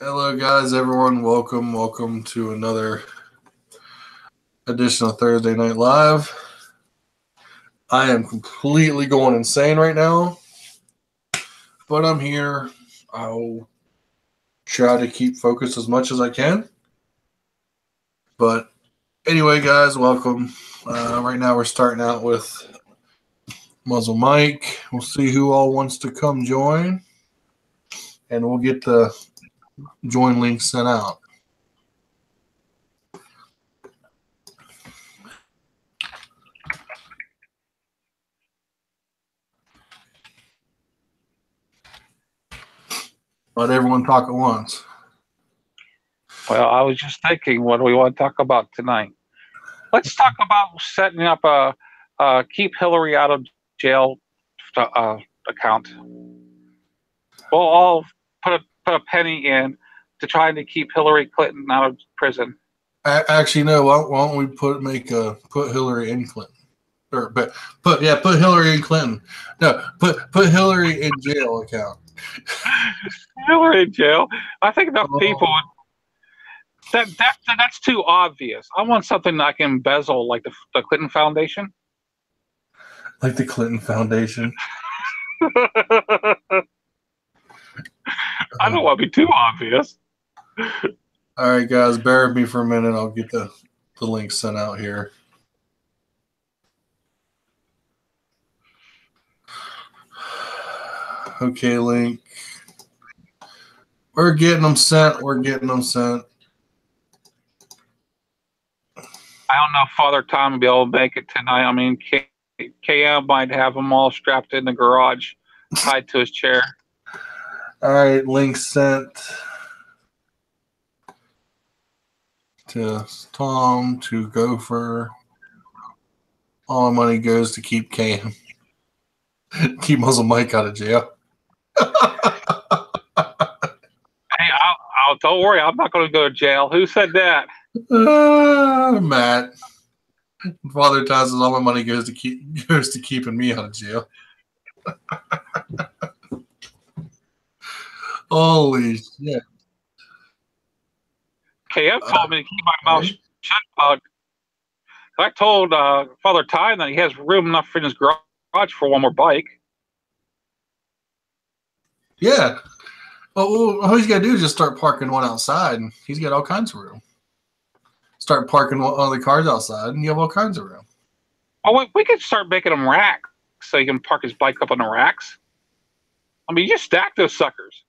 Hello, guys, everyone. Welcome to another edition of Thursday Night Live. I am completely going insane right now, but I'm here. I'll try to keep focused as much as I can. But anyway, guys, welcome. Right now, we're starting out with Muzzle Mike. We'll see who all wants to come join, and we'll get the join link sent out. Let everyone talk at once. Well, I was just thinking, what do we want to talk about tonight? Let's talk about setting up a keep Hillary out of jail account. We'll all put a penny in to trying to keep Hillary Clinton out of prison. Actually, no. Why don't we put Hillary in Clinton, put Hillary in Clinton. No, put Hillary in jail account. Hillary in jail. I think enough people. That's too obvious. I want something that I can embezzle, like the Clinton Foundation. Like the Clinton Foundation. I don't want to be too obvious. All right, guys, bear with me for a minute. I'll get the link sent out here. Okay, link. We're getting them sent. I don't know if Father Tom will be able to make it tonight. I mean, KM might have them all strapped in the garage, tied to his chair. All right, link sent to Tom, to Gopher. All the money goes to keep KM. Keep Muzzle Mike out of jail. Hey, don't worry. I'm not going to go to jail. Who said that? Matt. Father Tom says all my money goes to keeping me out of jail. Holy shit. KM told me to keep my mouth shut. I told Father Time that he has room enough in his garage for one more bike. Yeah. Well, all he's got to do is just start parking one outside, and he's got all kinds of room. Start parking one of the cars outside, and you have all kinds of room. Oh, we could start making them racks so he can park his bike up on the racks. I mean, you just stack those suckers.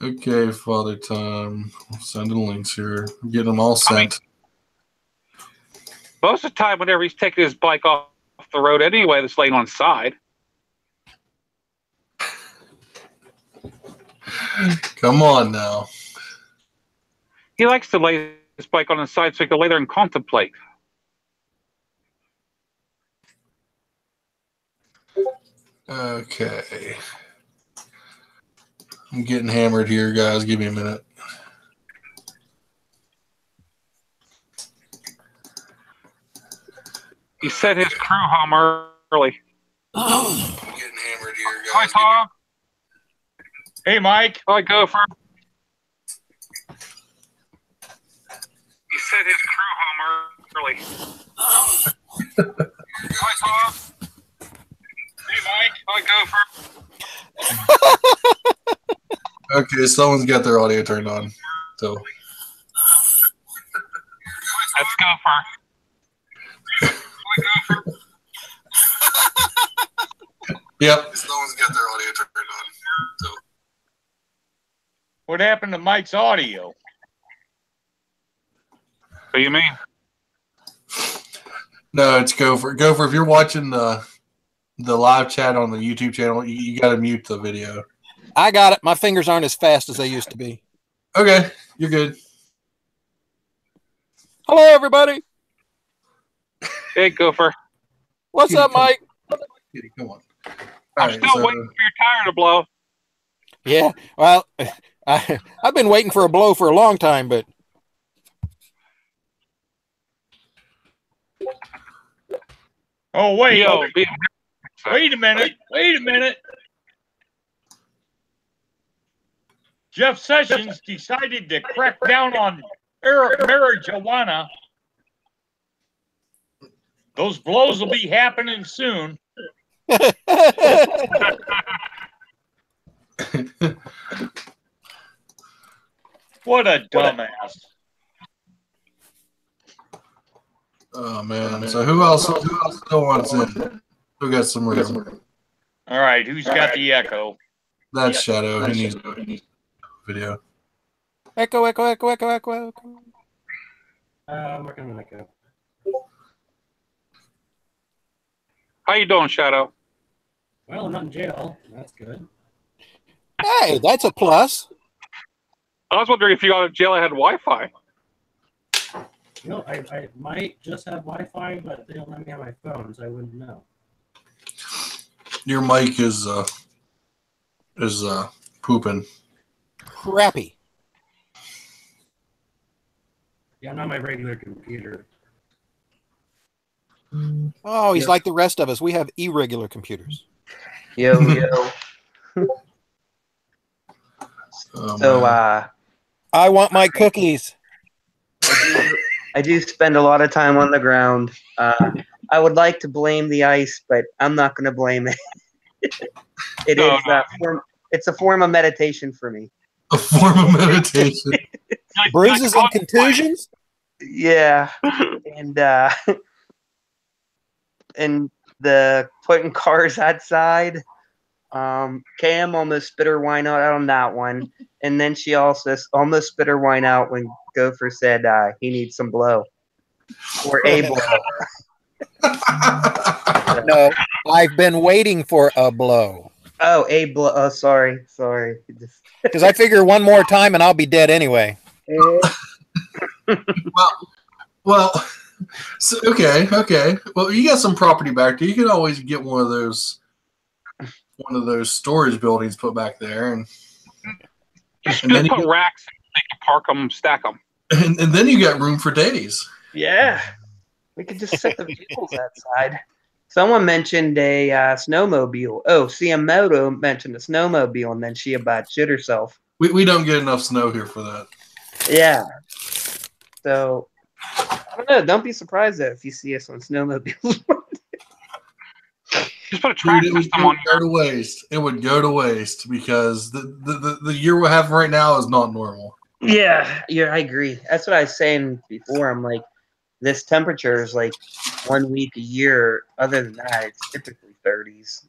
Okay, Father Time. I'm sending links here. I'm getting them all sent. I mean, most of the time, whenever he's taking his bike off the road anyway, that's laying on the side. Come on now. He likes to lay his bike on the side so he can lay there and contemplate. Okay. I'm getting hammered here, guys. Give me a minute. He sent his crew home early. I'm getting hammered here, guys. Hi, Tom. Hey, Mike. Hi, Gopher. He sent his crew home early. Hi, Tom. Hey, Mike. Hi, Gopher. Okay, someone's got their audio turned on. So Let's Gopher. Hi, Gopher. yep, someone's got their audio turned on. So What happened to Mike's audio? What do you mean? No, it's Gopher. Gopher, if you're watching the live chat on the YouTube channel, you got to mute the video. I got it. My fingers aren't as fast as they used to be. Okay, you're good. Hello, everybody. Hey, Gopher. What's up, Mike? Kitty, come on. I'm still waiting for your tire to blow. Yeah, well, I've been waiting for a blow for a long time, but... Oh, wait. Yo, wait a minute. Wait a minute. Jeff Sessions decided to crack down on marijuana. Those blows will be happening soon. What a dumbass. Oh man! So who else still wants in? Who got some reason? All right, who's got the echo? That's Shadow. He needs video. Echo, echo, echo, echo, echo, echo. I'm working on echo. How you doing, Shadow? Well, I'm not in jail. That's good. Hey, that's a plus. I was wondering if you got out of jail and had Wi-Fi. You know, I might just have Wi-Fi, but they don't let me have my phone, so I wouldn't know. Your mic is pooping. Crappy. Yeah, I'm on my regular computer. Oh, he's like the rest of us. We have irregular computers. Yo, yo. Oh, So, man. I want my cookies. I do spend a lot of time on the ground. I would like to blame the ice, but I'm not going to blame it. It's a form of meditation for me. A form of meditation. Bruises and contusions? Yeah, and and the putting cars outside. Cam almost spit her wine out on that one, and then she also almost spit her wine out when Gopher said he needs some blow or a blow. No, I've been waiting for a blow. Oh, a blow. Oh, sorry. Because I figure one more time and I'll be dead anyway. Well, so, okay. Well, you got some property back there. You can always get one of those storage buildings put back there, and Just then put racks and they can park them, stack them. and then you got room for days. Yeah, we could just set the vehicles outside. Someone mentioned a snowmobile. Oh, Ciamoto mentioned a snowmobile, and then she about shit herself. We don't get enough snow here for that. Yeah. So, I don't know. Don't be surprised though if you see us on snowmobiles. Just put a track Dude, system on go to waste. It would go to waste because the year we're having right now is not normal. Yeah, I agree. That's what I was saying before. I'm like, this temperature is like 1 week a year. Other than that, it's typically 30s.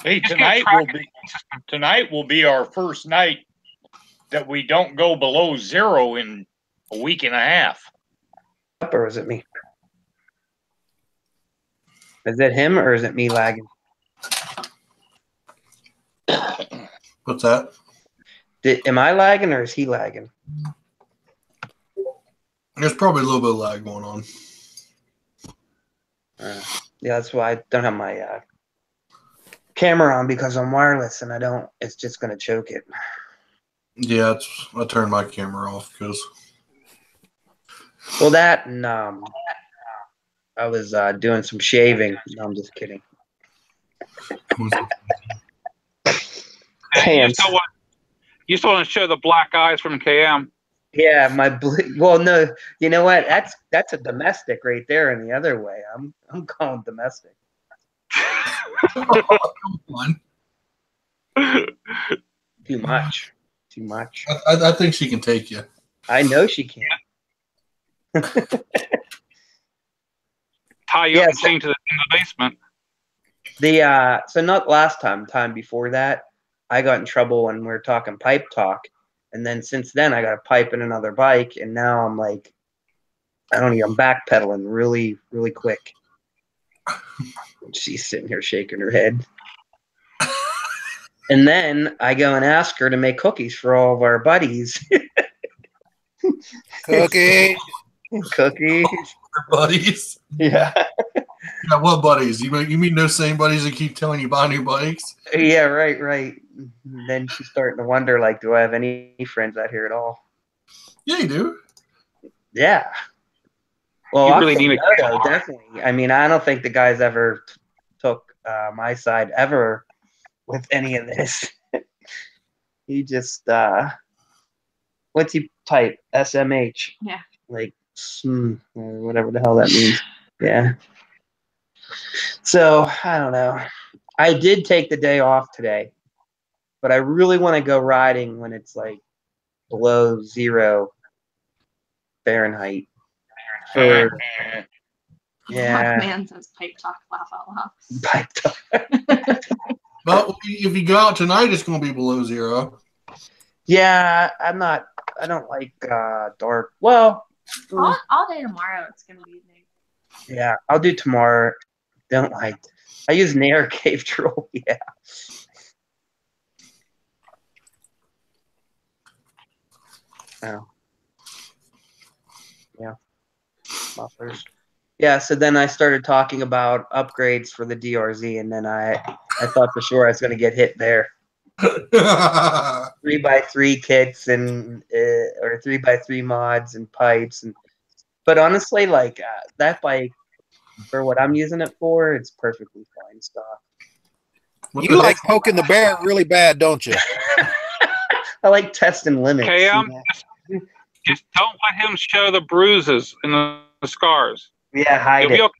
Hey, Just get a tracking system. tonight will be our first night that we don't go below 0 in a week and a half. Or is it me? Is it him or is it me lagging? What's that? Am I lagging or is he lagging? There's probably a little bit of lag going on. Yeah, that's why I don't have my camera on because I'm wireless and I don't. It's just gonna choke it. Yeah, I turned my camera off because. Well, that and I was doing some shaving. No, I'm just kidding. You still want to show the black eyes from KM? Yeah, well, no, you know what? That's a domestic right there, and the other way, I'm calling domestic. Oh, come on. Too much. I think she can take you. I know she can. Tie you up and chain to in the basement. So not last time before that, I got in trouble when we were talking pipe talk. And then since then I got a pipe and another bike, and now I'm like, I'm backpedaling really, really quick. She's sitting here shaking her head. And then I go and ask her to make cookies for all of our buddies. Cookie. Cookies. Buddies. Yeah. Yeah, what buddies? You mean those same buddies that keep telling you buy new bikes? Yeah, right. Then she's starting to wonder, like, do I have any friends out here at all? Yeah, you do. Yeah. Well, You really need a definitely. I mean, I don't think the guys ever took my side ever with any of this. He just what's he type? SMH. Yeah. Like or whatever the hell that means. Yeah. So I don't know. I did take the day off today, but I really want to go riding when it's like below 0 Fahrenheit. For yeah, Man says pipe talk, laugh out loud. pipe talk. Well, if you go out tonight, it's going to be below 0. Yeah, I don't like dark. Well, All day tomorrow it's gonna be big. yeah, I'll do tomorrow. Don't like. I use Nair Cave Troll. Yeah. Oh. Yeah. Mufflers. Yeah. So then I started talking about upgrades for the DRZ, and then I thought for sure I was going to get hit there. 3x3 kits and or 3x3 mods and pipes but honestly, like that bike for what I'm using it for, it's perfectly fine stuff. You like poking the bear really bad, don't you? I like testing limits. KM, just don't let him show the bruises and the scars. Yeah, hide You'll be it. okay.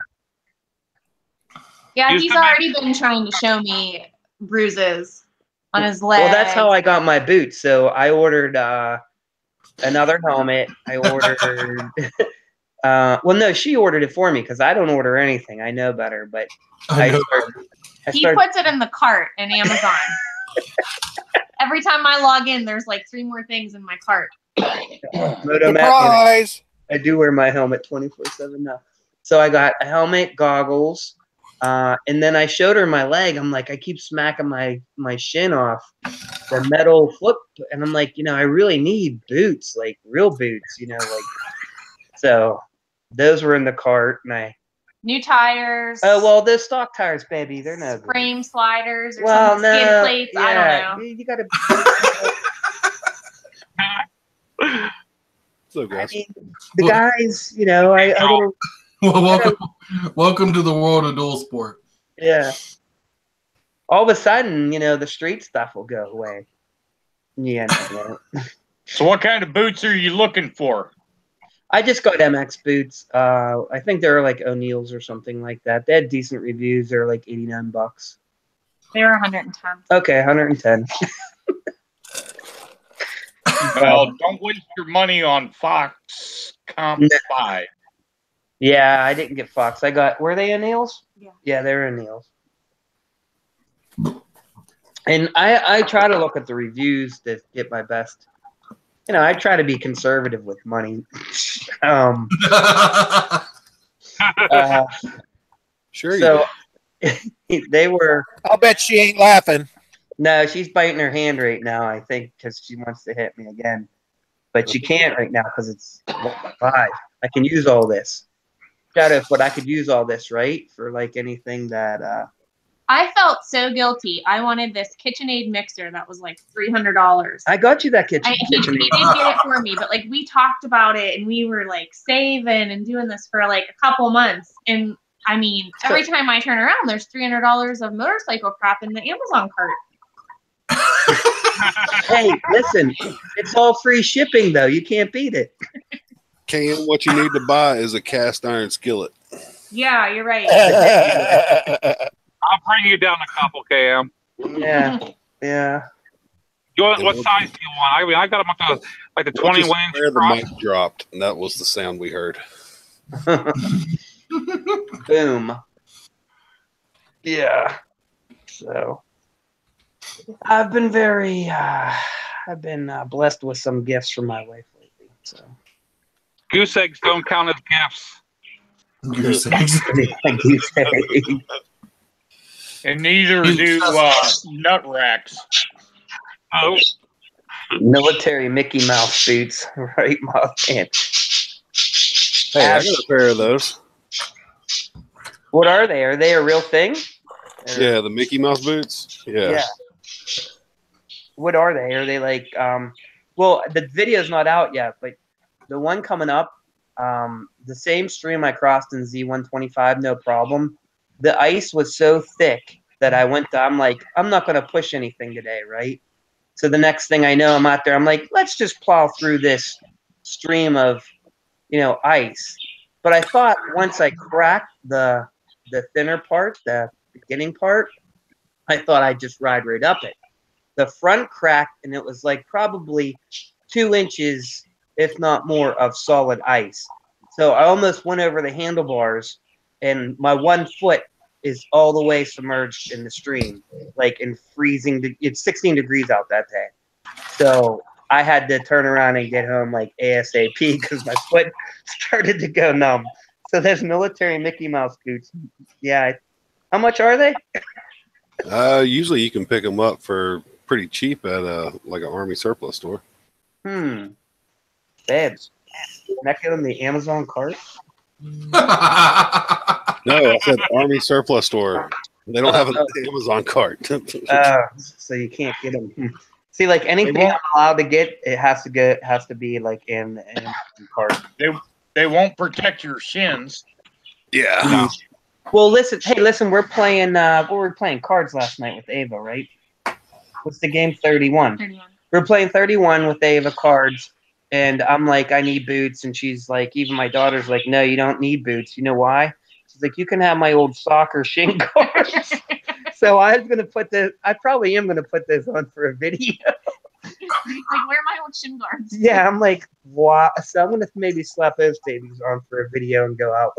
Yeah, Use he's the already been trying to show me bruises on his leg. Well, that's how I got my boots. So I ordered another helmet. I ordered. Well, no, she ordered it for me because I don't order anything. I know better, but I know. He puts it in the cart in Amazon. Every time I log in, there's like 3 more things in my cart. Surprise! I do wear my helmet 24/7 now. So I got a helmet, goggles, and then I showed her my leg. I'm like, I keep smacking my shin off the metal flip, and I'm like, I really need boots, like real boots, like. So those were in the cart, and New tires. Oh well, those stock tires, baby, they're no good. Frame sliders or Well, some skid no, plates. yeah, I don't know. You gotta. So guys. The guys, I Well, welcome to the world of dual sport. yeah. All of a sudden, the street stuff will go away. Yeah. No. So what kind of boots are you looking for? I just got MX boots. I think they're like O'Neill's or something like that. They had decent reviews. They're like $89. They were 110. Okay, 110. Well, don't waste your money on Fox Comp 5. Yeah, I didn't get Fox. Were they O'Neill's? Yeah. Yeah, they're O'Neill's. And I try to look at the reviews to get my best. I try to be conservative with money. Sure. So they were. I'll bet she ain't laughing. No, she's biting her hand right now, I think, because she wants to hit me again. But she can't right now because it's 5. I can use all this. But I could use all this, right? For like anything that. I felt so guilty. I wanted this KitchenAid mixer that was like $300. I got you that kitchen. He did get it for me, but like we talked about it and we were like saving and doing this for like a couple months. And I mean, every time I turn around, there's $300 of motorcycle crap in the Amazon cart. Hey, listen, it's all free shipping though. You can't beat it. KM, what you need to buy is a cast iron skillet. Yeah, you're right. I'll bring you down a couple, KM. Yeah. What size do you want? I mean, I got them up to like the 21 inch. Where the mic dropped, and that was the sound we heard. Boom. Yeah. So I've been blessed with some gifts from my wife lately. So Goose eggs don't count as gifts. Goose eggs. Goose eggs. And neither do nut racks. Oh, Military Mickey Mouse boots, right, my man? Hey, I got a pair of those. What are they? Are they a real thing? Yeah, the Mickey Mouse boots. Yeah. What are they? Are they like well, the video's not out yet, but the one coming up, the same stream I crossed in Z125, no problem. The ice was so thick that I'm like, I'm not gonna push anything today, right? So the next thing I know, I'm out there. I'm like, let's just plow through this stream of, ice. But I thought once I cracked the thinner part, the beginning part, I thought I'd just ride right up it. The front cracked, and it was like probably 2 inches, if not more, of solid ice. So I almost went over the handlebars, and my 1 foot is all the way submerged in the stream, like in freezing. It's 16 degrees out that day. So I had to turn around and get home like ASAP because my foot started to go numb. So there's military Mickey Mouse boots. Yeah. How much are they? Usually you can pick them up for pretty cheap at like an Army surplus store. Babs. Can I get on the Amazon cart? No, I said Army surplus store. They don't have an Amazon cart. So you can't get them. See, like anything I'm allowed to get, it has to be like in the Amazon cart. They won't protect your shins. Yeah. Well, listen. We're playing. What were we playing? Cards last night with Ava, right? What's the game? 31. 31. We're playing 31 with Ava cards, and I'm like, I need boots, and she's like, even my daughter's like, no, you don't need boots. You know why? She's like, you can have my old soccer shin guards. So I was gonna put this. I probably am gonna put this on for a video. Like, where are my old shin guards? Yeah, I'm like, wow. So I'm gonna maybe slap those babies on for a video and go out.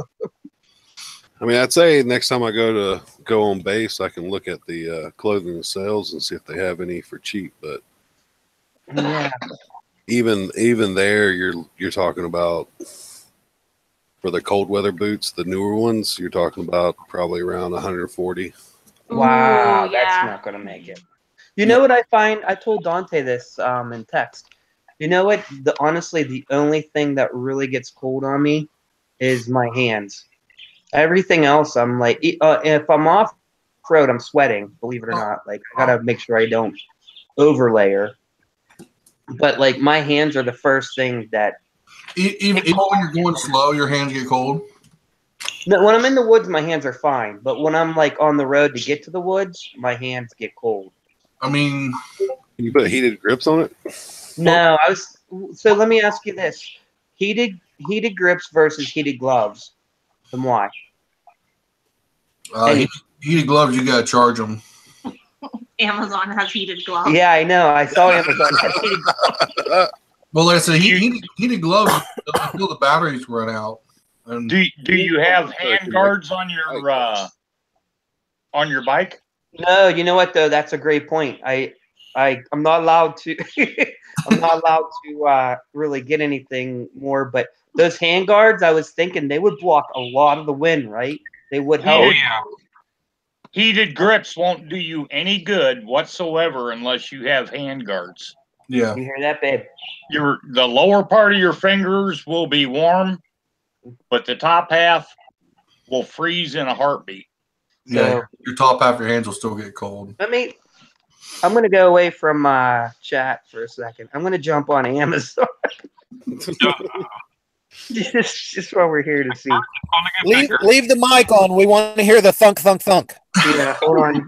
I mean, I'd say next time I go on base, I can look at the clothing sales and see if they have any for cheap. But Yeah. even there, you're talking about for the cold weather boots, the newer ones, you're talking about probably around 140. Wow, Ooh, that's yeah. not gonna make it. You know what I find? I told Dante this in text. You know what? Honestly, the only thing that really gets cold on me is my hands. Everything else, I'm like, if I'm off road, I'm sweating. Believe it or not, like I gotta make sure I don't overlayer. But like my hands are the first thing that. Even when you're going slow, your hands get cold. No, when I'm in the woods, my hands are fine. But when I'm like on the road to get to the woods, my hands get cold. I mean, Can you put heated grips on it? No, so let me ask you this: heated grips versus heated gloves, and why? heated gloves, you gotta charge them. Amazon has heated gloves. Yeah, I know. I saw Amazon had heated gloves. Well, like I said, heated gloves until the batteries run out. And Do you have hand guards on your bike? No, you know what though? That's a great point. I'm not allowed to. I'm not allowed to really get anything more. But those hand guards, I was thinking they would block a lot of the wind, right? They would help. Oh, yeah. Heated grips won't do you any good whatsoever unless you have hand guards. yeah, You hear that, babe? The lower part of your fingers will be warm, but the top half will freeze in a heartbeat. yeah, your top half of your hands will still get cold. I'm going to go away from chat for a second. I'm going to jump on Amazon. just what we're here to see. Leave the mic on. We want to hear the thunk, thunk, thunk. Yeah, hold on.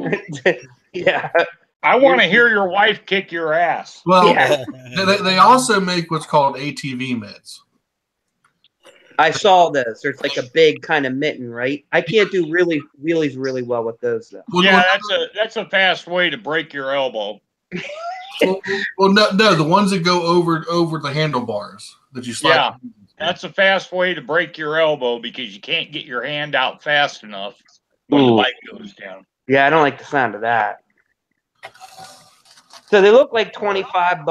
Yeah. I want to hear your wife kick your ass. Well, Yeah. they also make what's called ATV mitts. I saw those. There's like a big kind of mitten, right? I can't do wheelies really well with those though. Well, Yeah, that's a fast way to break your elbow. well, no, the ones that go over the handlebars that you slide. Yeah. That's a fast way to break your elbow because you can't get your hand out fast enough when the bike goes down. Yeah, I don't like the sound of that. So they look like $25,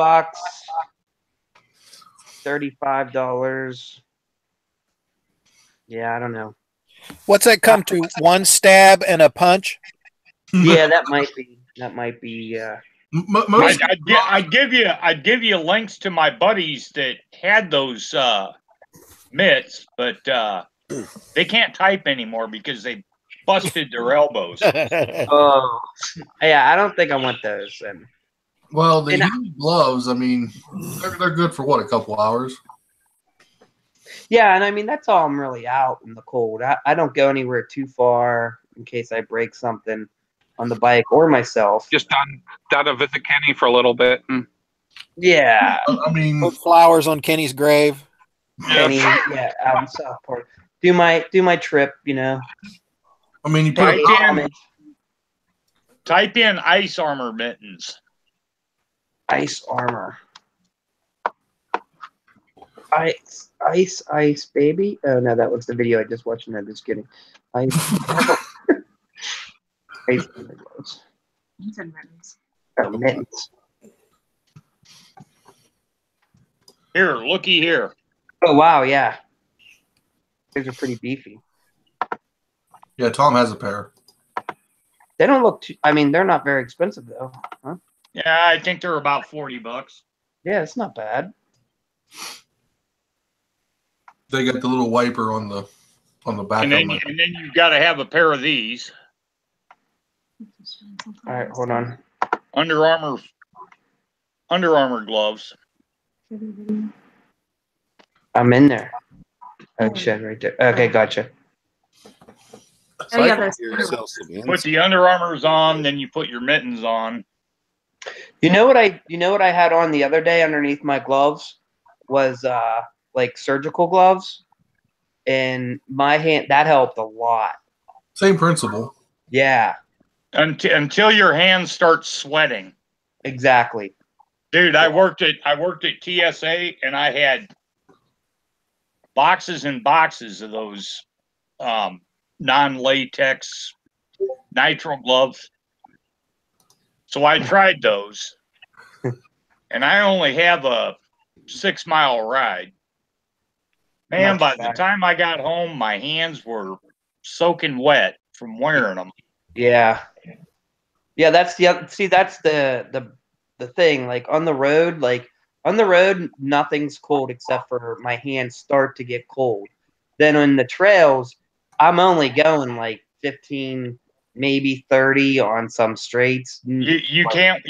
$35. Yeah, I don't know. What's that come to? One stab and a punch? Yeah, that might be. Most I'd give you links to my buddies that had those mitts, but they can't type anymore because they busted their elbows. Oh, yeah, I don't think I want those. And well, the heated gloves. I mean, they're good for what, a couple hours. yeah, and I mean that's all I'm really out in the cold. I don't go anywhere too far in case I break something. on the bike or myself. Just done to visit Kenny for a little bit. Yeah, I mean, Put flowers on Kenny's grave. Kenny, yeah, out in Southport. Do my trip, you know. I mean, you put Type a, in, type in ice armor mittens. Ice armor. Ice, baby. Oh no, that was the video I just watched. No, just kidding. Ice. Ice gloves. It's in mittens. Oh, mittens. Here, looky here. Oh wow, yeah. These are pretty beefy. yeah, Tom has a pair. They don't look too. I mean, they're not very expensive though, huh? Yeah, I think they're about $40. Yeah, it's not bad. They got the little wiper on the back And of then, them. and then you've got to have a pair of these. All right, hold on. Under Armour gloves. I'm in there. Oh, shed right there. Okay, gotcha. Oh, yeah, Cycle there's- Gear sells some Put the Under Armours on, then you put your mittens on. You know what I had on the other day underneath my gloves was like surgical gloves, and my hand that helped a lot. Same principle. Yeah, Until your hands start sweating. exactly. Dude, I worked at TSA and I had boxes and boxes of those non-latex nitrile gloves. So I tried those. And I only have a 6-mile ride. Man, Not by bad. the time I got home, my hands were soaking wet from wearing them. Yeah, yeah. That's the thing. Like on the road, nothing's cold except for my hands start to get cold. Then on the trails, I'm only going like 15, maybe 30 on some straights. You can't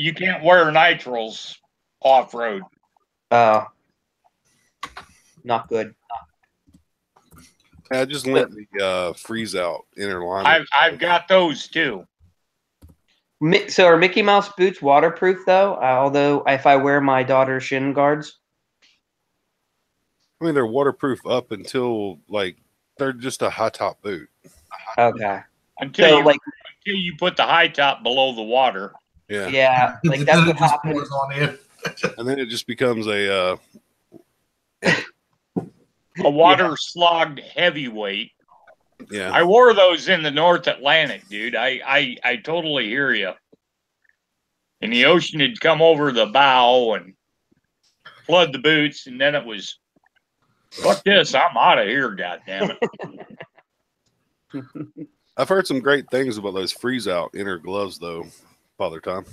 wear nitrils off road. Not good. I just lent the freeze out inner liner. I've got those too. So are Mickey Mouse boots waterproof though? Although if I wear my daughter's shin guards, I mean, they're waterproof up until like they're just a high top boot. okay. Until So you put the high top below the water. Yeah. yeah, like that's Then what it just happened. pours on in. And then it just becomes a A water slogged heavyweight. yeah. I wore those in the North Atlantic, dude. I totally hear you. And the ocean had come over the bow and flood the boots, and then it was, fuck this, I'm out of here, goddammit. I've heard some great things about those freeze out inner gloves though, Father Tom.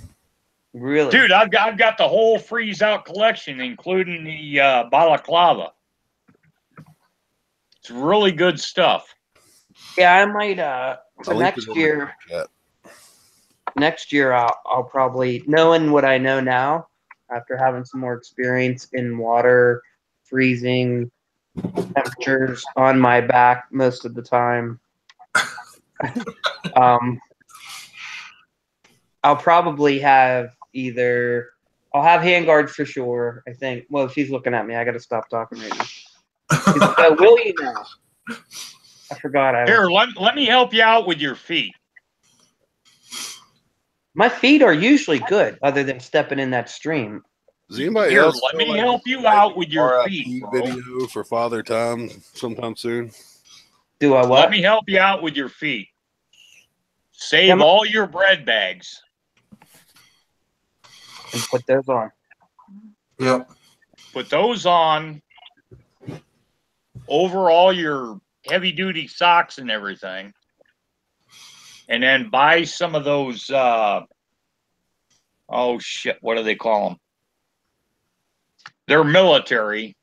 Really, Dude, I've got the whole freeze out collection, including the balaclava. It's really good stuff. yeah, I might. So I'll link next it over year, in the chat. next year I'll probably, knowing what I know now, after having some more experience in water, freezing temperatures on my back most of the time. I'll probably have I'll have handguards for sure. I think. Well, she's looking at me. I got to stop talking right now. She's like, will you now? I forgot. Here, let me help you out with your feet. My feet are usually good, other than stepping in that stream. Does anybody Here, else let feel me like help you out with your RIP feet, bro. video for Father Time sometime soon? Do I what? Let me help you out with your feet. Save Yeah, all your bread bags. And put those on. Yep. Put those on over all your heavy duty socks and everything. And then buy some of those oh shit, what do they call them? They're military.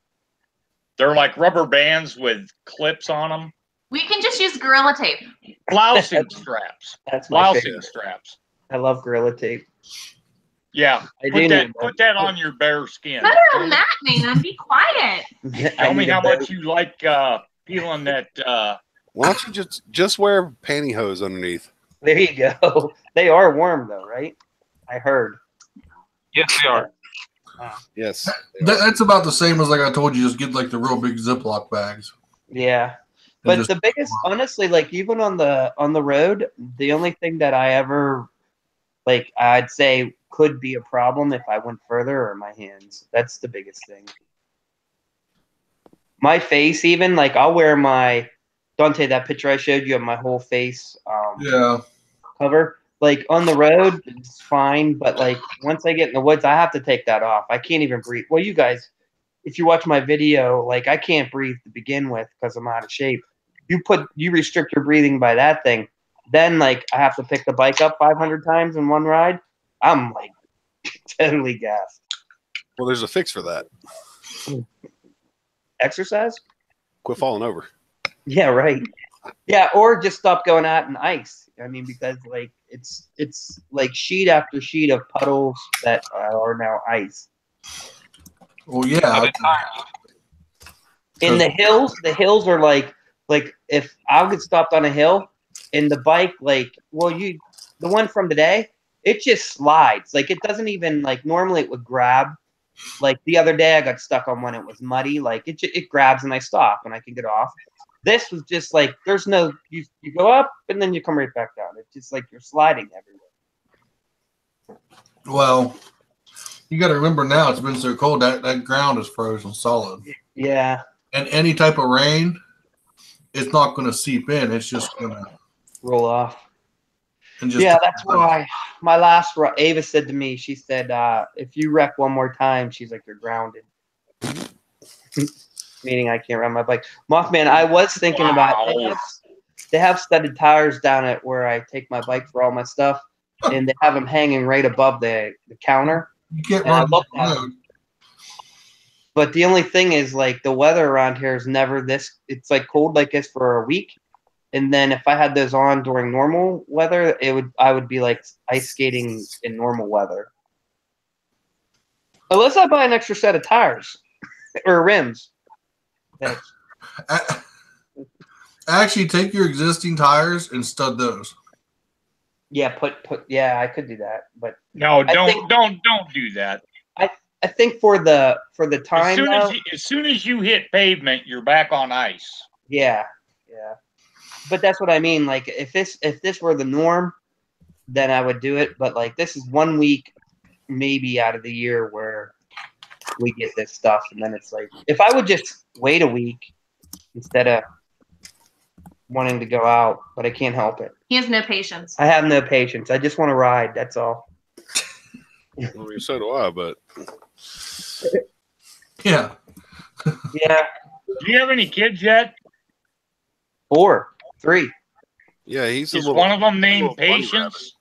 They're like rubber bands with clips on them. We can just use Gorilla Tape. Blousing straps. That's my Blousing favorite. straps. I love Gorilla Tape. Yeah. I do Put need that, that. put that on your bare skin. Better than that, man. Be quiet. Tell me how much you like feeling that Why don't you just wear pantyhose underneath? There you go. They are warm though, right? I heard. Yes, they are. Yes. That's about the same as like I told you. Just get like the real big Ziploc bags. Yeah. and But just- the biggest, honestly, like even on the road, the only thing that I ever like I'd say could be a problem if I went further are my hands. That's the biggest thing. My face, even like I'll wear my Dante, that picture I showed you of my whole face yeah. cover. Like on the road, it's fine, but like once I get in the woods, I have to take that off. I can't even breathe. Well, you guys, if you watch my video, like I can't breathe to begin with because I'm out of shape. You restrict your breathing by that thing, then like I have to pick the bike up 500 times in one ride. I'm like totally gassed. Well, there's a fix for that. Exercise? Quit falling over. Yeah, right. Yeah, or just stop going out in ice. I mean, because like it's like sheet after sheet of puddles that are now ice. Well, yeah. In the hills are like if I'll get stopped on a hill and the bike the one from today, it just slides. Like it doesn't even like normally it would grab. Like the other day I got stuck on one, it was muddy, like it grabs and I stop and I can get off. This was just like there's no you go up and then you come right back down. It's just like you're sliding everywhere. Well, you got to remember now it's been so cold that ground is frozen solid. Yeah. And any type of rain, it's not going to seep in. It's just going to roll off. And just yeah, that's why my last Ava said to me, she said, if you wreck one more time, she's like, you're grounded. Meaning I can't ride my bike. Mothman, I was thinking about they have studded tires down at where I take my bike for all my stuff, and they have them hanging right above the counter. You can't run the road. But the only thing is, like, the weather around here is never this. It's like cold like this for a week, and then if I had those on during normal weather, I would be like ice skating in normal weather. Unless I buy an extra set of tires or rims. Thanks. Actually, take your existing tires and stud those. Yeah, yeah, I could do that, but no, don't do that. I think for the time as soon as you hit pavement, you're back on ice. Yeah. But that's what I mean. Like if this were the norm, then I would do it. But like this is 1 week, maybe out of the year where we get this stuff, and then it's like if I would just wait a week instead of wanting to go out, but I can't help it. He has no patience. I have no patience. I just want to ride. That's all. I mean, so do I, but yeah. Yeah. Do you have any kids yet? 3. Yeah, he's Is one of them named Patience?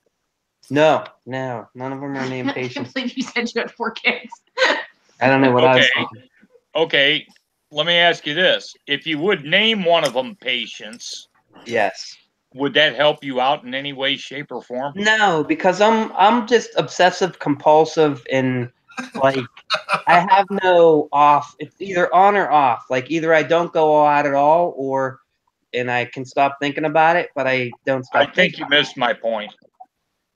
No, none of them are named I can't Patience. believe you said you had 4 kids. I don't know what I was thinking. Okay, let me ask you this. If you would name one of them Patience, yes, would that help you out in any way, shape, or form? No, because I'm just obsessive compulsive and like I have no off. It's either on or off. Like either I don't go out at all and I can stop thinking about it, but I don't stop. I think you missed my point.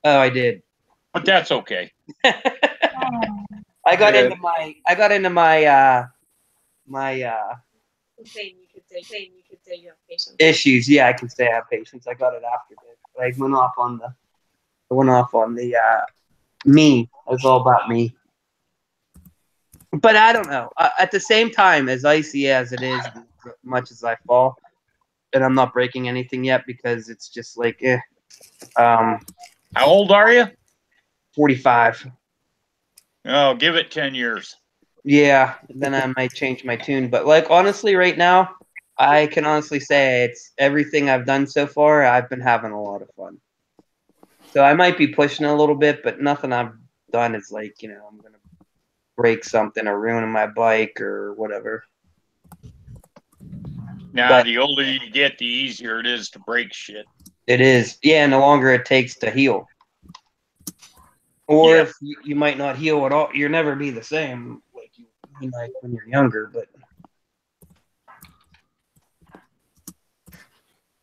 Oh, I did. But that's okay. I got into my Saying you could say you have patience. issues. Yeah, I can say I have patience. I got it after this. But I went off on the me. It was all about me. But I don't know. At the same time, as icy as it is, as much as I fall, and I'm not breaking anything yet because it's just like, How old are you? 45. Oh, give it 10 years. Yeah, then I might change my tune. But like honestly, right now, I can honestly say it's everything I've done so far. I've been having a lot of fun. So I might be pushing a little bit, but nothing I've done is like, I'm gonna break something or ruin my bike or whatever. Now, the older you get, the easier it is to break shit. It is, yeah. And the longer it takes to heal, or if you might not heal at all, you'll never be the same like you might when you're younger. But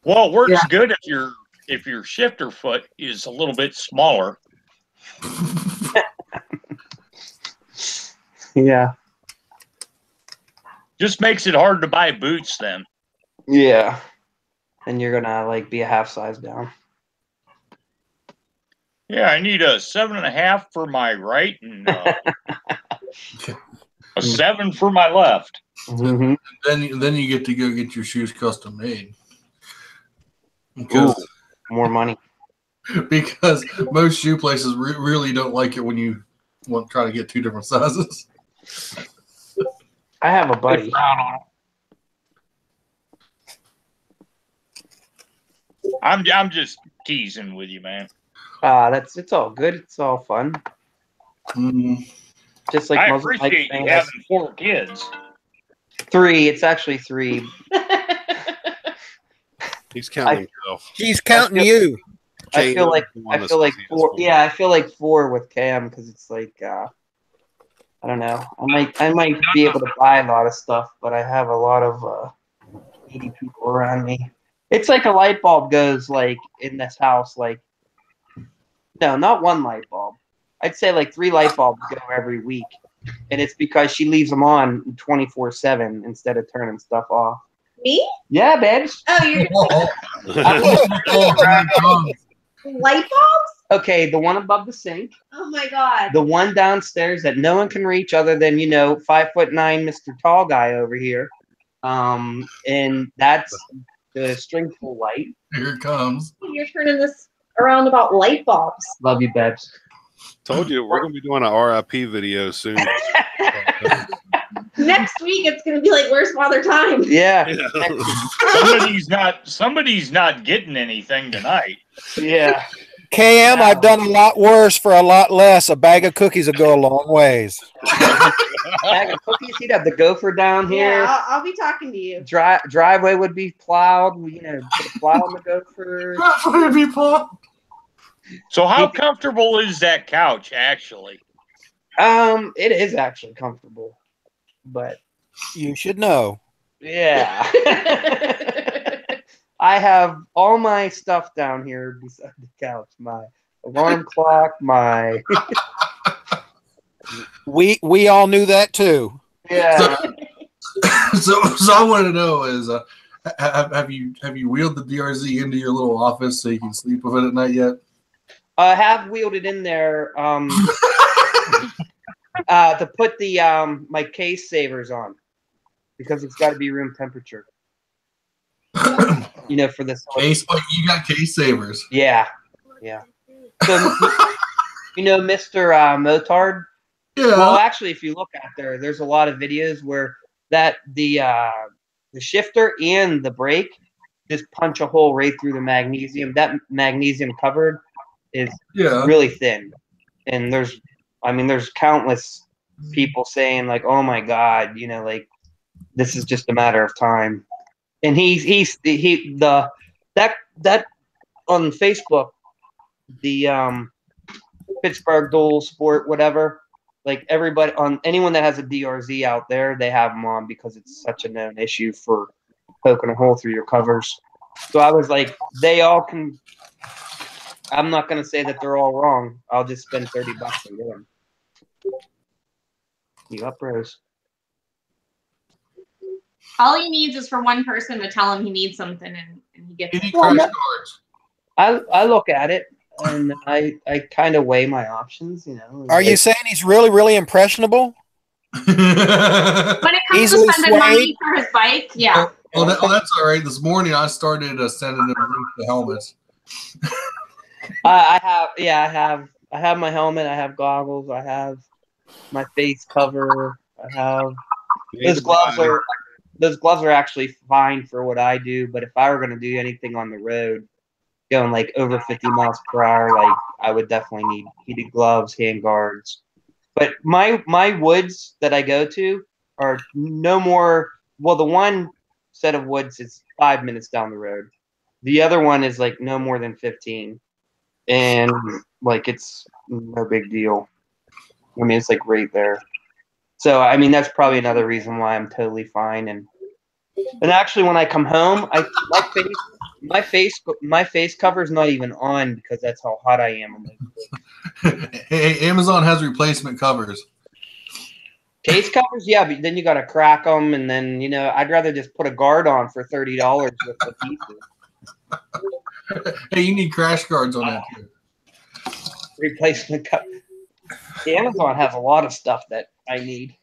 well, it works good if you're if your shifter foot is a little bit smaller. Yeah. Just makes it hard to buy boots then. Yeah. And you're gonna like be a half size down. Yeah, I need a 7.5 for my right and a 7 for my left. Mm-hmm. Then you get to go get your shoes custom made. Because More money. because most shoe places really don't like it when you try to get two different sizes. I have a buddy. I'm just teasing with you, man. It's all good. It's all fun. Mm. Just like I Muslim appreciate you having 4 kids. 3. It's actually 3. He's counting himself. She's counting you. I feel like 4. Yeah, I feel like 4 with Cam because it's like I don't know. I might be able to buy a lot of stuff, but I have a lot of needy people around me. It's like a light bulb goes like in this house. Like no, not 1 light bulb. I'd say like 3 light bulbs go every week, and it's because she leaves them on 24/7 instead of turning stuff off. Me? Yeah, babe. Oh, you're light bulbs? Okay, the one above the sink, Oh my god. the one downstairs that no one can reach other than 5'9" Mr. Tall Guy over here, and that's the string pull light. Here it comes. You're turning this around about light bulbs. Love you, Babs. Told you we're gonna be doing an RIP video soon. Next week it's gonna be like, where's Father Time? Yeah, Somebody's not getting anything tonight. yeah. Cam, I've done a lot worse for a lot less. A bag of cookies will go a long ways. Bag of cookies. He'd have the gopher down here. Yeah, I'll be talking to you. Driveway would be plowed. Put a plow on the gopher. So how comfortable is that couch actually? It is actually comfortable, but You should know. yeah. I have all my stuff down here beside the couch. My alarm clock, my We all knew that too. yeah. So I want to know is have you wheeled the DRZ into your little office so you can sleep with it at night yet? I have wheeled it in there to put the my case savers on because it's got to be room temperature. For this Case, you got case savers. Yeah. So Mr. Motard. Yeah. Well, actually, if you look out there's a lot of videos where the shifter and the brake just punch a hole right through the magnesium. That magnesium covered is really thin, and there's countless people saying like, "Oh my God, like this is just a matter of time." And that on Facebook, the Pittsburgh Dual Sport, whatever, like everybody anyone that has a DRZ out there, they have them on because it's such a known issue for poking a hole through your covers. So I was like, they all can. I'm not going to say that they're all wrong. I'll just spend $30 and get them. You up, Rose? All he needs is for one person to tell him he needs something, and he gets it. Crash cards. I look at it and I kind of weigh my options. Are you saying he's really, really impressionable? When it comes Easily to spending money swayed? for his bike, yeah. That's all right. This morning I started sending him the helmets. I have my helmet. I have goggles. I have my face cover. I have those gloves are actually fine for what I do. But if I were going to do anything on the road, going like over 50 miles per hour, like I would definitely need heated gloves, hand guards. But my woods that I go to are no more. Well, the one set of woods is 5 minutes down the road. The other one is like no more than 15. And like it's no big deal. I mean, it's like right there. So I mean, that's probably another reason why I'm totally fine. And actually, when I come home, My face cover's not even on because that's how hot I am. Hey, Amazon has replacement covers. Case covers, yeah, but then you got to crack them, and then I'd rather just put a guard on for $30 with the pieces. Hey, you need crash guards on that too. Replacement cover. Amazon has a lot of stuff that I need.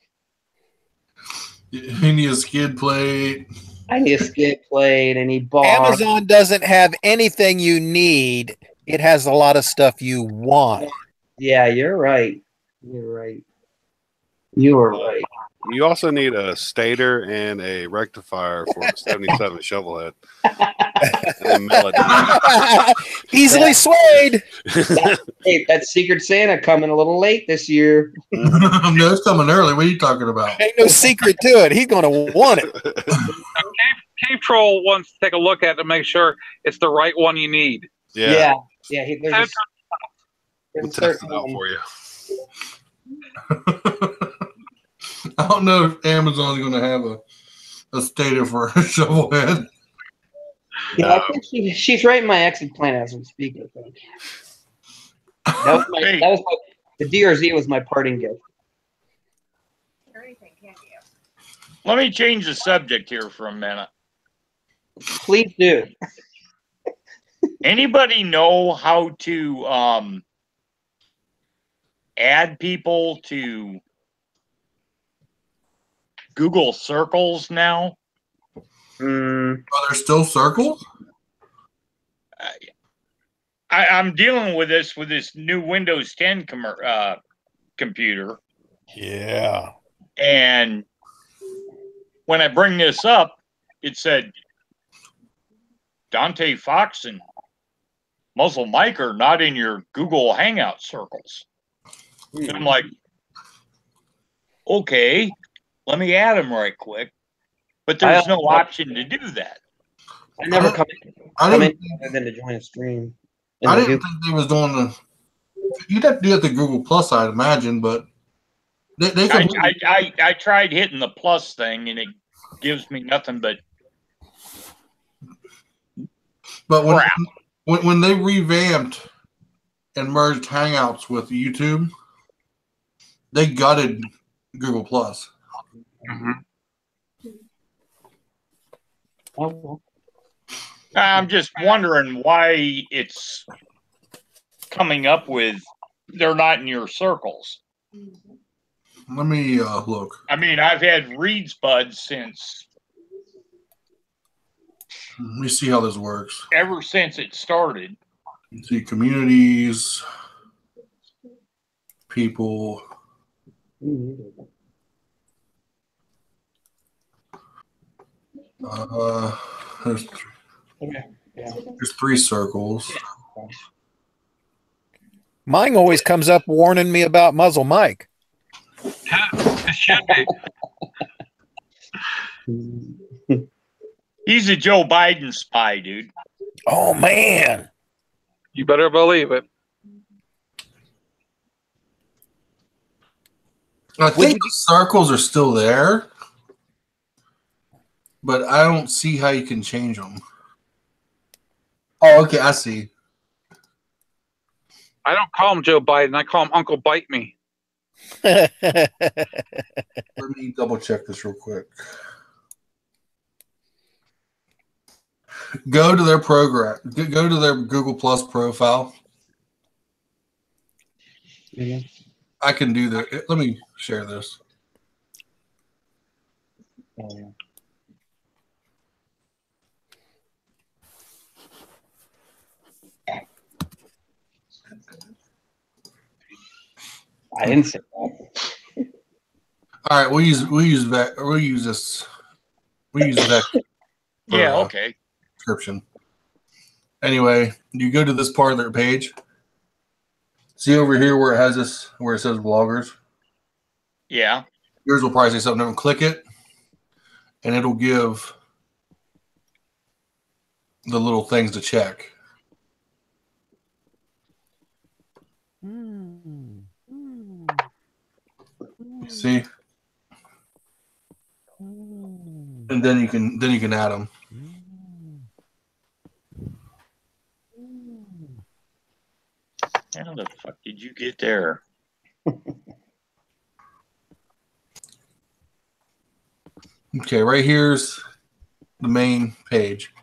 You need a skid plate. I need a skid plate. I need bars. Amazon doesn't have anything you need. It has a lot of stuff you want. Yeah, you're right. You're right. You are right. You also need a stator and a rectifier for the 77 Shovelhead. And Melody. Easily swayed. Hey, that Secret Santa coming a little late this year. No, it's coming early. What are you talking about? Ain't no secret to it. He's going to want it. Cave Troll wants to take a look at it to make sure it's the right one you need. Yeah. There's We'll a test certain it out one. for you. I don't know if Amazon's going to have a stator for a shovel head. Yeah, I think she's writing my exit plan as we speak. I think. That was the DRZ was my parting gift. Let me change the subject here for a minute. Please do. Anybody know how to add people to Google Circles now? Are there still circles? I'm dealing with this new Windows 10 computer. Yeah. And when I bring this up, it said Dante Fox and Muzzle Mike are not in your Google Hangout circles. And I'm like, okay, let me add them right quick. But there's no option to do that. I never come in other than to join a stream. I didn't think they was doing the. You'd have to do it the Google Plus, I'd imagine, but they could. I tried hitting the plus thing, and it gives me nothing but. But when they revamped and merged Hangouts with YouTube, they gutted Google Plus. Mm-hmm. I'm just wondering why it's coming up with they're not in your circles. Let me look. I mean, I've had Reed's Buds since Let me see how this works. ever since it started. Let's see, communities, people. There's three circles. Mine always comes up warning me about Muzzle Mike. It should be. He's a Joe Biden spy, dude. Oh, man. You better believe it. I think the circles are still there, but I don't see how you can change them. Oh, okay, I see. I don't call him Joe Biden. I call him Uncle Bite Me. Let me double check this real quick. Go to their program. Go to their Google Plus profile. I can do that. Let me share this. I didn't say that. All right, we'll use this. We use that. Yeah, okay. Description. Anyway, you go to this part of their page. See over here where it has this, where it says bloggers. Yeah. Yours will probably say something different. Click it, and it'll give the little things to check. See, and then you can add them. did you get there? Okay, right here's the main page.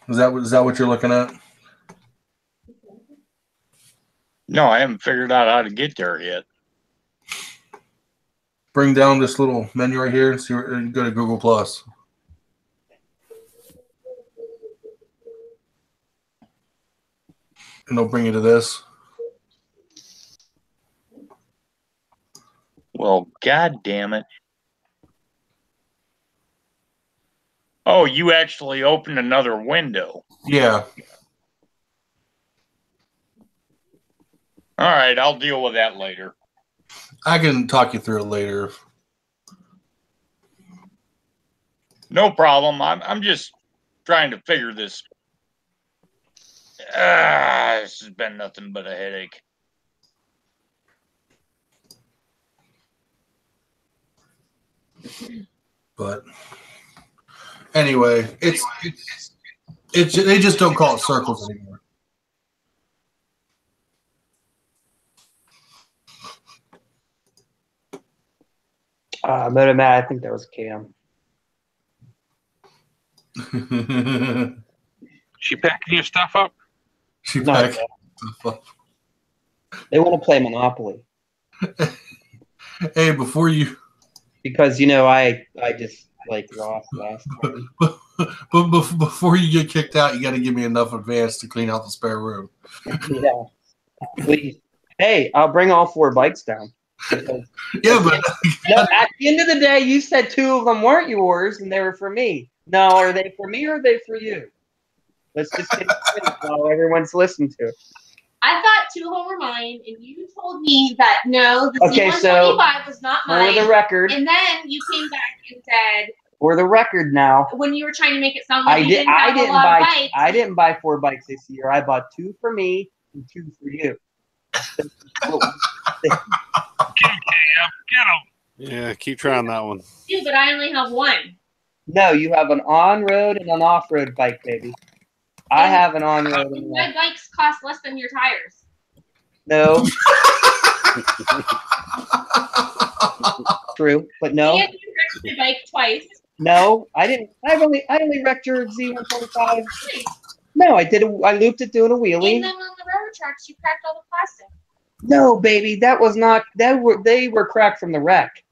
Is that what you're looking at? No, I haven't figured out how to get there yet. Bring down this little menu right here and see where, and go to Google Plus. And they'll bring you to this. Well, god damn it. Oh, you actually opened another window. Yeah. All right, I'll deal with that later. I can talk you through it later. No problem. I'm just trying to figure this. This has been nothing but a headache. But anyway, it's they just don't call it circles anymore. Moto Matt, I think that was Cam. She packing your stuff up? She No, packed. they want to play Monopoly Hey, before you, because I just like lost last time. before you get kicked out, you got to give me enough advance to clean out the spare room. Yeah, please. Hey, I'll bring all 4 bikes down. Because Yeah, but no, at the end of the day, you said 2 of them weren't yours and they were for me. No, are they for me or are they for you? Let's just get it straight while everyone's listening to it. I thought 2 of them were mine, and you told me that no, the Okay, so C125 was not For mine. the record, And then you came back and said, for the record now, when you were trying to make it sound like I you did. didn't I have a didn't lot of buy. bikes. I didn't buy 4 bikes this year. I bought 2 for me and 2 for you. Get him. Yeah, keep trying that one. Dude, but I only have 1. No, you have an on-road and an off-road bike, baby. I have an on-road and an My off. bikes cost less than your tires. No, true, but no, And you wrecked my bike twice. no, I didn't. I only wrecked your Z125. No, I did. I looped it doing a And wheelie. then on the railroad tracks, you cracked all the plastic. No, baby, that was not. They were cracked from the wreck.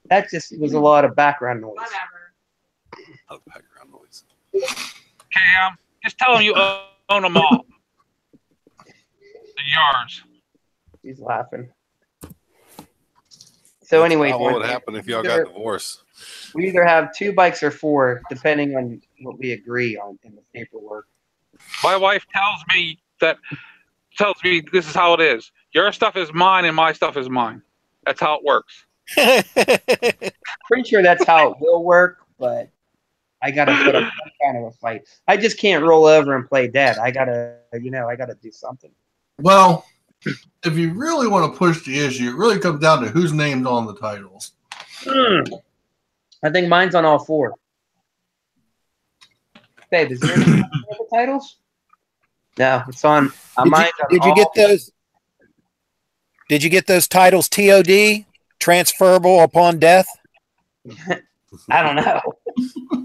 That just was a lot of background noise. Whatever. Oh, background noise. Cam, just tell him you own them all. They're yours. He's laughing. So, anyways, What would happen if y'all got divorced? we either have 2 bikes or 4, depending on what we agree on in the paperwork. My wife tells me this is how it is. Your stuff is mine and my stuff is mine. That's how it works. Pretty sure that's how it will work, but I gotta put up some kind of a fight. I just can't roll over and play dead. I gotta do something. well, if you really want to push the issue, it really comes down to who's named on the titles. I think mine's on all 4. Babe, is there any other titles? No, it's on. Mine's on Did you all- get those? Did you get those titles TOD, transferable upon death? I don't know.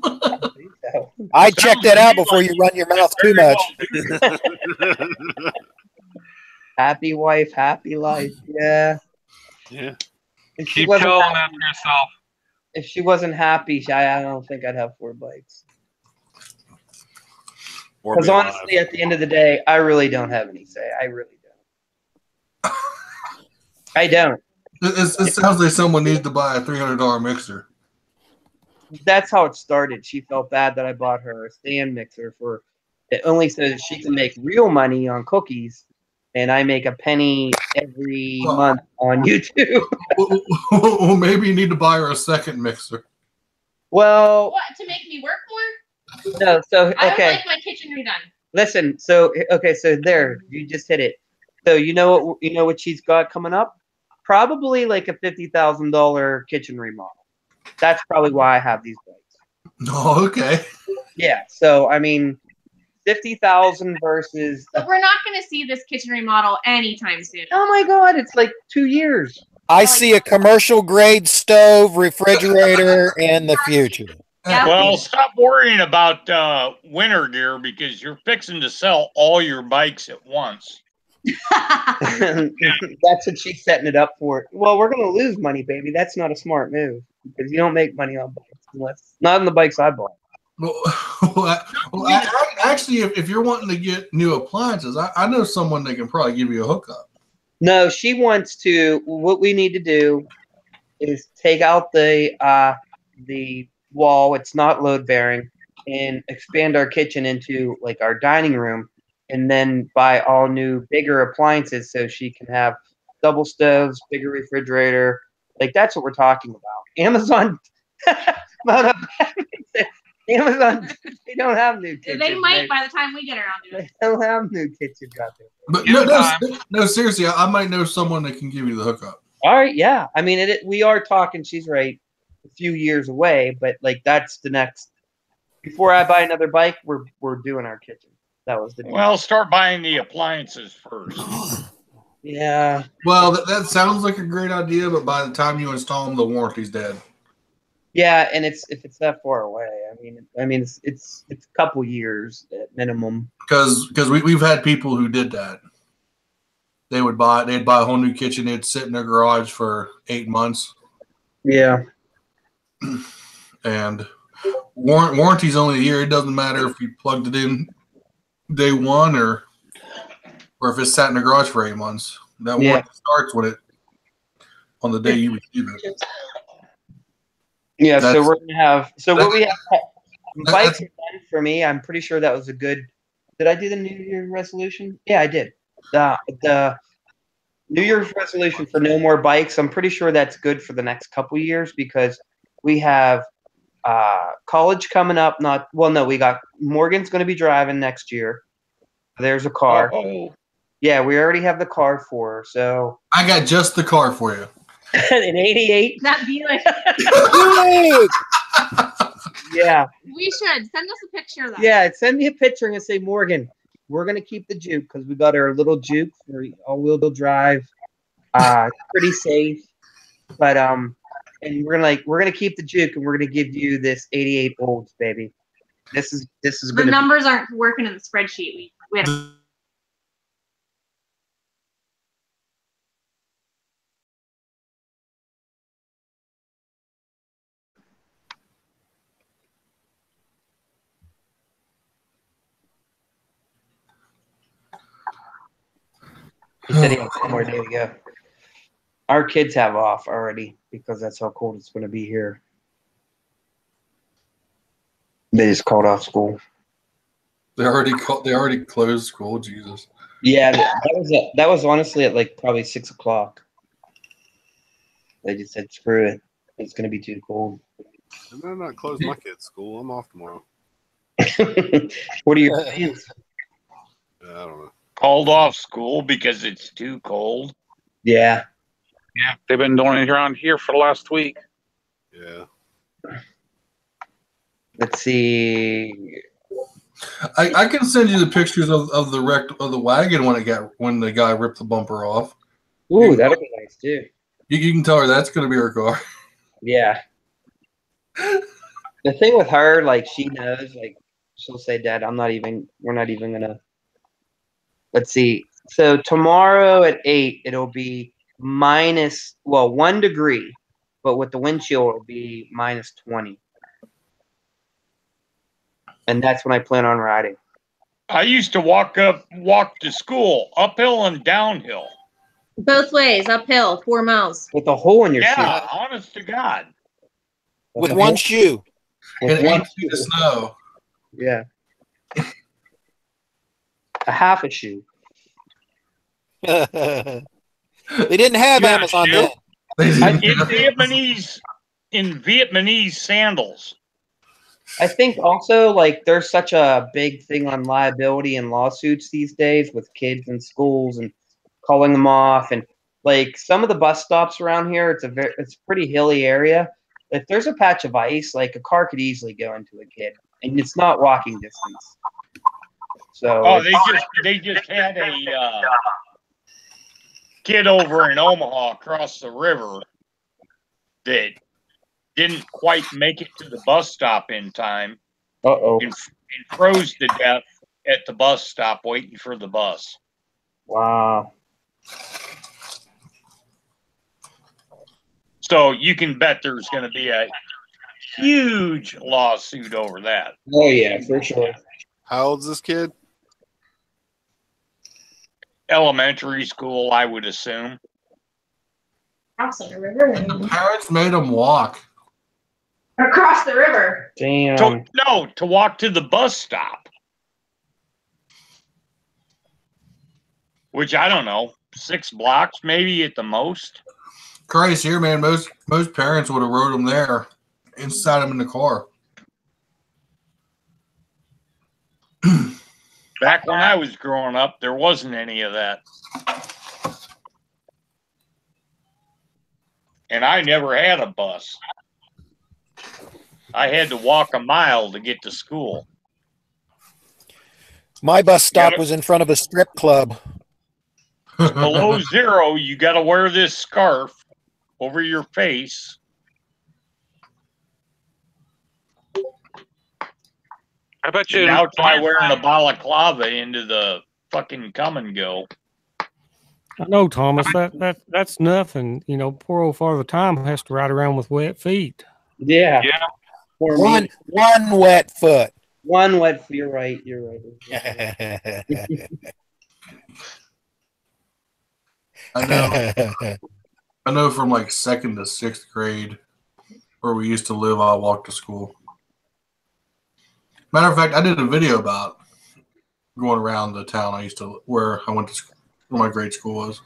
I don't think so. I'd check that out before you run your mouth too much. Happy wife, happy life. Yeah. Yeah. If she Keep wasn't telling happy, that to yourself. if she wasn't happy, I don't think I'd have 4 bikes. Or Because be alive. honestly, at the end of the day, I really don't have any say. I really don't. I don't. It sounds like someone needs to buy a $300 mixer. That's how it started. She felt bad that I bought her a stand mixer for it only so that she can make real money on cookies, and I make a penny every month on YouTube. Well, maybe you need to buy her a second mixer. Well, What, to make me work more? no. So I would okay, like my kitchen redone. listen. So okay, so there, you just hit it. So you know what she's got coming up? Probably like a $50,000 kitchen remodel. That's probably why I have these bikes. Oh, okay. Yeah. So I mean, 50,000 versus. But we're not going to see this kitchen remodel anytime soon. Oh my God! It's like 2 years. I see a commercial grade stove, refrigerator in the future. Yeah. Well, stop worrying about winter gear because you're fixing to sell all your bikes at once. That's what she's setting it up for. Well, we're gonna lose money, baby. That's not a smart move because you don't make money on bikes unless not on the bikes I bought. Actually, if you're wanting to get new appliances, I know someone that can probably give you a hookup. No, she wants to. What we need to do is take out the wall. It's not load bearing, and expand our kitchen into like our dining room, and then buy all new bigger appliances so she can have double stoves, bigger refrigerator. Like that's what we're talking about. Amazon. Amazon, they don't have new kitchens. They might by the time we get around to it. They don't have new kitchens out there. But no, seriously, I might know someone that can give you the hookup. All right, yeah. I mean, we are talking. She's right, a few years away, but like that's the next. Before I buy another bike, we're doing our kitchen. That was the deal. Well, start buying the appliances first. Yeah. Well, that sounds like a great idea, but by the time you install them, the warranty's dead. Yeah, and if it's that far away, I mean, it's a couple years at minimum. Because we've had people who did that. They'd buy a whole new kitchen. It'd sit in their garage for 8 months. Yeah. And warranty's only a year. It doesn't matter if you plugged it in day one or if it's sat in the garage for 8 months. That warranty starts on the day you receive it. Yeah, so we're gonna have what we have. Bikes are done for me. I'm pretty sure that was a good. Did I do the New Year's resolution? Yeah, I did. The New Year's resolution for no more bikes. I'm pretty sure that's good for the next couple years because we have college coming up. We got Morgan's going to be driving next year. There's a car. Oh. Yeah, we already have the car for her. So I got just the car for you. An 88. That be like. Yeah. We should send us a picture of that. Yeah, send me a picture and say, Morgan, we're gonna keep the Juke because we got our little Juke for all-wheel drive. Pretty safe, but and we're gonna keep the Juke and we're gonna give you this 88 Olds, baby. This is the numbers aren't working in the spreadsheet. We had. He said he had 1 more day to go. Our kids have off already because that's how cold it's going to be here. They just called off school. They already closed school. Jesus. Yeah, that was honestly at like probably 6 o'clock. They just said, "Screw it, it's going to be too cold." And I'm not close my kids' school. I'm off tomorrow. What are your plans? I don't know. Called off school because it's too cold. Yeah. Yeah, they've been doing it around here for the last week. Yeah. Let's see. I can send you the pictures of the wreck of the wagon when the guy ripped the bumper off. Ooh, that'll be nice too. You can tell her that's going to be her car. Yeah. The thing with her, like she knows, like she'll say, "Dad, we're not even gonna." Let's see. So tomorrow at 8, it'll be -1 degree, but with the wind chill, it'll be -20. And that's when I plan on riding. I used to walk to school, uphill and downhill. Both ways, uphill, 4 miles. With a hole in your Yeah, shoe. honest to God. With one shoe. With And one 8 feet of snow. Yeah. A half a shoe. They didn't have Yeah, Amazon shoe. then. In Vietnamese sandals. I think also like there's such a big thing on liability and lawsuits these days with kids in schools and calling them off, and like some of the bus stops around here, it's a pretty hilly area. If there's a patch of ice, like a car could easily go into a kid, and it's not walking distance. So Oh, they just had a kid over in Omaha across the river that didn't quite make it to the bus stop in time and froze to death at the bus stop waiting for the bus. Wow. So you can bet there's going to be a huge lawsuit over that. Oh yeah, for sure. How old's this kid? Elementary school, I would assume. Crossing the river. And the parents made him walk. Across the river. Damn. To walk to the bus stop. Which I don't know, 6 blocks maybe at the most. Christ, here, man. Most parents would have rode him there and sat him in the car. Back when I was growing up, there wasn't any of that. And I never had a bus. I had to walk a mile to get to school. My bus stop was in front of a strip club. Below zero, you got to wear this scarf over your face. I bet you. Now try wearing a balaclava into the fucking come and go. I know, Thomas. That's nothing. You know, poor old Father Time has to ride around with wet feet. Yeah. Yeah. Poor One me. wet foot. One wet. You're right. You're right. I know from like 2nd to 6th grade where we used to live, I walked to school. Matter of fact, I did a video about going around the town where I went to school, where my grade school was.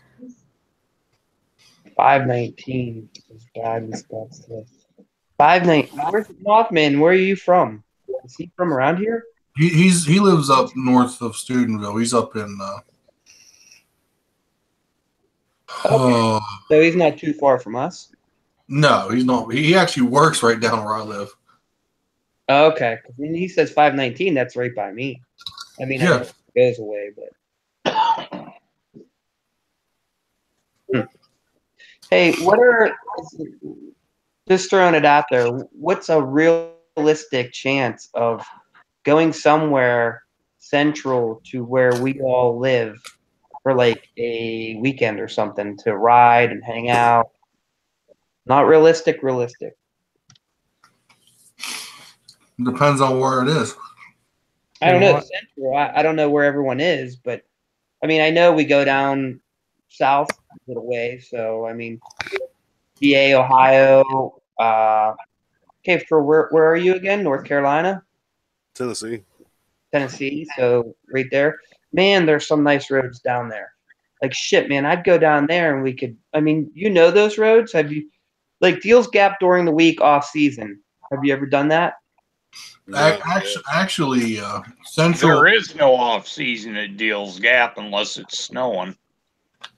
519 is bad and stuff. 519. Where's Mothman? Where are you from? Is he from around here? He lives up north of Steubenville. He's up in. So he's not too far from us. No, he's not. He actually works right down where I live. Okay. When he says 519, that's right by me. I mean, I know Yeah. it goes away, but. Hey, just throwing it out there, what's a realistic chance of going somewhere central to where we all live for like a weekend or something to ride and hang out? Not realistic. Depends on where it is. I don't know. Central, I don't know where everyone is, but I mean, I know we go down south a little way. So, I mean, PA, Ohio. Okay, for where are you again? North Carolina? Tennessee. Tennessee. So, right there. Man, there's some nice roads down there. Like, shit, man, I'd go down there and we could, I mean, you know those roads? Have you, like, Deals Gap during the week off season? Have you ever done that? Actually, Central. There is no off season at Deals Gap unless it's snowing.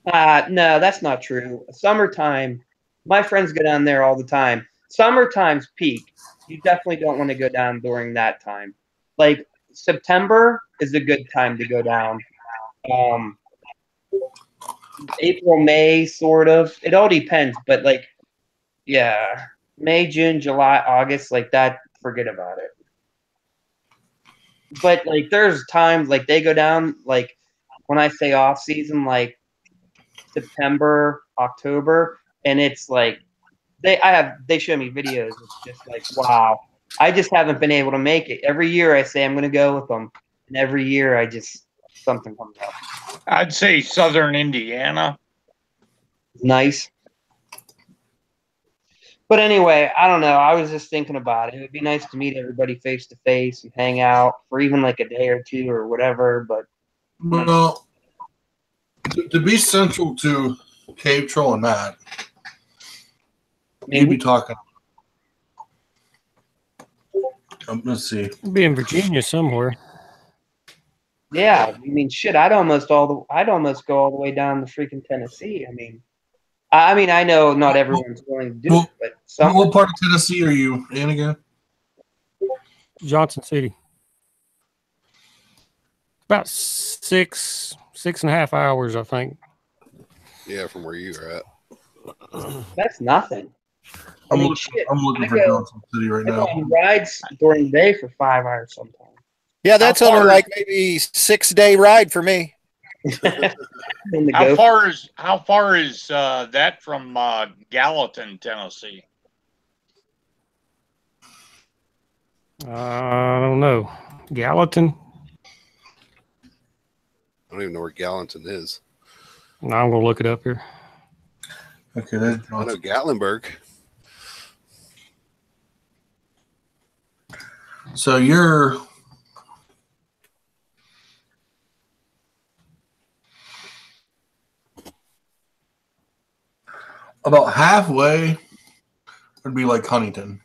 No, that's not true. Summertime, my friends go down there all the time. Summertime's peak. You definitely don't want to go down during that time. Like September is a good time to go down. April, May, sort of. It all depends, but like, yeah, May, June, July, August, like that. Forget about it. But like, there's times like they go down. Like when I say off season, like September, October, and it's like they show me videos. It's just like, wow. I just haven't been able to make it. Every year I say I'm going to go with them, and every year I just something comes up. I'd say southern Indiana. Nice. But anyway, I don't know. I was just thinking about it. It would be nice to meet everybody face to face and hang out for even like a day or two or whatever. But Well, to be central to Cave Troll and that, you'd be talking. Let's see. Be in Virginia somewhere. yeah, I mean, shit. I'd almost go all the way down to freaking Tennessee. I mean, I know not everyone's willing to do it, but some. What part of Tennessee are you in again? Johnson City. About 6.5 hours, I think. Yeah, from where you're at. That's nothing. I'm, mean, look- shit, I'm looking I for go- Johnson City right I go now. on rides during the day for 5 hours sometimes. Yeah, that's How only far- like maybe 6-day ride for me. In the How go- far is that from Gallatin, Tennessee? I don't know. Gallatin? I don't even know where Gallatin is. No, I'm going to look it up here. Okay, there's I know Johnson. Gatlinburg. So you're about halfway would be like Huntington.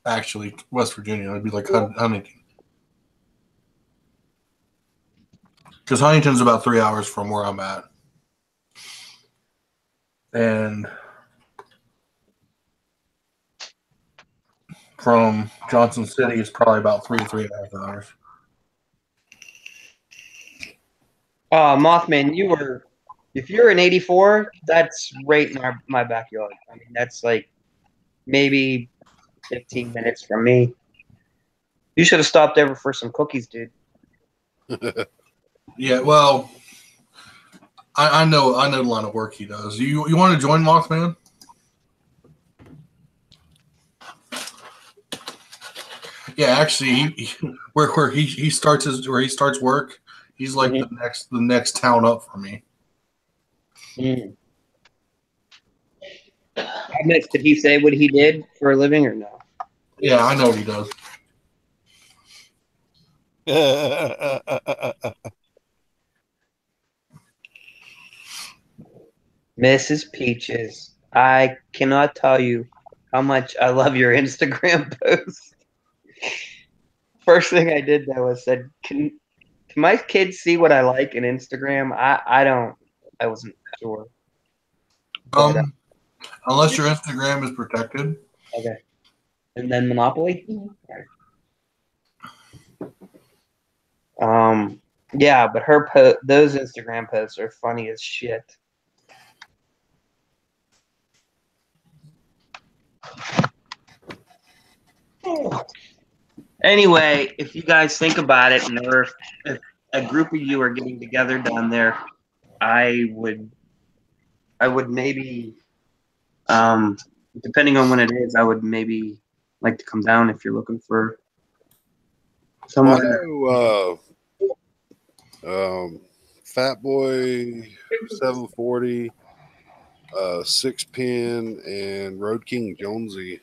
Actually, West Virginia would be like Huntington. Because Huntington's about 3 hours from where I'm at. And from Johnson City is probably about 3.5 hours. Mothman, if you're in 84, that's right in my backyard. I mean, that's like maybe 15 minutes from me. You should have stopped over for some cookies, dude. Yeah, well, I know the line of work he does. You want to join Mothman? Yeah, actually, where he starts work, he's like the next town up for me. How much did he say what he did for a living or no? Yeah, I know what he does. Mrs. Peaches, I cannot tell you how much I love your Instagram post. First thing I did though was said, can my kids see what I like in Instagram? I wasn't sure. Unless your Instagram is protected. Okay. And then Monopoly? Yeah, but those Instagram posts are funny as shit. Anyway, if you guys think about it, and if a group of you are getting together down there, I would maybe, depending on when it is, I would maybe like to come down if you're looking for someone. Fat Boy 740, Six Pin, and Road King Jonesy.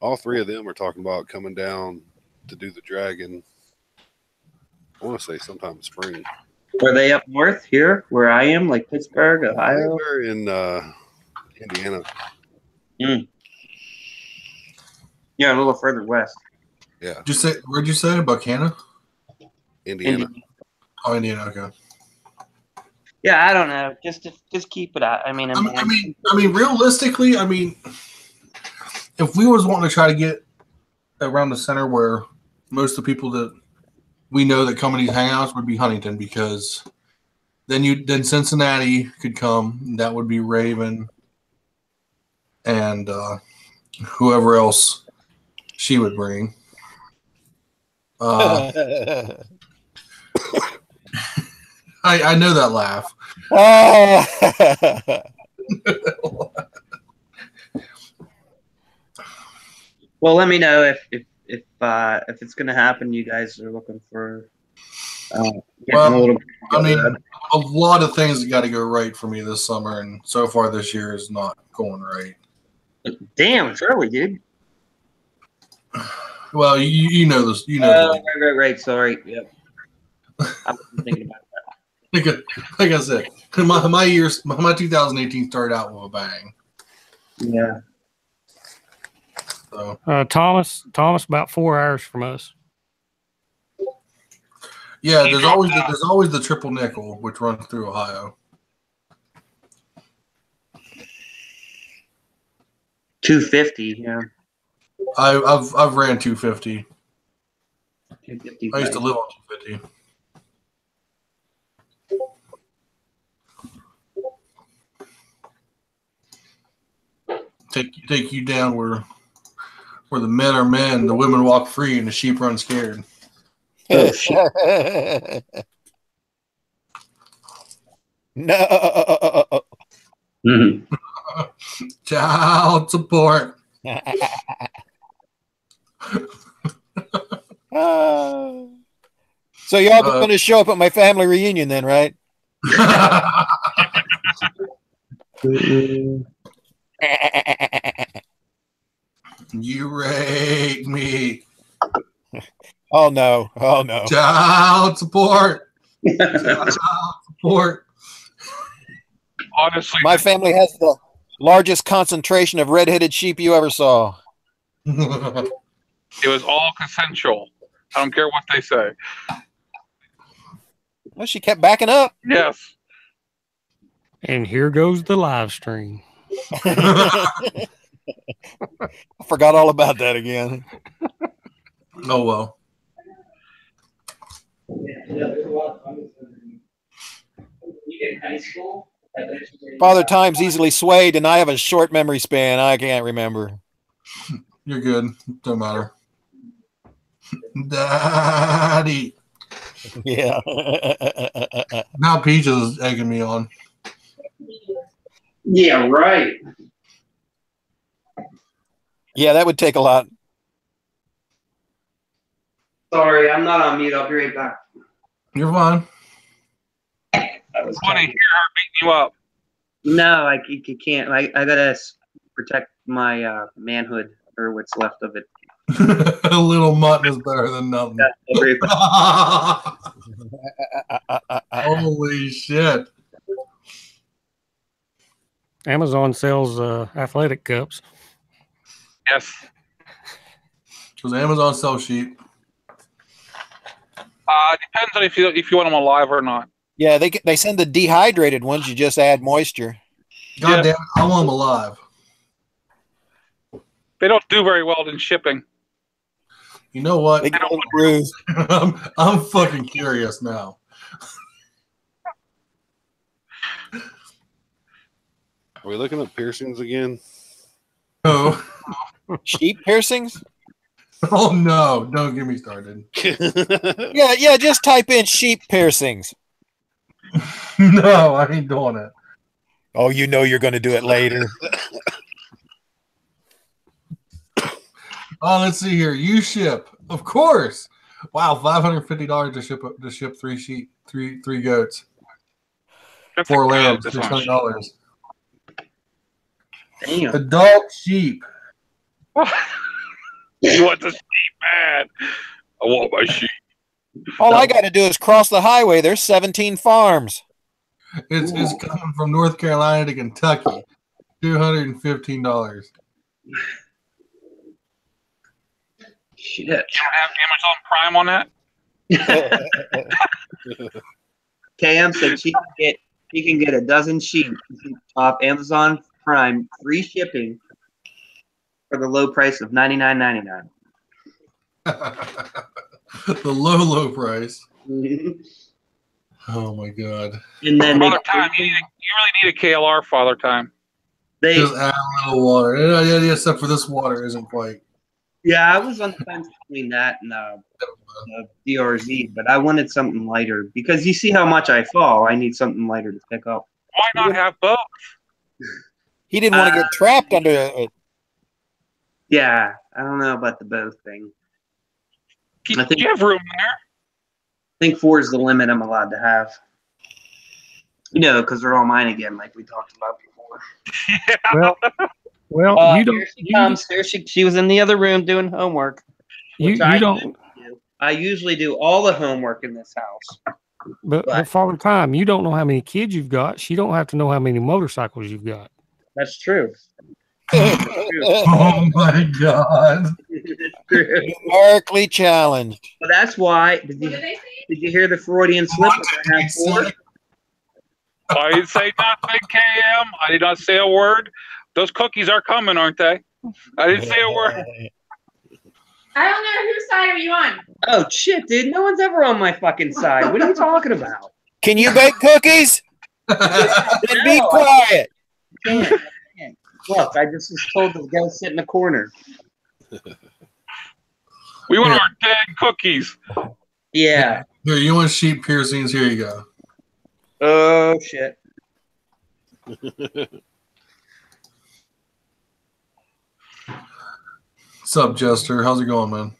All three of them are talking about coming down to do the dragon. I want to say sometime in spring. Are they up north here where I am, like Pittsburgh, Ohio? They're in Indiana. Yeah, a little further west. Yeah, Where'd you say? Buchanan? Indiana. Oh, Indiana. Okay. Yeah, I don't know. Just keep it out. I mean, realistically, if we was wanting to try to get around the center where most of the people that we know that come in these hangouts would be Huntington, because then Cincinnati could come. That would be Raven and whoever else she would bring. I know that laugh. Well, let me know if it's going to happen. You guys are looking for. A lot of things got to go right for me this summer, and so far this year is not going right. Damn, it's early, dude. Well, you know this. You know. Right. Sorry. Yep. I wasn't thinking about that. Like I said, my 2018 started out with a bang. Yeah. So Thomas, about 4 hours from us. yeah, there's always the triple nickel which runs through Ohio. 250. Yeah. I've ran 250. 250. I used to live on 250. Take you down where the men are men, the women walk free, and the sheep run scared. Oh, shit. No. Mhm. Child support. So y'all going to show up at my family reunion then, right? You rape me. Oh no! Oh no! Child support. Child support. Honestly, My family has the largest concentration of red-headed sheep you ever saw. it was all consensual. I don't care what they say. Well, she kept backing up. Yes. And here goes the live stream. I forgot all about that again. Oh well. Father Time's easily swayed, and I have a short memory span. I can't remember. You're good. Don't matter. Daddy. Yeah. Now Peaches is egging me on. Yeah, right. Yeah, that would take a lot. Sorry, I'm not on mute. I'll be right back. You're fine. I was Want to hear talking. her beating you up? No, I can't. I gotta protect my manhood or what's left of it. A little mutton is better than nothing. I'll be right back. Holy shit. Amazon sells athletic cups. Yes. Because Amazon sells sheep. Depends on if you want them alive or not. Yeah, they send the dehydrated ones. You just add moisture. God Yes. damn it, I want them alive. They don't do very well in shipping. You know what? They get a little bruised. I'm fucking curious now. Are we looking at piercings again? Oh, Sheep piercings? oh no, don't get me started. Yeah, just type in sheep piercings. No, I ain't doing it. Oh, you know you're going to do it later. Oh, let's see here. You ship, of course. Wow, $550 to ship three goats, That's 4 a lambs, good one. $600. Damn. Adult sheep. You want the sheep bad. I want my sheep. All I got to do is cross the highway. There's 17 farms. It's coming from North Carolina to Kentucky. $215. Shit. You don't have Amazon Prime on that? KM said she can get a dozen sheep off Amazon Prime, free shipping for the low price of $99.99. The low price. Oh my god. And then Father Time, you really need a KLR, Father Time. they Just add a little water. Yeah, except for this water isn't quite. yeah, I was on the fence between that and DRZ, but I wanted something lighter because you see how much I fall. I need something lighter to pick up. Why not have both? He didn't want to get trapped under it. Yeah, I don't know about the both thing. I think- You have room there. I think 4 is the limit I'm allowed to have. You know, because they're all mine again, like we talked about before. Well, you don't. Here she comes. Here she was in the other room doing homework. You which I don't. usually do. I usually do all the homework in this house. But Father Time, you don't know how many kids you've got. She don't have to know how many motorcycles you've got. That's true. Oh my god. Numerically challenged. But that's why. Did you hear the Freudian slip? I have 4. I didn't say nothing, KM. I did not say a word. Those cookies are coming, aren't they? I didn't say a word. I don't know whose side are you on. Oh shit, dude! No one's ever on my fucking side. What are you talking about? Can you bake cookies? Then be No, quiet. I can't. Look, I just was told to go sit in the corner. We want our dang cookies. Yeah. Here, you want sheep piercings? Here you go. Oh shit. What's up, Jester? How's it going, man?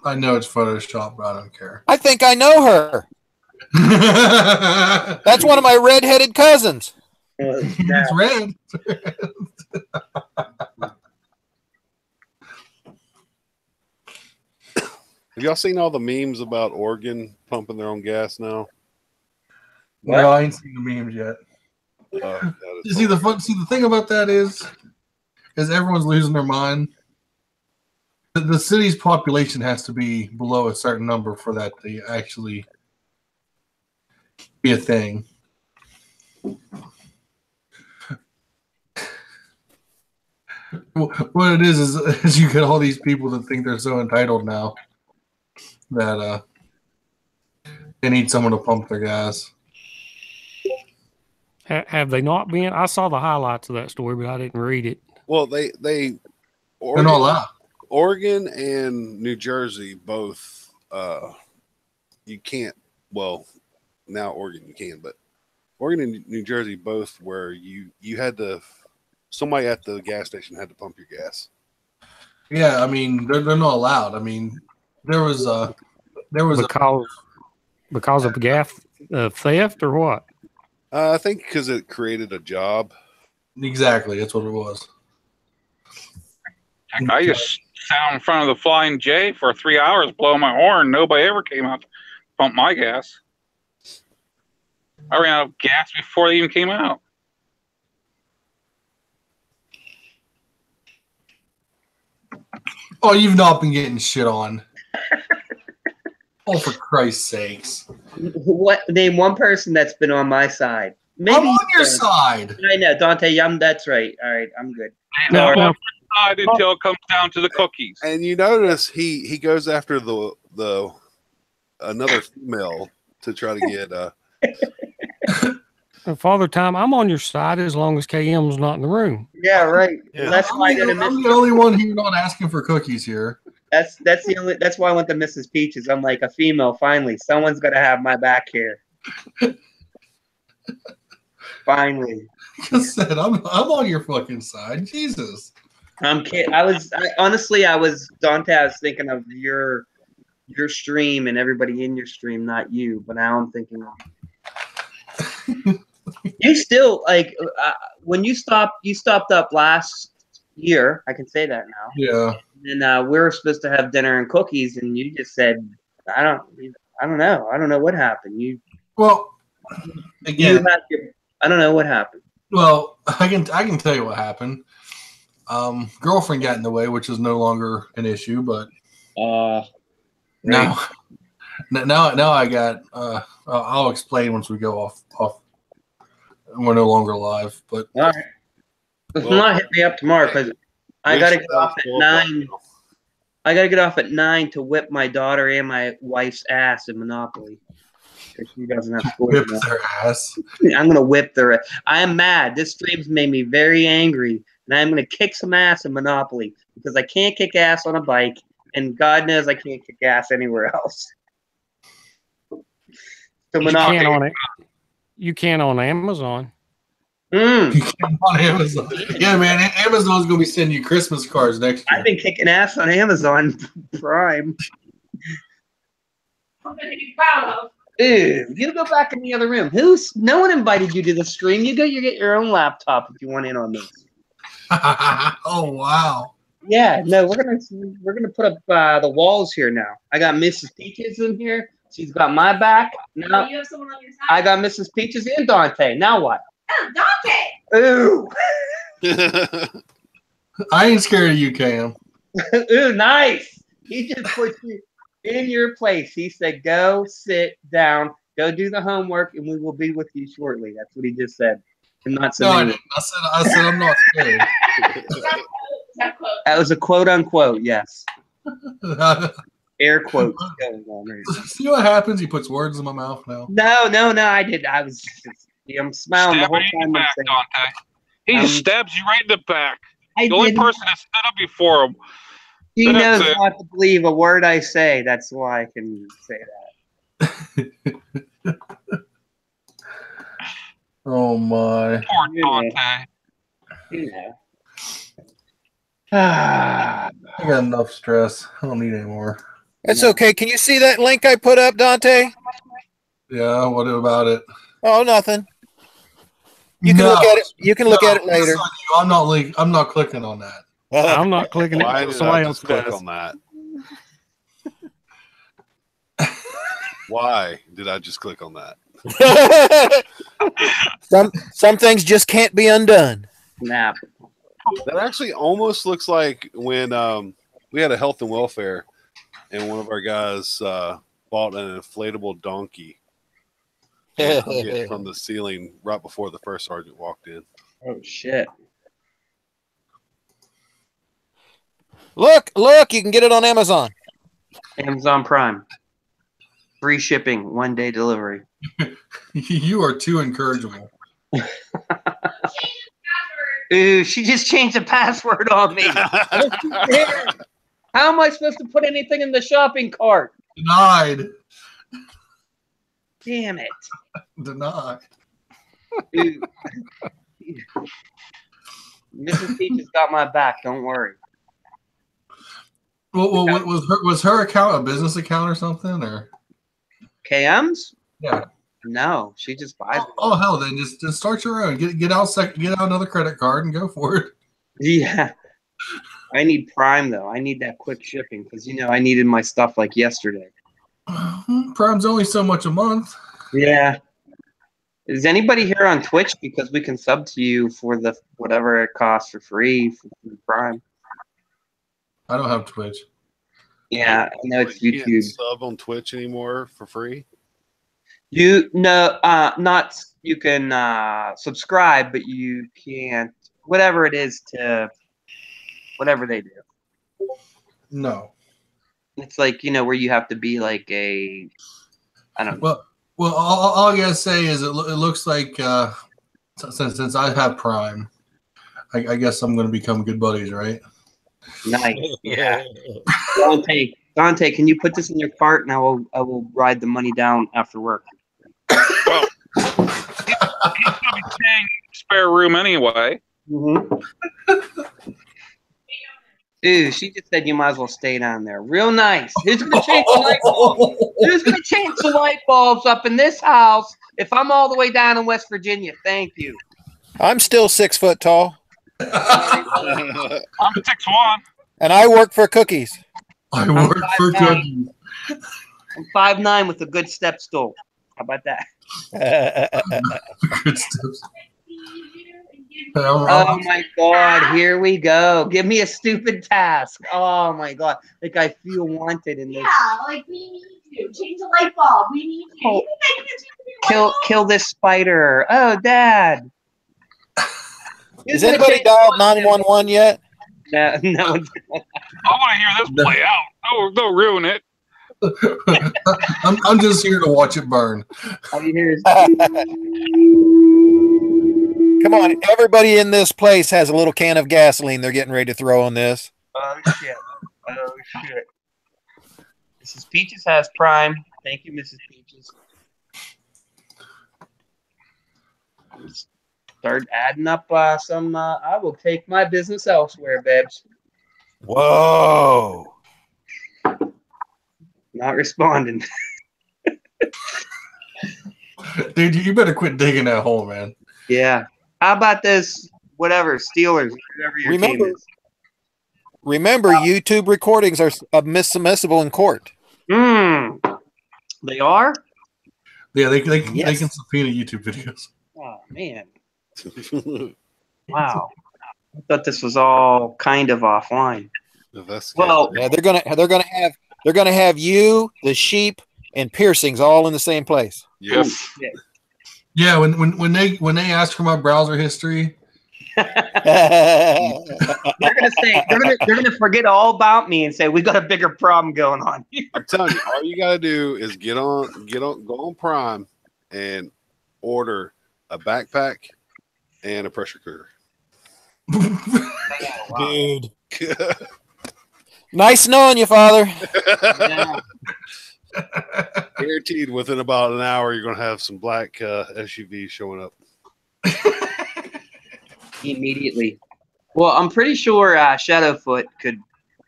I know it's Photoshop, but I don't care. I think I know her. That's one of my red-headed cousins. It's red. Have y'all seen all the memes about Oregon pumping their own gas now? No, I ain't seen the memes yet. That is See the thing about that is everyone's losing their mind. The city's population has to be below a certain number for that to actually be a thing. What it is you get all these people that think they're so entitled now that they need someone to pump their gas. Have they not been? I saw the highlights of that story, but I didn't read it. Well, they're They're not allowed. Oregon and New Jersey both. You can't. Well, now Oregon you can, but Oregon and New Jersey both where you had to. Somebody at the gas station had to pump your gas. Yeah, I mean they're not allowed. I mean there was Because of gas theft or what? I think because it created a job. exactly that's what it was. I just sat in front of the Flying J for 3 hours blowing my horn. Nobody ever came out to pump my gas. I ran out of gas before they even came out. Oh, you've not been getting shit on. Oh, for Christ's sakes! What? Name one person that's been on my side. Maybe I'm on your side. I know, Dante. That's right. All right, I'm good. No, All right. I'm side until it comes down to the cookies. And you notice he goes after the another female to try to get Father Time, I'm on your side as long as KM's not in the room. Yeah, right. Yeah. That's why I I'm got to the miss. only one who's not asking for cookies here. That's the only. That's why I went to Mrs. Peaches. I'm like a female. Finally, someone's gonna have my back here. Finally. Like I said, I'm on your fucking side. Jesus. I'm kidding. Honestly, I was Dante. I was thinking of your stream and everybody in your stream, not you. But now I'm thinking of you. Still like when you stopped up last year. I can say that now. Yeah. And we were supposed to have dinner and cookies, and you just said, "I don't know. I don't know what happened." Well, again, I don't know what happened. well, I can tell you what happened. Girlfriend got in the way, which is no longer an issue, but now I got. I'll explain once we go off. We're no longer live, but all right. Let's not hit me up tomorrow because I got to get off at 9. I got to get off at 9 to whip my daughter and my wife's ass in Monopoly. Because she doesn't have school. whip their ass. I'm going to whip their ass. I am mad. This stream's made me very angry. And I'm going to kick some ass in Monopoly because I can't kick ass on a bike. And God knows I can't kick ass anywhere else. So Monopoly. You can on Amazon. You can on Amazon. Yeah, man. Amazon's gonna be sending you Christmas cards next year. I've been kicking ass on Amazon Prime. Something to be proud of. Ew, you go back in the other room. No one invited you to the stream. You get your own laptop if you want in on this. Oh wow. Yeah, no, we're gonna put up the walls here now. I got Mrs. Peaches in here. She's got my back. Now You have someone on your side. I got Mrs. Peaches and Dante. Now what? Oh, Dante. Ooh, I ain't scared of you, Cam. ooh, nice. He just put you in your place. He said, "Go sit down. Go do the homework, and we will be with you shortly." That's what he just said. I'm not No, I submitting. didn't. I said I'm not scared. That was a quote unquote, yes. Air quotes going on right now. See what happens? He puts words in my mouth now. No, I did. I'm smiling the Stab whole you in time. the I'm back, saying, Dante. He Um, stabs you right in the back. I The only didn't. person that stood up before him. He That's knows it. not to believe a word I say. That's why I can say that. Oh my. Poor Yeah. Dante. You know. Ah, I got enough stress. I don't need any more. It's okay. Can you see that link I put up, Dante? Yeah, what about it? Oh, nothing. You can look at it. You can look at it later. that's not you. I'm not clicking on that. I'm not clicking Why it. did I Somebody else just click does. on that? Why did I just click on that? some things just can't be undone. snap. That actually almost looks like when we had a health and welfare, and one of our guys bought an inflatable donkey and hung it from the ceiling right before the first sergeant walked in. Oh shit. Look, you can get it on Amazon. Amazon Prime. Free shipping, 1-day delivery. You are too incorrigible. Ooh, she just changed the password on me. How am I supposed to put anything in the shopping cart? Denied. Damn it. Denied. Dude. Mrs. Peach has got my back. Don't worry. Well, was her account a business account or something? Or KM's? yeah. No, she just buys it. Oh hell, then just start your own. Get out another credit card and go for it. Yeah. I need Prime though. I need that quick shipping because I needed my stuff like yesterday. Prime's only so much a month. Yeah. Is anybody here on Twitch? Because we can sub to you for the whatever it costs for free for Prime. I don't have Twitch. Yeah, I know it's You can't YouTube. sub on Twitch anymore for free. You can subscribe, but you can't whatever it is to whatever they do. No. It's like where you have to be like a I don't know. Well, all I gotta say is it looks like since I have Prime, I guess I'm gonna become good buddies, right? Nice. Yeah. Dante, can you put this in your cart and I will ride the money down after work. Well, he's gonna be paying spare room anyway. Mm-hmm. Dude, she just said you might as well stay down there. Real nice. Who's gonna change the light bulbs? Who's gonna change the light bulbs up in this house if I'm all the way down in West Virginia? Thank you. I'm still 6 foot tall, I'm 6'1". and I work for cookies. I work for 5'9". cookies. I'm 5'9" with a good step stool. How about that? Good steps. Oh my god, here we go. Give me a stupid task. Oh my god. Like I feel wanted in this. Yeah, like we need you. Change the light bulb. We need you. Oh. You think I can change the light Kill this spider. Oh, Dad. Has anybody dialed 911 yet? No. I want to hear this play out. Don't ruin it. I'm just here to watch it burn. All you hear is Come on, everybody in this place has a little can of gasoline they're getting ready to throw on this. oh shit. Mrs. Peaches has Prime. Thank you, Mrs. Peaches. Start adding up some. I will take my business elsewhere, babes. Whoa. Not responding. Dude, you better quit digging that hole, man. Yeah. How about this? Whatever, Steelers, whatever your team is. Remember, YouTube recordings are admissible in court. They are? Yeah, they can Yes. subpoena YouTube videos. Oh man. Wow. I thought this was all kind of offline. Well, Yeah, they're gonna have you, the sheep, and piercings all in the same place. Yes. shit. Yeah, when they ask for my browser history, They're gonna say they're gonna forget all about me and say we got a bigger problem going on here. I'm telling you, all you gotta do is go on Prime and order a backpack and a pressure cooker. Dude. Nice knowing you, Father. Yeah. Guaranteed within about an hour you're gonna have some black SUVs showing up. Immediately. Well, I'm pretty sure Shadowfoot could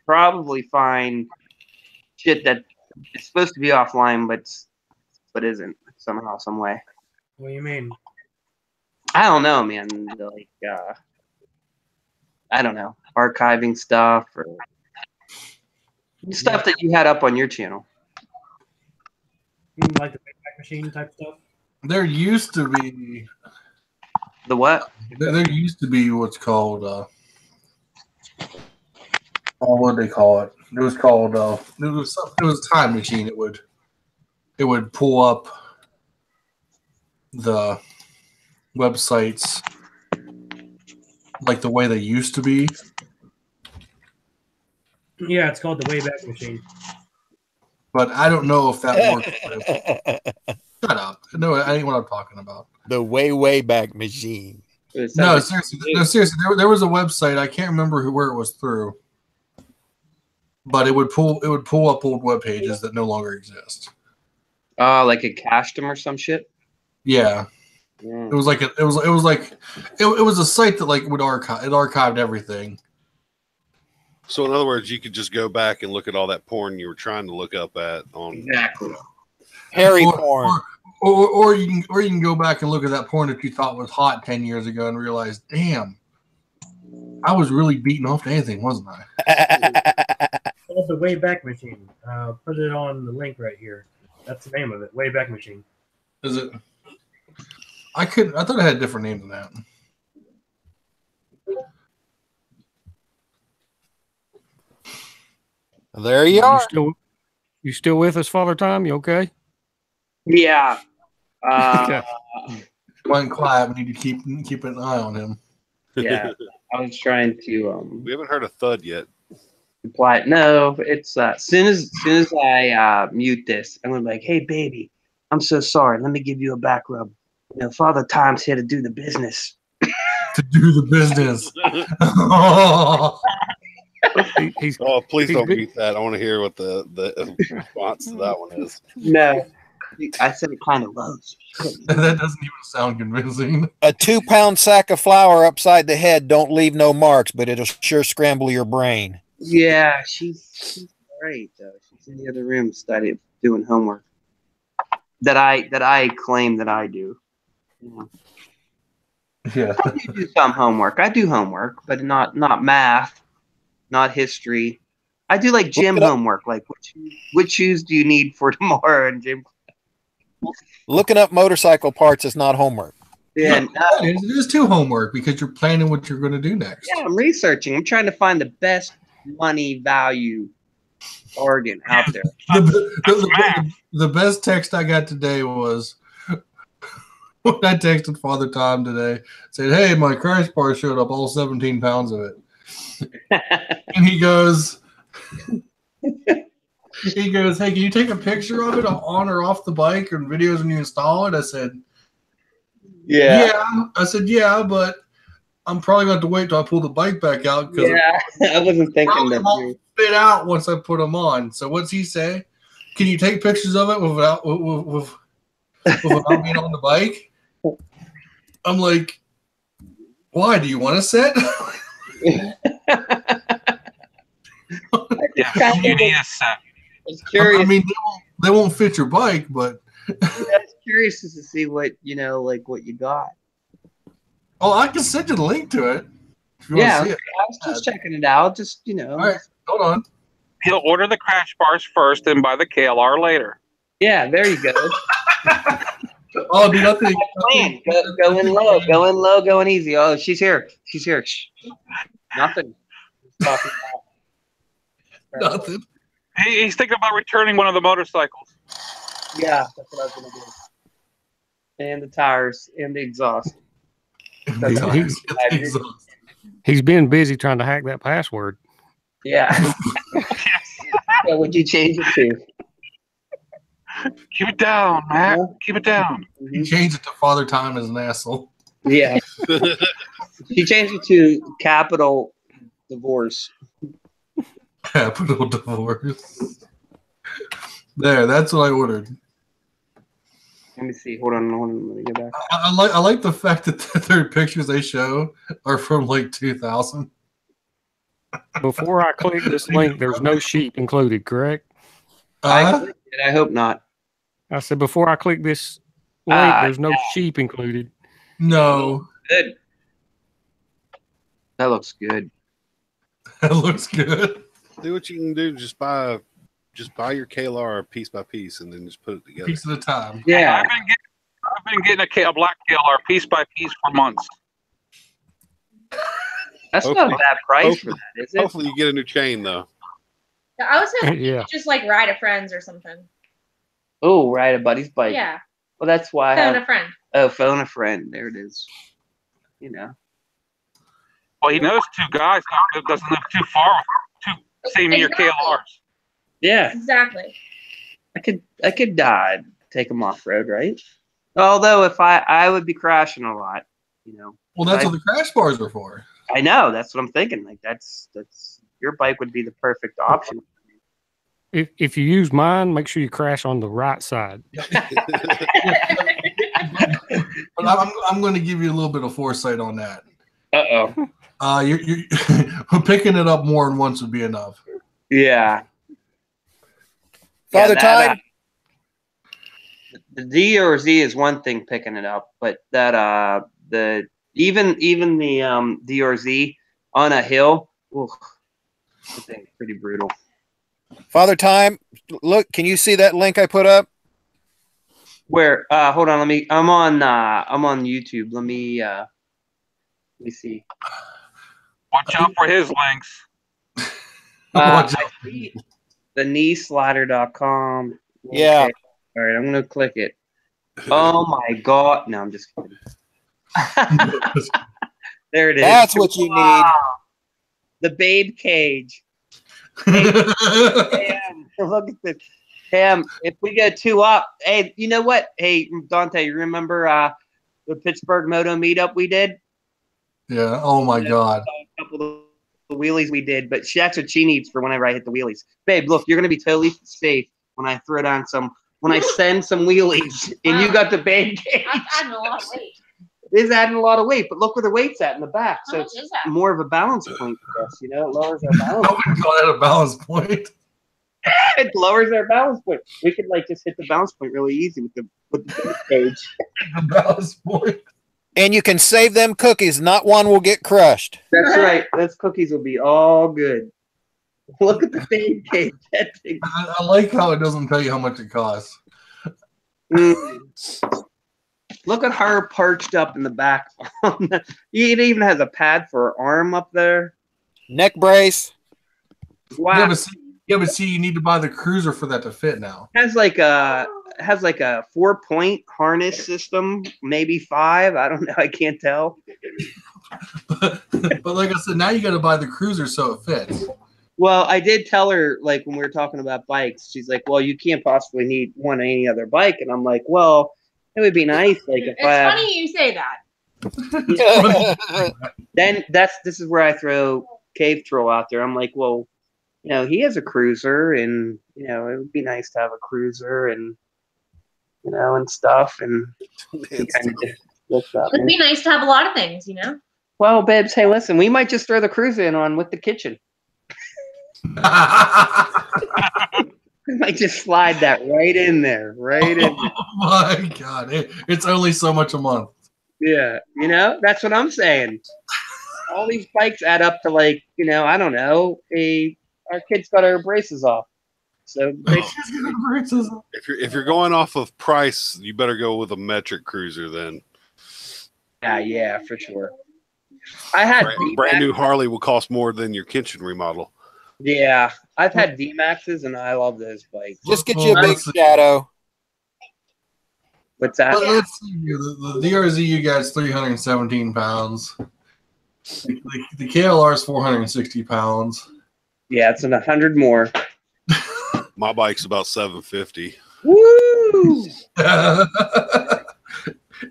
probably find shit that is supposed to be offline, but isn't somehow, some way. What do you mean? I don't know, man. Like, I don't know, archiving stuff or stuff that you had up on your channel. You mean like the Wayback Machine type stuff? there used to be The what? there used to be what's called what do they call it? It was called it was a time machine. It would pull up the websites like the way they used to be. Yeah, it's called the Wayback Machine. But I don't know if that works. Shut up. No, I ain't what I'm talking about. The way back machine. No, seriously. There was a website. I can't remember where it was through. But it would pull up old web pages that no longer exist. Like it cached them or some shit. Yeah. It was like it was a site that like would archived everything. So in other words, you could just go back and look at all that porn you were trying to look up at on Exactly. Hairy porn. Or you can go back and look at that porn that you thought was hot 10 years ago and realize, damn, I was really beating off to anything, wasn't I? Called the Wayback Machine. Put it on the link right here. That's the name of it. Wayback Machine. Is it? I thought it had a different name than that. There you are. You still with us, Father Time? You okay? Yeah. Okay. Mike Clive, we need to keep an eye on him. Yeah. I was trying to we haven't heard a thud yet. reply. No, it's as soon as I mute this, I'm gonna be like, hey baby, I'm so sorry. Let me give you a back rub. You know, Father Time's here to do the business. To do the business. Oh, please don't mute that. I want to hear what the response to that one is. No. I said it kind of low. That doesn't even sound convincing. A 2-pound sack of flour upside the head don't leave no marks, but it'll sure scramble your brain. Yeah, she's great though. She's in the other room studying, doing homework. That I claim that I do. Yeah. I do some homework. I do homework, but not math, not history. I do like gym homework. Like what shoes do you need for tomorrow in gym? Looking up motorcycle parts is not homework. Yeah, It is too homework because you're planning what you're going to do next. yeah, I'm researching. I'm trying to find the best money value organ out there. The best text I got today was when I texted Father Time today. Said, "Hey, my crash bar showed up, all 17 pounds of it." And he goes, "Hey, can you take a picture of it on or off the bike or videos when you install it?" I said, "Yeah." I said, "Yeah, but I'm probably going to have to wait till I pull the bike back out because I wasn't thinking probably that. won't fit out once I put them on." So what's he say? Can you take pictures of it without being on the bike? I'm like, why? Do you want a set? Yeah, you need a set. I was curious. I mean, they won't fit your bike, but I was curious to see what like what you got. oh, I can send you the link to it. If you want Yeah, to see I it. was just checking it out. Just All right, hold on. He'll order the crash bars first and buy the KLR later. Yeah, there you go. Oh, dude, nothing. Plan. Going low, going easy. Oh, she's here. Shh. Nothing. Talking about. Nothing. He's thinking about returning one of the motorcycles. Yeah, that's what I was gonna do. and the tires and the exhaust. The tires get the exhaust. He's been busy trying to hack that password. Yeah. What would you change it to? Keep it down, Matt. Keep it down. He changed it to Father Time as an asshole. Yeah. She changed it to capital divorce. Capital divorce. There, that's what I ordered. Let me see. Hold on. Let me get back. I like the fact that their pictures they show are from like 2000. Before I click this link, there's no sheep included, correct? I hope not. I said before I click this link, there's no sheep included. No. Good. That looks good. That looks good. Do what you can do. Just buy your KLR piece by piece, and then just put it together. Piece at a time. Yeah. I've been getting a black KLR piece by piece for months. That's not a bad price for that, is it? Hopefully, you get a new chain though. I was hoping Yeah. just like ride a friend's or something. Oh, ride a buddy's bike. Yeah. Well, that's why. Phone a friend. Phone a friend. There it is. You know. Well, he knows two guys who doesn't live too far with two same-year KLRs. Yeah. Exactly. I could take them off road, right? Although if I would be crashing a lot, you know. Well, that's what the crash bars are for. I know. That's what I'm thinking. Like that's your bike would be the perfect option. If you use mine, make sure you crash on the right side. But I'm going to give you a little bit of foresight on that. You Picking it up more than once would be enough. Yeah. Father Time. The DRZ is one thing picking it up, but that even the DRZ on a hill, oof, I think it's pretty brutal. Father Time, look, can you see that link I put up? Where? Hold on. I'm on YouTube. Let me see. Watch out for his links. I see the kneeslider.com. Yeah. Okay. All right, I'm gonna click it. Oh my god! No, I'm just kidding. There it is. That's what you need. The Babe Cage. Damn, look at this. Damn, if we go 2 up, hey, you know what? Hey, Dante, you remember the Pittsburgh Moto meetup we did? Yeah. Oh my God. A couple of the wheelies we did, but that's what she needs for whenever I hit the wheelies. Babe, look, you're gonna be totally safe when I throw down when I send some wheelies, and you got the Babe Cage. That's adding a lot of weight. It is adding a lot of weight, but look where the weight's at in the back. How So much it's is that? more of a balance point for us, you know? It lowers our balance I wouldn't call that a balance point. It lowers our balance point. We could just hit the balance point really easy with the Babe Cage. A balance point. And you can save them cookies. Not one will get crushed. That's right. Those cookies will be all good. Look at the Babe Cage. That thing. I like how it doesn't tell you how much it costs. Look at her perched up in the back. It even has a pad for her arm up there. Neck brace. Wow. Yeah, but see, you need to buy the cruiser for that to fit now. Has like a 4-point harness system, maybe 5. I don't know. I can't tell. But like I said, now you got to buy the cruiser so it fits. Well, I did tell her, like, when we were talking about bikes, she's like, well, you can't possibly need one on any other bike. And I'm like, well, it would be nice. Like, if It's funny you say that. Then this is where I throw Cave Troll out there. I'm like, well, you know, he has a cruiser, and, you know, it would be nice to have a cruiser and, you know, and stuff. And he kind of just looks up. It'd be nice to have a lot of things, you know? Well, babes, hey, listen, we might just throw the cruiser in on with the kitchen. We might just slide that right in there, right in. Oh my God, it's only so much a month. Yeah, you know, that's what I'm saying. All these bikes add up to, like, you know, I don't know, our kids got our braces off. So if you're going off of price, you better go with a metric cruiser then. Yeah, for sure. I had brand new Harley will cost more than your kitchen remodel. Yeah, I've had VMAXs and I love those bikes. Just get you a big shadow. What's that? Let's see here. The DRZ you got is 317 pounds. The KLR is 460 pounds. Yeah, it's 100 more. My bike's about 750. Woo!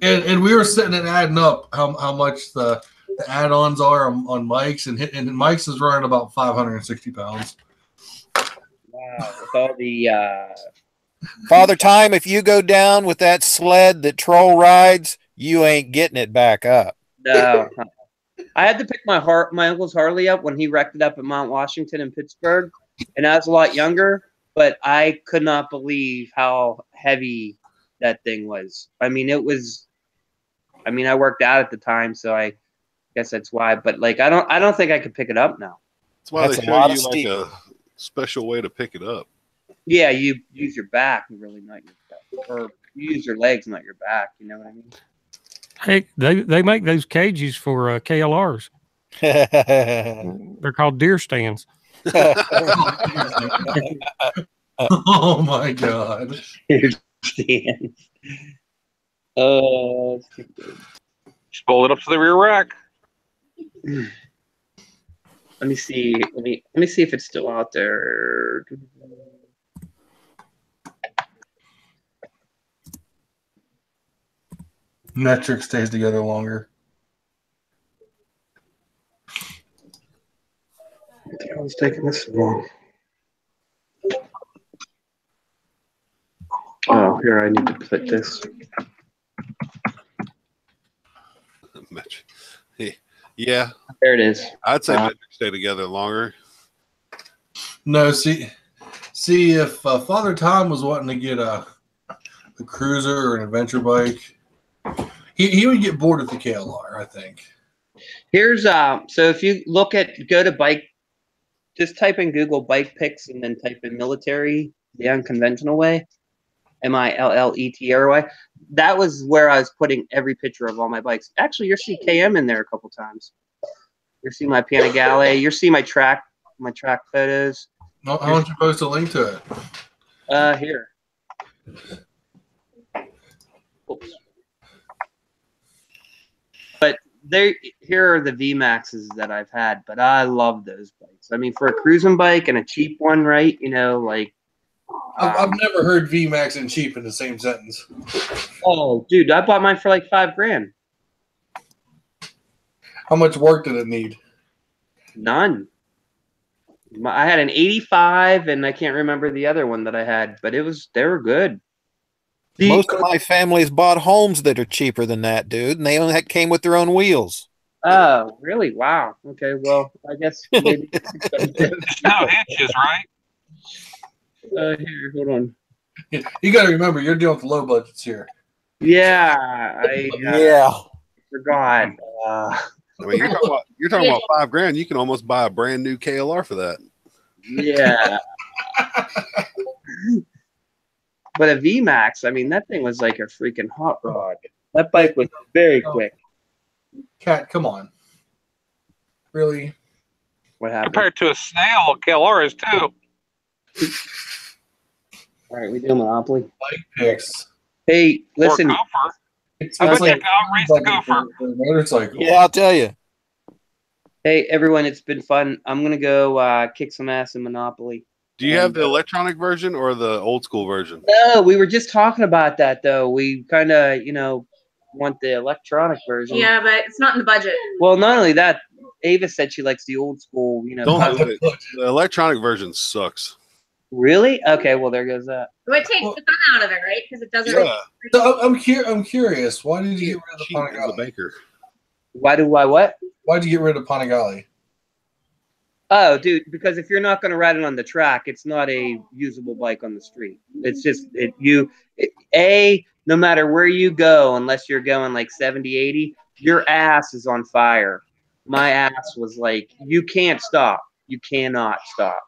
and we were sitting and adding up how much the add-ons are on Mike's, and Mike's is running about 560 pounds. Wow, with all the Father Time, if you go down with that sled that Troll rides, you ain't getting it back up. no. I had to pick my uncle's Harley up when he wrecked it up at Mount Washington in Pittsburgh, and I was a lot younger, but I could not believe how heavy that thing was. I mean, I worked out at the time, so I guess that's why. But like, I don't think I could pick it up now. That's why That's they a lot show of you steel. like a special way to pick it up. Yeah, you use your back, really, not your back. Or you use your legs, not your back. You know what I mean? Hey, they make those cages for KLRs. They're called deer stands. Oh my god! Just pull it up to the rear rack. Let me see. Let me see if it's still out there. Metric stays together longer. I was taking this long. Oh, here I need to put this. Yeah, There it is. I'd say metrics stay together longer. No, see if Father Tom was wanting to get a cruiser or an adventure bike, he would get bored with the KLR, I think. Here's so if you go to bike, just type in Google bike pics and then type in military the unconventional way, MILLETRY. That was where I was putting every picture of all my bikes. Actually, you'll see KM in there a couple times. You'll see my Panigale. You'll see my track photos. Why don't you post a link to it? Here. Oops. But here are the VMAXs that I've had, but I love those bikes. I mean, for a cruising bike and a cheap one, right? You know, like. I've never heard VMAX and cheap in the same sentence. Oh, dude, I bought mine for like $5,000. How much work did it need? None. I had an 85, and I can't remember the other one that I had, but they were good. Most of my families bought homes that are cheaper than that, dude, and they only came with their own wheels. Oh, really? Wow. Okay, well, I guess maybe it's expensive. It's no hitches, right? Here, hold on. You got to remember, you're dealing with low budgets here. Yeah, I forgot. I mean, you're talking about $5,000. You can almost buy a brand new KLR for that. Yeah. But a VMAX, I mean, that thing was like a freaking hot rod. That bike was very quick. Cat, come on. Really? What happened? Compared to a snail, a KLR is too. All right, we do Monopoly. Bike picks. Hey, listen. Or gopher. It's How about like check out Race the Gopher? the motorcycle. Yeah, I'll tell you. Hey, everyone, it's been fun. I'm going to go kick some ass in Monopoly. Do you have the electronic version or the old school version? No, we were just talking about that, though. We kind of, want the electronic version. Yeah, but it's not in the budget. Well, not only that, Ava said she likes the old school, Don't do it. The electronic version sucks. Really? Okay, well, there goes that. So it takes the fun out of it, right? Because it doesn't. Yeah. So I'm curious. Why did you get rid of the Cheap as a Panigale? banker. Why do I what? Why'd you get rid of Panigale? Oh, dude, because if you're not going to ride it on the track, it's not a usable bike on the street. It's just, no matter where you go, unless you're going like 70, 80, your ass is on fire. My ass was like, you can't stop. You cannot stop.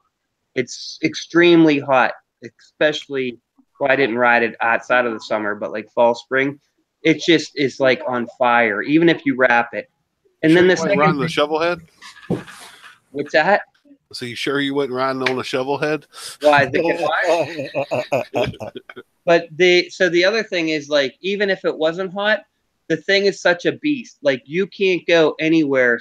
It's extremely hot, especially, well, I didn't ride it outside of the summer, but like fall, spring, it just is like on fire, even if you wrap it. And then the Wait, riding the shovel head? What's that? So you sure you wasn't riding on a shovel head? Why? Is it get hot? But the other thing is, like, even if it wasn't hot, the thing is such a beast. Like, you can't go anywhere.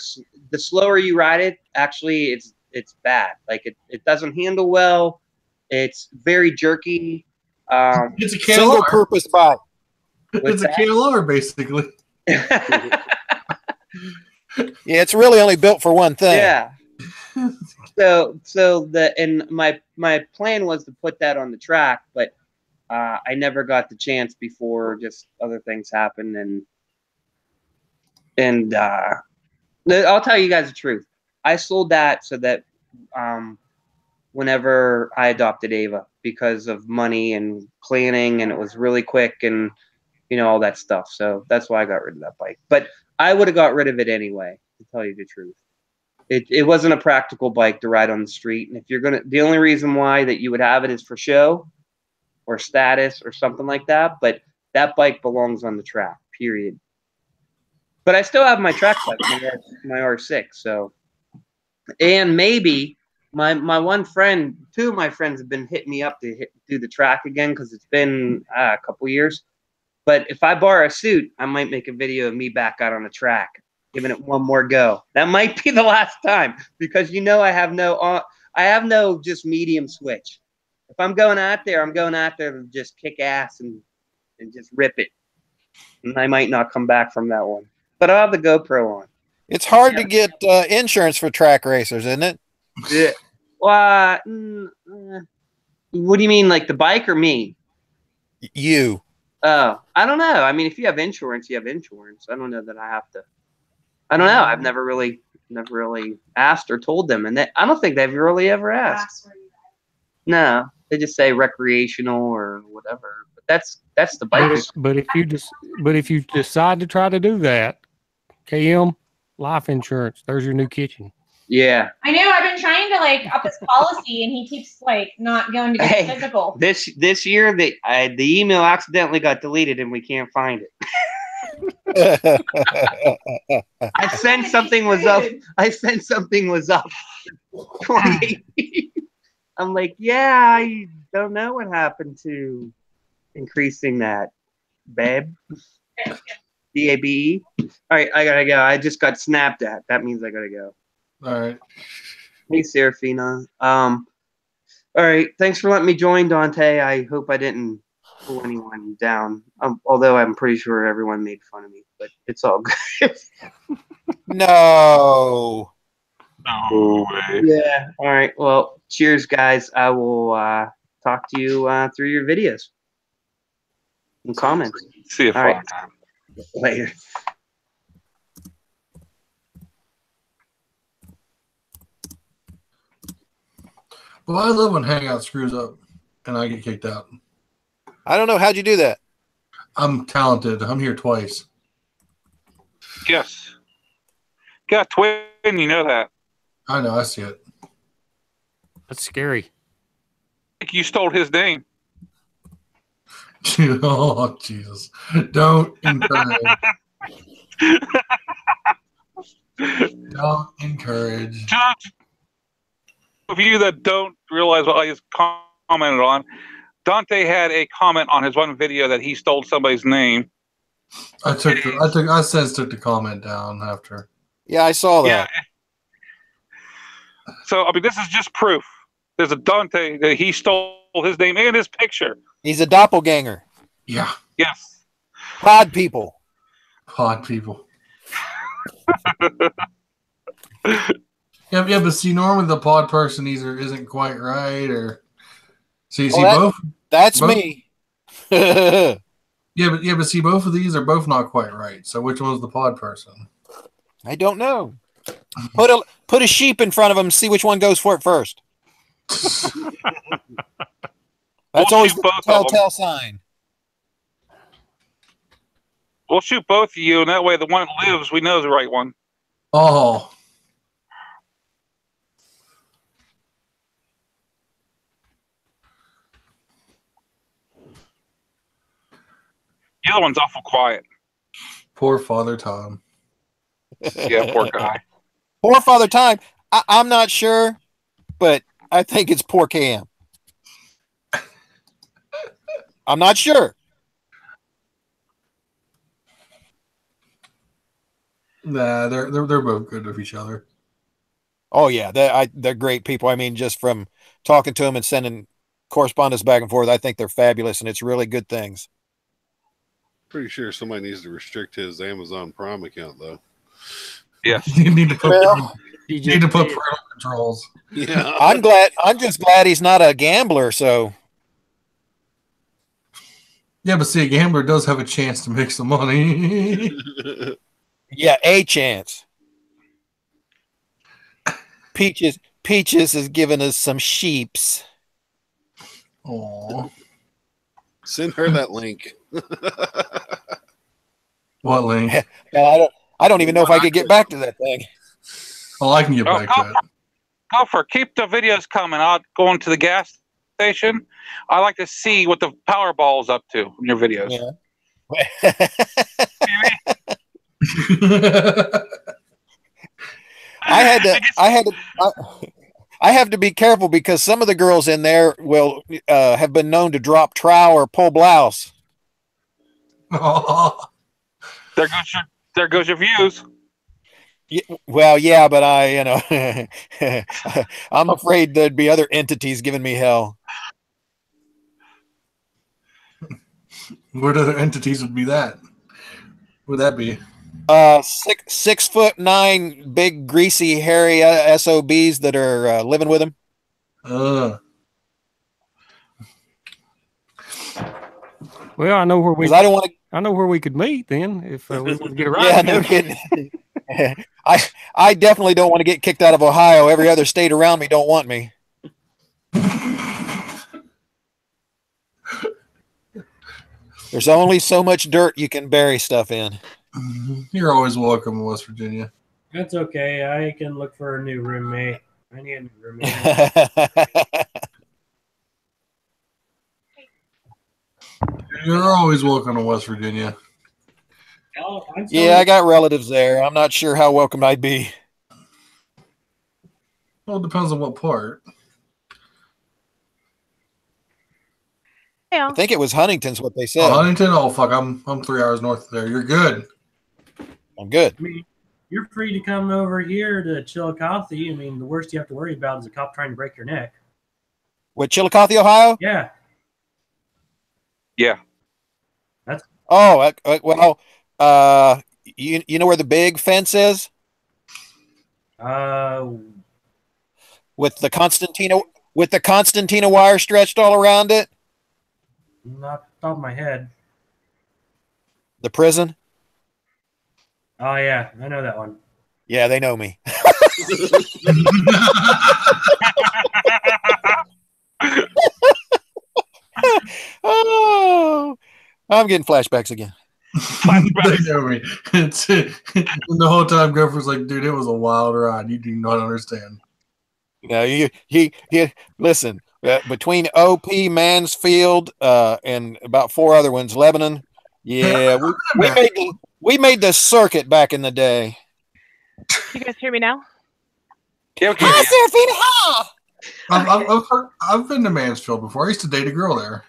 The slower you ride it, actually, it's bad. Like, it doesn't handle well. It's very jerky. It's a Single KLR. purpose bike. It's a KLR, basically. Yeah, it's really only built for one thing. Yeah. So my plan was to put that on the track, but I never got the chance before just other things happened, and I'll tell you guys the truth. I sold that so that whenever I adopted Ava, because of money and planning, and it was really quick and all that stuff. So that's why I got rid of that bike. But I would have got rid of it anyway, to tell you the truth. It wasn't a practical bike to ride on the street. And if you're the only reason why that you would have it is for show or status or something like that. But that bike belongs on the track, period. But I still have my track bike, my R6. So, and maybe my one friend, two of my friends have been hitting me up to do the track again, because it's been a couple years. But if I borrow a suit, I might make a video of me back out on the track, giving it one more go. That might be the last time, because I have no just medium switch. If I'm going out there, I'm going out there to just kick ass and just rip it. And I might not come back from that one. But I'll have the GoPro on. It's hard to get insurance for track racers, isn't it? Yeah. Well, what do you mean, like the bike or me? You. Oh, I don't know. I mean, if you have insurance, you have insurance. I don't know that I have to. I don't know. I've never really asked or told them, and I don't think they've really ever asked. No, they just say recreational or whatever. But that's the bike. But if you decide to try to do that, KM life insurance. There's your new kitchen. Yeah. I know. I've been trying to up his policy, and he keeps not going to get physical. This year, the email accidentally got deleted, and we can't find it. I sent something was up. 2018. I'm like, yeah, I don't know what happened to increasing that, babe. DABE. All right, I gotta go. I just got snapped at. That means I gotta go. All right. Hey, Serafina. All right. Thanks for letting me join, Dante. I hope I didn't pull anyone down. Although I'm pretty sure everyone made fun of me, but it's all good. No. No way. Yeah. All right. Well, cheers, guys. I will talk to you through your videos and comments. See you All right. time. Later. Well, I love when Hangout screws up and I get kicked out. I don't know. How'd you do that? I'm talented. I'm here twice. Yes. Got twin, you know that. I know. I see it. That's scary. You stole his name. Oh, Jesus. Don't encourage. Don't encourage. Just for you that don't realize what I just commented on, Dante had a comment on his one video that he stole somebody's name. I since took the comment down after. Yeah, I saw that. Yeah. So, I mean, this is just proof. There's a Dante that he stole his name and his picture. He's a doppelganger. Yeah. Yes. Pod people. Pod people. Yeah, but see, normally the pod person either isn't quite right or both. That's both, me. Yeah, but see, both of these are both not quite right. So which one's the pod person? I don't know. Put a sheep in front of him and see which one goes for it first. That's always the telltale sign. We'll shoot both of you, and that way the one that lives, we know is the right one. Oh. The other one's awful quiet. Poor Father Tom. Yeah, poor guy. Poor Father Time. I'm not sure, but I think it's poor Cam. I'm not sure. Nah, they're both good with each other. Oh yeah, they're great people. I mean, just from talking to them and sending correspondence back and forth, I think they're fabulous, and it's really good things. Pretty sure somebody needs to restrict his Amazon Prime account though. Yes. You need to put Well, parental controls. Yeah. I'm just glad he's not a gambler. So Yeah, but see, a gambler does have a chance to make some money. yeah, a chance. Peaches has given us some sheeps. Oh, Send her that link. what link? I don't even know if I could get back to that thing. Oh, I can get back to it. Gopher, keep the videos coming. I'll go into the gas station. I like to see what the Powerball is up to in your videos. Yeah. I have to be careful because some of the girls in there will have been known to drop trowel or pull blouse. There goes your views. Well, yeah, but I'm afraid there'd be other entities giving me hell. What other entities would be that? What would that be? 6'9" big greasy hairy SOBs that are living with him. Well, I know where we. I don't want to. I know where we could meet then if we want to get around. Yeah, no kidding. I definitely don't want to get kicked out of Ohio. Every other state around me don't want me. There's only so much dirt you can bury stuff in. You're always welcome in West Virginia. That's okay. I can look for a new roommate. I need a new roommate. You're always welcome to West Virginia. Yeah, I got relatives there. I'm not sure how welcome I'd be. Well, it depends on what part. I think it was Huntington's what they said. Oh, Huntington? Oh, fuck. I'm 3 hours north of there. You're good. I'm good. I mean, you're free to come over here to Chillicothe. I mean, the worst you have to worry about is a cop trying to break your neck. With Chillicothe, Ohio? Yeah. Yeah. Oh, well, you know where the big fence is? With the Constantina wire stretched all around it? Not off the top of my head. The prison? Oh, yeah. I know that one. Yeah, they know me. Oh, I'm getting flashbacks again. They know me. The whole time Gopher's like, dude, it was a wild ride. You do not understand. No, you listen. Between OP, Mansfield, and about 4 other ones, Lebanon. Yeah, we made the circuit back in the day. You guys hear me now? Yeah, Hi, Serafina. I've been to Mansfield before. I used to date a girl there.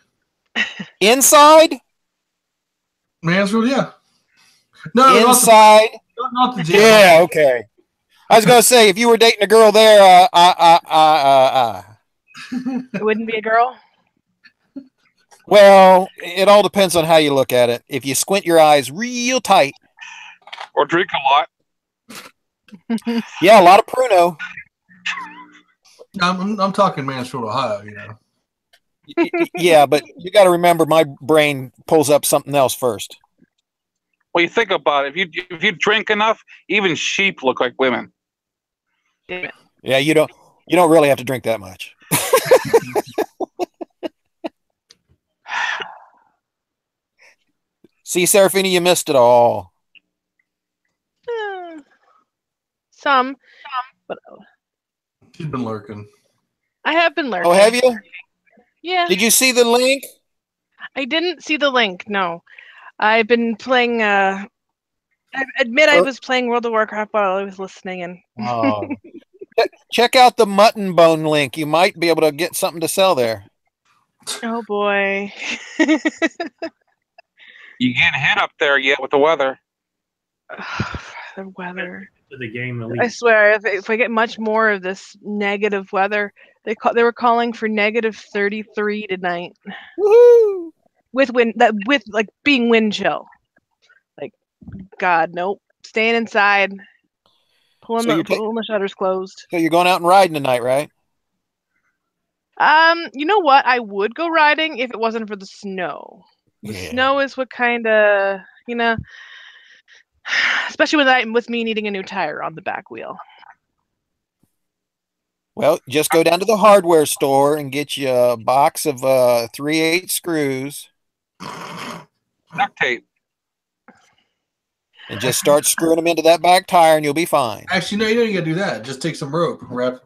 Inside? Mansfield, yeah. No, inside. Not the jail. Yeah, okay. I was gonna say if you were dating a girl there, It wouldn't be a girl. Well, it all depends on how you look at it. If you squint your eyes real tight, or drink a lot. Yeah, a lot of Pruno. I'm talking Mansfield, Ohio. You know. Yeah, but you got to remember, my brain pulls up something else first. Well, you think about it. If you drink enough, even sheep look like women. Yeah, you don't really have to drink that much. See, Serafina, you missed it all. Some, but She's been lurking. I have been lurking. Oh, have you? Yeah. Did you see the link? I didn't see the link. No, I've been playing. I admit I was playing World of Warcraft while I was listening, and Oh. Check out the mutton bone link. You might be able to get something to sell there. Oh boy. You getting hit up there yet with the weather? The weather. To the game I swear, if I get much more of this negative weather, they were calling for -33 tonight. Woohoo! With like being wind chill. Like, God, nope. Staying inside. Pulling the shutters closed. So you're going out and riding tonight, right? You know what? I would go riding if it wasn't for the snow. The snow is what kind of, especially with me needing a new tire on the back wheel. Well, just go down to the hardware store and get you a box of 3/8 screws. Duct tape. And just start screwing them into that back tire and you'll be fine. Actually, no, you don't even gotta do that. Just take some rope, wrap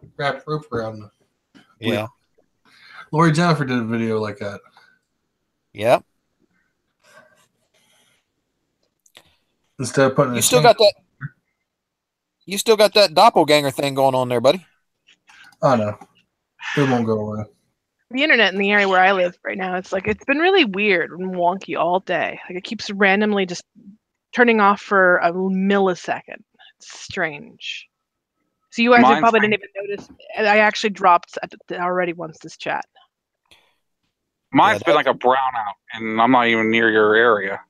rope around the Yeah. Lori Jennifer did a video like that. Yep. Instead of putting You still got that doppelganger thing going on there, buddy. Oh no. It won't go away. The internet in the area where I live right now, it's been really weird and wonky all day. Like, it keeps randomly just turning off for a millisecond. It's strange. So you guys probably didn't even notice. I actually dropped already once this chat. Mine's been like a brownout, and I'm not even near your area.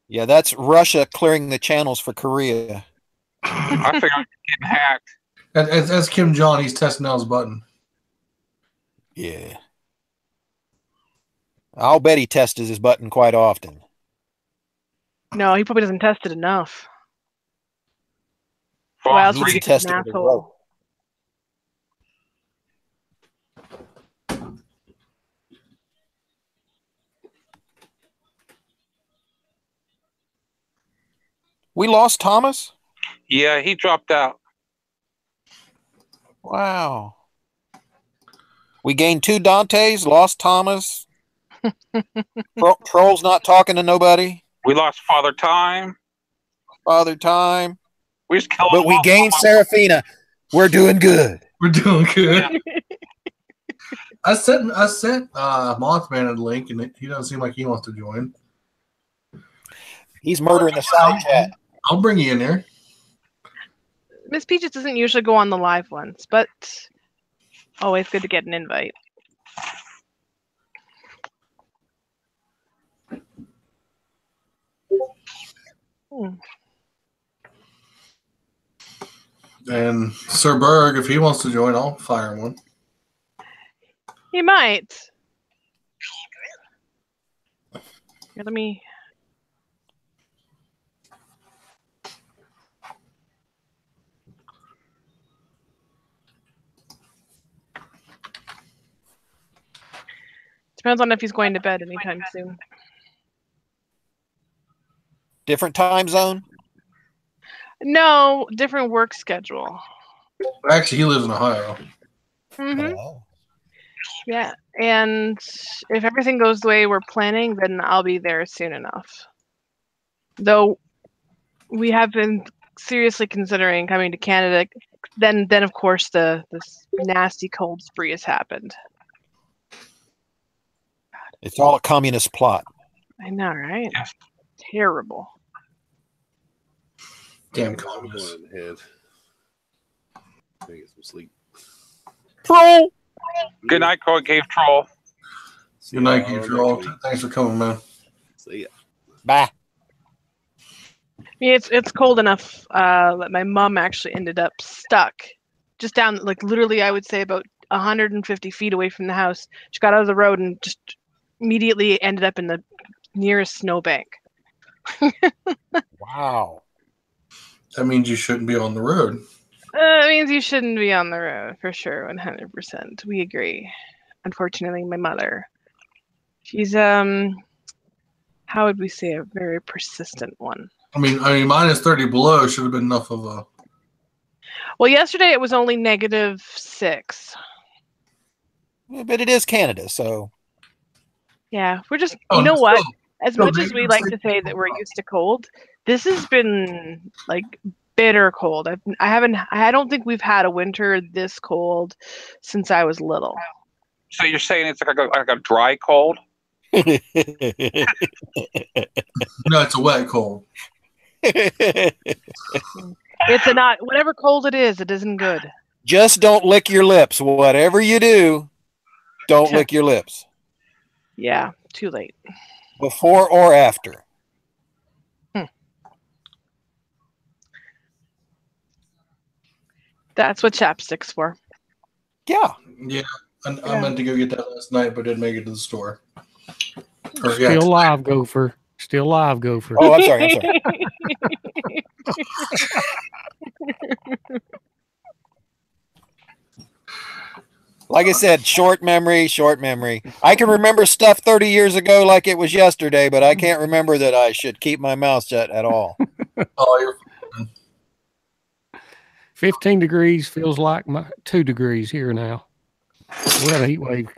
Yeah, that's Russia clearing the channels for Korea. I think I'm getting hacked. That's Kim Jong. He's testing out his button. Yeah. I'll bet he tests his button quite often. No, he probably doesn't test it enough. Well, else Needs would to he test be an it with a asshole? rope. We lost Thomas? Yeah, he dropped out. Wow. We gained 2 Dantes, lost Thomas. Troll's not talking to nobody. We lost Father Time. Father Time. We just killed But we gained Serafina. We're doing good. We're doing good. I sent Mothman a link, and he doesn't seem like he wants to join. He's murdering the side chat. I'll bring you in there. Miss Peaches doesn't usually go on the live ones, but always good to get an invite. And Sir Berg, if he wants to join, I'll fire him one. He might. Here, let me. Depends on if he's going to bed anytime soon. Different time zone? No, different work schedule. Actually, he lives in Ohio. Mm-hmm. Yeah, and if everything goes the way we're planning, then I'll be there soon enough. Though we have been seriously considering coming to Canada. Then of course this nasty cold spree has happened. It's all a communist plot. I know, right? Yes. Terrible. Damn communists. Head. Get some sleep. Troll. Good night, Cave Troll. Good night, Cave Troll. Thanks for coming, man. See ya. Bye. Yeah, it's cold enough that my mom actually ended up stuck just down, like literally, I would say about 150 feet away from the house. She got out of the road and just immediately ended up in the nearest snowbank. Wow. That means you shouldn't be on the road. It means you shouldn't be on the road, for sure, 100%. We agree. Unfortunately, my mother, she's how would we say, a very persistent one. I mean, minus 30 below should have been enough of a. Well, yesterday it was only -6. Yeah, but it is Canada, so. Yeah, we're just, you know what? As much as we like to say that we're used to cold, this has been like bitter cold. I don't think we've had a winter this cold since I was little. So you're saying it's like a dry cold? No, it's a wet cold. It's a not whatever cold it is. It isn't good. Just don't lick your lips. Whatever you do, don't lick your lips. Yeah, too late. Before or after. That's what chapstick's for. Yeah. Yeah. I meant to go get that last night, but didn't make it to the store. Still live, Gopher. Still live, Gopher. Oh, I'm sorry. I'm sorry. Like I said, short memory, short memory. I can remember stuff 30 years ago like it was yesterday, but I can't remember that I should keep my mouth shut at all. Oh, you're 15 degrees feels like 2 degrees here now. We had a heat wave.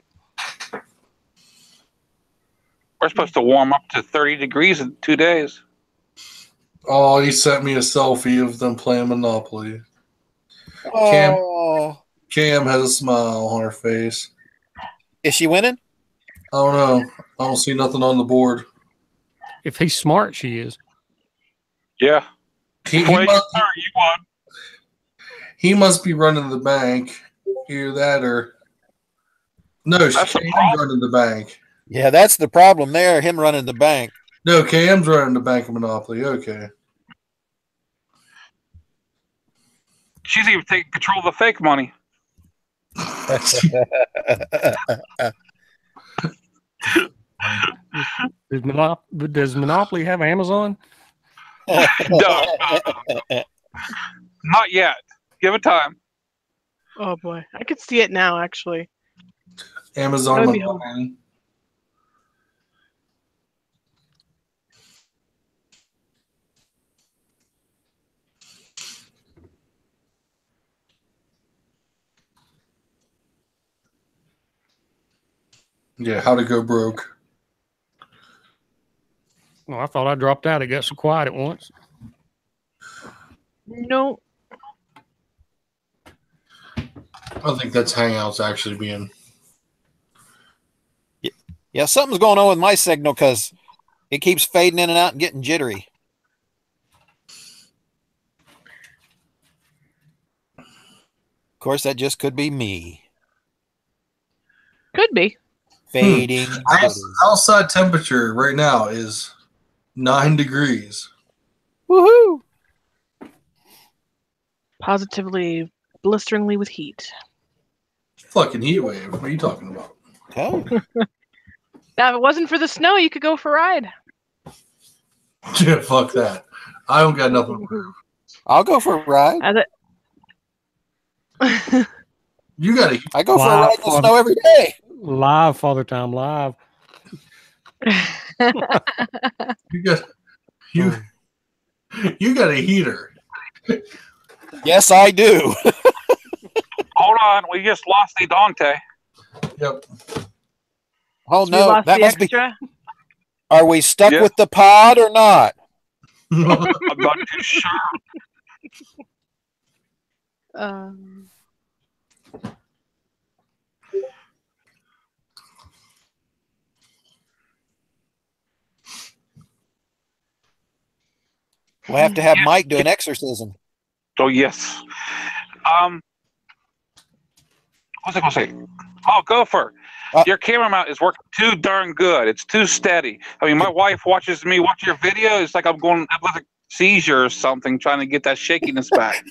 We're supposed to warm up to 30 degrees in 2 days. Oh, he sent me a selfie of them playing Monopoly. Oh. Cam has a smile on her face. Is she winning? I don't know. I don't see nothing on the board. If he's smart, she is. Yeah. He must be running the bank. Either that or... No, Cam's running the bank. Yeah, that's the problem there, him running the bank. No, Cam's running the bank of Monopoly. Okay. She's even taking control of the fake money. Does Monopoly have Amazon? No. Not yet. Give it time. Oh boy, I could see it now. Actually, Amazon Monopoly. Yeah, how to go broke. Well, I thought I dropped out. It got so quiet at once. No. I think that's Hangouts actually being... Yeah, something's going on with my signal because it keeps fading in and out and getting jittery. Of course, that just could be me. Could be. Fading. Outside temperature right now is 9 degrees. Woohoo! Positively, blisteringly with heat. Fucking heat wave. What are you talking about? Oh. Now, if it wasn't for the snow, you could go for a ride. Yeah, fuck that. I don't got nothing to prove. I'll go for a ride. You gotta. I go for a ride in the snow every day. Live, Father Time, live. You got a heater. Yes, I do. Hold on, we just lost the Dante. Yep. Oh We no, lost that the must extra. be. Are we stuck Yep. with the pod or not? I'm not too sure. We'll have to have Mike do an exorcism. Oh yes. What was I gonna say? Oh, Gopher. Your camera mount is working too darn good. It's too steady. I mean, my wife watches me watch your video. It's like I'm going with a seizure or something, trying to get that shakiness back.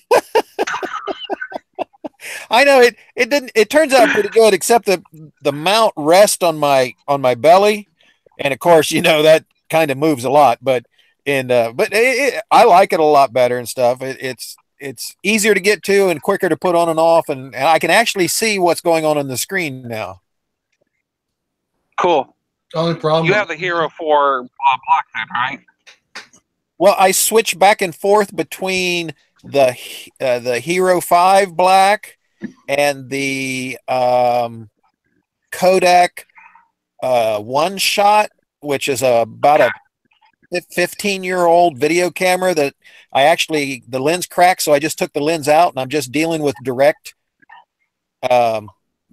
I know it. It didn't. It turns out pretty good, except that the mount rests on my belly, and of course, you know that kind of moves a lot. But I like it a lot better and stuff. It's easier to get to and quicker to put on and off, and I can actually see what's going on the screen now. Cool. Only problem. You have the Hero 4 Black then, right? Well, I switch back and forth between the Hero 5 Black and the Kodak One Shot, which is about a 15-year-old video camera that the lens cracked, so I just took the lens out and I'm just dealing with direct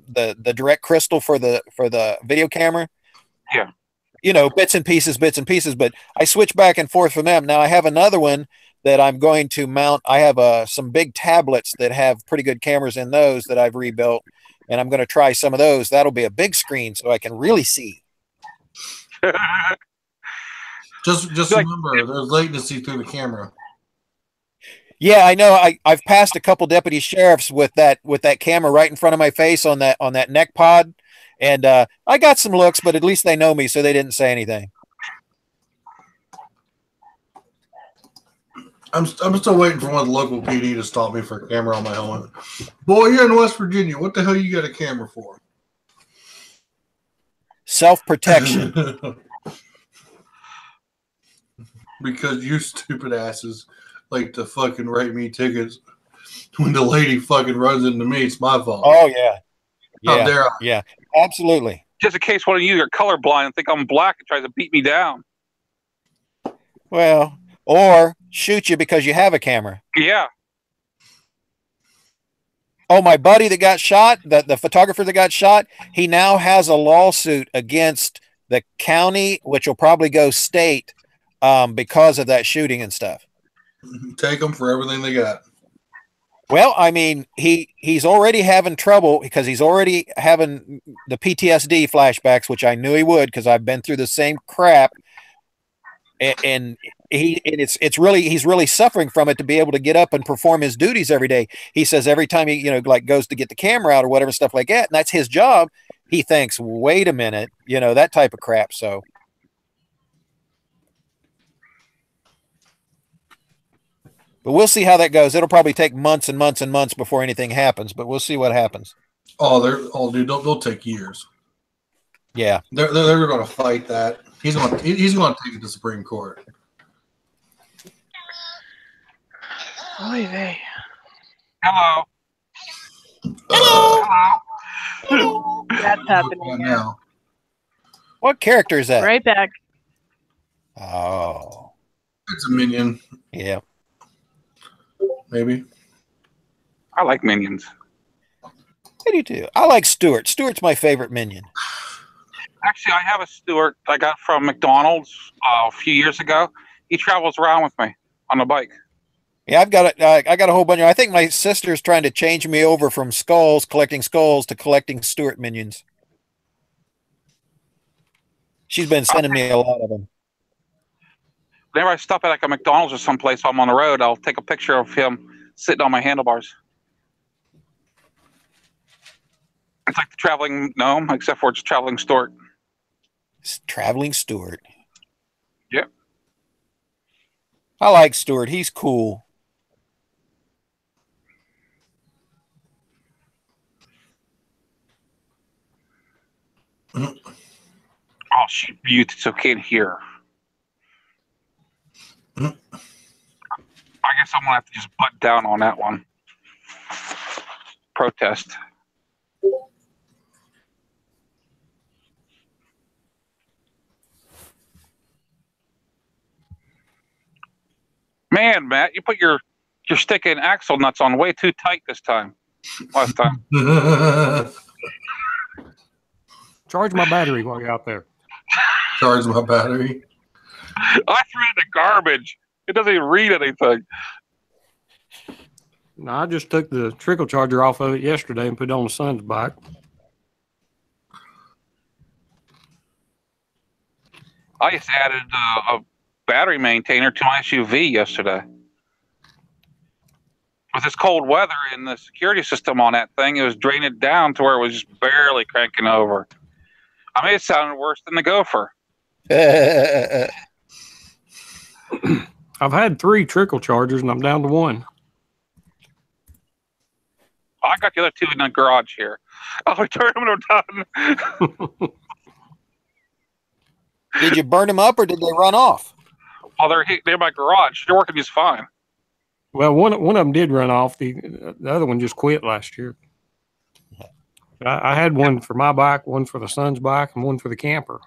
the direct crystal for the video camera. Yeah. You know, bits and pieces, but I switch back and forth from them. Now I have another one that I'm going to mount. I have some big tablets that have pretty good cameras in those that I've rebuilt, and I'm going to try some of those. That'll be a big screen so I can really see. Just remember, there's latency through the camera. Yeah, I know. I've passed a couple deputy sheriffs with that camera right in front of my face on that neck pod, and I got some looks, but at least they know me, so they didn't say anything. I'm still waiting for one of the local PD to stop me for a camera on my helmet. Boy, you're in West Virginia. What the hell you got a camera for? Self-protection. Because you stupid asses like to fucking write me tickets. When the lady fucking runs into me, it's my fault. Oh, yeah. How dare I? Yeah, absolutely. Just in case one of you are colorblind and think I'm black and tries to beat me down. Well, or shoot you because you have a camera. Yeah. Oh, my buddy that got shot, the photographer that got shot, he now has a lawsuit against the county, which will probably go state because of that shooting and stuff. Take them for everything they got. Well, I mean, he's already having trouble because he's already having the PTSD flashbacks, which I knew he would because I've been through the same crap, and he's really suffering from it to be able to get up and perform his duties every day. He says every time he like goes to get the camera out or whatever stuff like that, and that's his job. He thinks, wait a minute, that type of crap. So. But we'll see how that goes. It'll probably take months and months and months before anything happens, but we'll see what happens. Dude, they'll take years. Yeah. They're going to fight that. He's going to take it to Supreme Court. Oy vey. Hello. Hello. That's happening now. What character is that? Right back. Oh. It's a minion. Yeah. Maybe. I like minions. I do too. I like Stuart. Stuart's my favorite minion. Actually, I have a Stuart I got from McDonald's a few years ago. He travels around with me on a bike. Yeah, I got a whole bunch. I think my sister's trying to change me over from collecting skulls to collecting Stuart minions. She's been sending me a lot of them. Whenever I stop at like a McDonald's or someplace while I'm on the road, I'll take a picture of him sitting on my handlebars. It's like the traveling gnome, except for it's traveling Stuart. It's traveling Stuart. Yep. I like Stuart. He's cool. Oh, she's muted, so can't hear. I guess I'm gonna have to just butt down on that one. Protest. Man, Matt, you put your stick and axle nuts on way too tight this time. Last time. Charge my battery while you're out there. Charge my battery. I threw it in the garbage. It doesn't even read anything. No, I just took the trickle charger off of it yesterday and put it on the son's bike. I just added a battery maintainer to my SUV yesterday. With this cold weather and the security system on that thing, it was draining it down to where it was just barely cranking over. I mean, it sounded worse than the Gopher. I've had 3 trickle chargers and I'm down to 1. I got the other 2 in the garage here. I'll return them when I'm done. Did you burn them up or did they run off? Oh, they're in my garage. They're working just fine. Well, one of them did run off. The other one just quit last year. I had one for my bike, one for the son's bike, and one for the camper.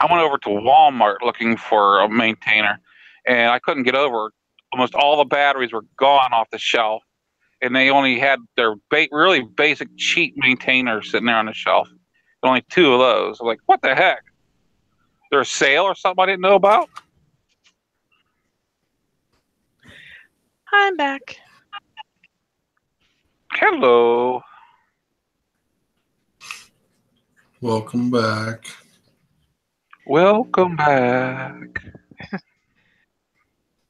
I went over to Walmart looking for a maintainer, and I couldn't get over. Almost all the batteries were gone off the shelf, and they only had their really basic cheap maintainers sitting there on the shelf. Only 2 of those. I'm like, what the heck? There a sale or something I didn't know about? I'm back. Hello. Welcome back. Welcome back.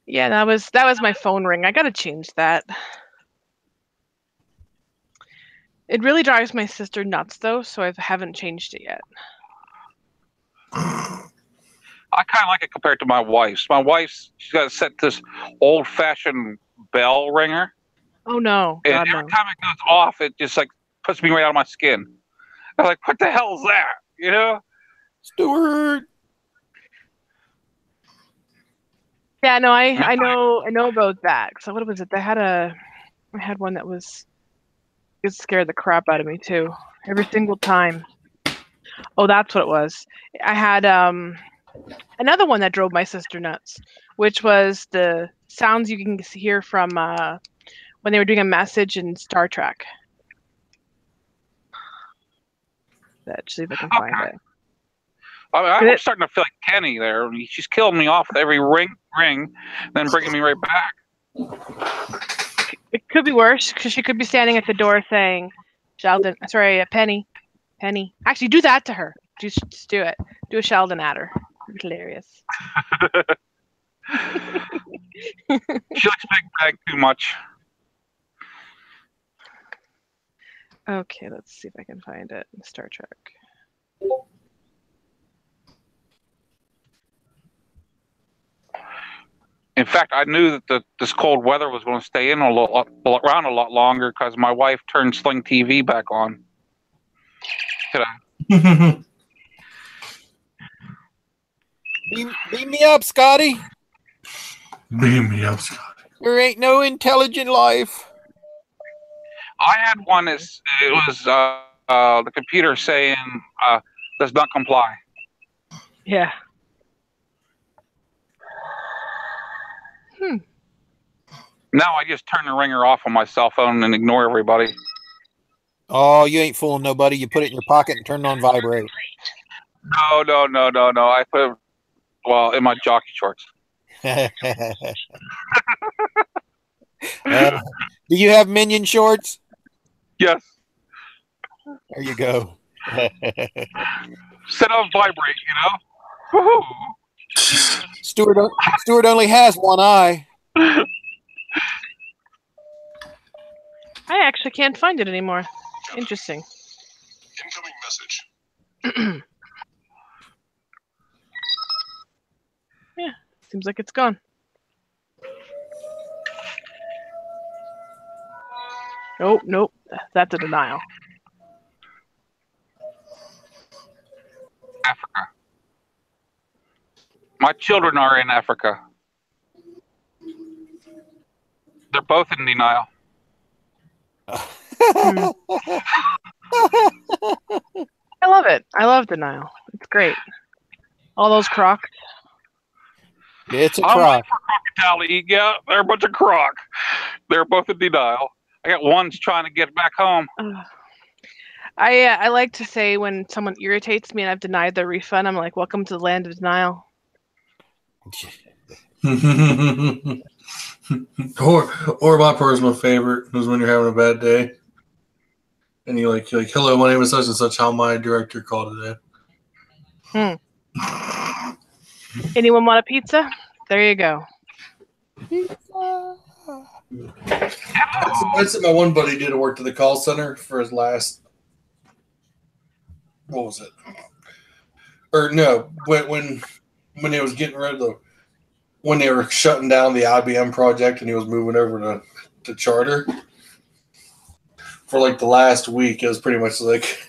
Yeah, that was my phone ring. I gotta change that. It really drives my sister nuts though, so I haven't changed it yet. I kind of like it compared to my wife's. My wife's, she's got set this old-fashioned bell ringer, Oh no, and God every no. time it goes off, it just like puts me right out of my skin. I'm like, what the hell is that? You know? Stuart. Yeah, no, I know about that. So what was it? I had one that it scared the crap out of me too. Every single time. Oh, that's what it was. I had another one that drove my sister nuts, which was the sounds you can hear from when they were doing a message in Star Trek. Let's see if I can find it. I'm starting to feel like Kenny there. She's killing me off with every ring, then bringing me right back. It could be worse because she could be standing at the door saying, "Sheldon, sorry, Penny. Actually, do that to her. Just do it. Do a Sheldon at her. It's hilarious." She likes Big Bang too much. Okay, let's see if I can find it in Star Trek. In fact, I knew that this cold weather was going to stay in around a lot longer because my wife turned Sling TV back on today. Beam me up, Scotty. Beam me up, Scotty. There ain't no intelligent life. I had one. It was the computer saying does not comply. Yeah. Now I just turn the ringer off on my cell phone and ignore everybody. Oh, you ain't fooling nobody. You put it in your pocket and turn it on vibrate. No. I put it, in my jockey shorts. Do you have minion shorts? Yes. There you go. Set on vibrate, you know. Woohoo. Stuart only has one eye. I actually can't find it anymore. Interesting. Incoming message. Yeah, seems like it's gone. Nope. That's a denial. Africa. My children are in Africa. They're both in denial. I love it. I love denial. It's great. All those crocs. It's a I'm croc. waiting for crocodile to eat. Yeah, they're a bunch of croc. They're both in denial. I got one's trying to get back home. I like to say when someone irritates me and I've denied their refund, I'm like, "Welcome to the land of denial." or my personal favorite was when you're having a bad day, and you're like, "Hello, my name is such and such. How my director called today?" Anyone want a pizza? There you go. That's what my one buddy did. Work to the call center for his last. What was it? Or no, when they was getting rid of when they were shutting down the IBM project and he was moving over to Charter for like the last week, it was pretty much like,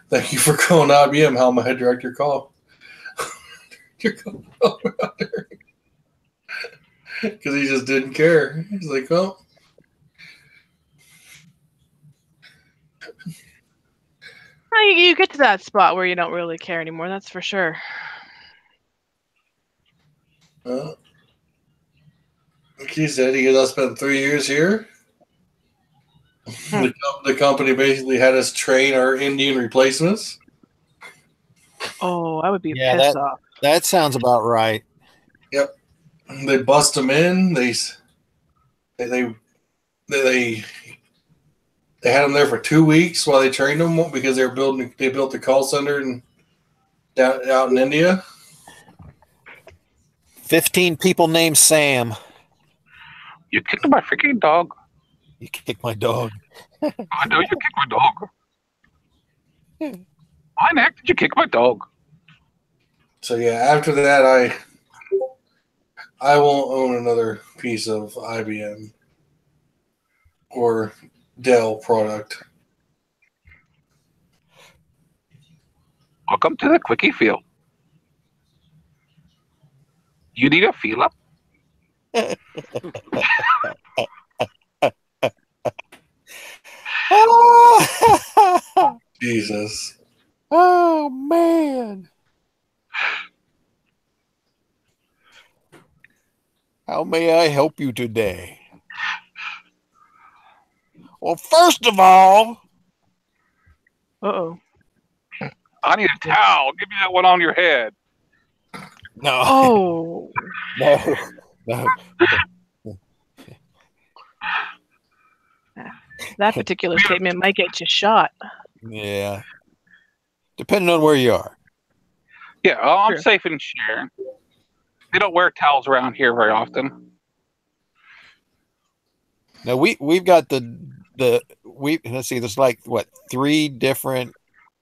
"Thank you for calling IBM. How my head director call?" Because he just didn't care. He's like, "Oh." You get to that spot where you don't really care anymore. That's for sure. Like he said, I spent 3 years here. The company basically had us train our Indian replacements. Oh, I would be Yeah, pissed off. that sounds about right. Yep. They bust them in. They had them there for 2 weeks while they trained them because they built the call center out in India. 15 people named Sam. You kicked my freaking dog. You kicked my dog. I know you kicked my dog. Why the heck did you kick my dog? So yeah, after that, I won't own another piece of IBM or Dell product. Welcome to the quickie field. You need a feel up? Jesus. Oh man. How may I help you today? Well, first of all, Uh-oh. I need a towel. Give me that one on your head. no. Oh. No. That particular statement might get you shot. Yeah. Depending on where you are. Yeah, I'm Sure. safe in Sharon. They don't wear towels around here very often. Now we've got let's see, there's like what 3 different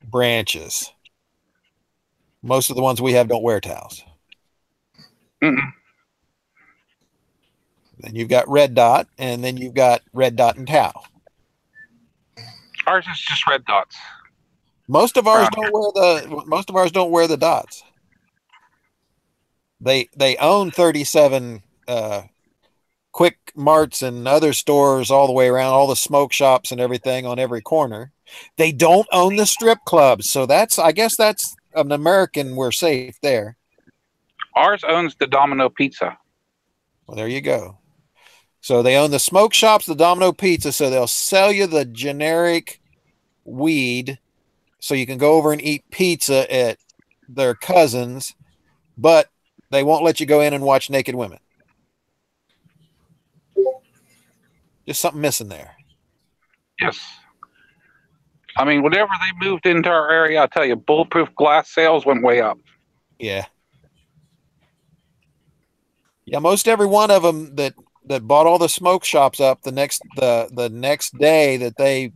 branches. Most of the ones we have don't wear towels. Mm-mm. Then you've got Red Dot, and then you've got Red Dot and Towel. Ours is just red dots. Most of ours don't wear the dots. They own 37 Quick Marts and other stores all the way around, all the smoke shops and everything on every corner. They don't own the strip clubs, so I guess that's an American. We're safe there. Ours owns the Domino Pizza. Well, there you go. So they own the smoke shops, the Domino Pizza, so they'll sell you the generic weed so you can go over and eat pizza at their cousins, but they won't let you go in and watch naked women. Just something missing there. Yes. I mean, whenever they moved into our area, I tell you, bulletproof glass sales went way up. Yeah. Yeah, most every one of them that bought all the smoke shops up the next day that they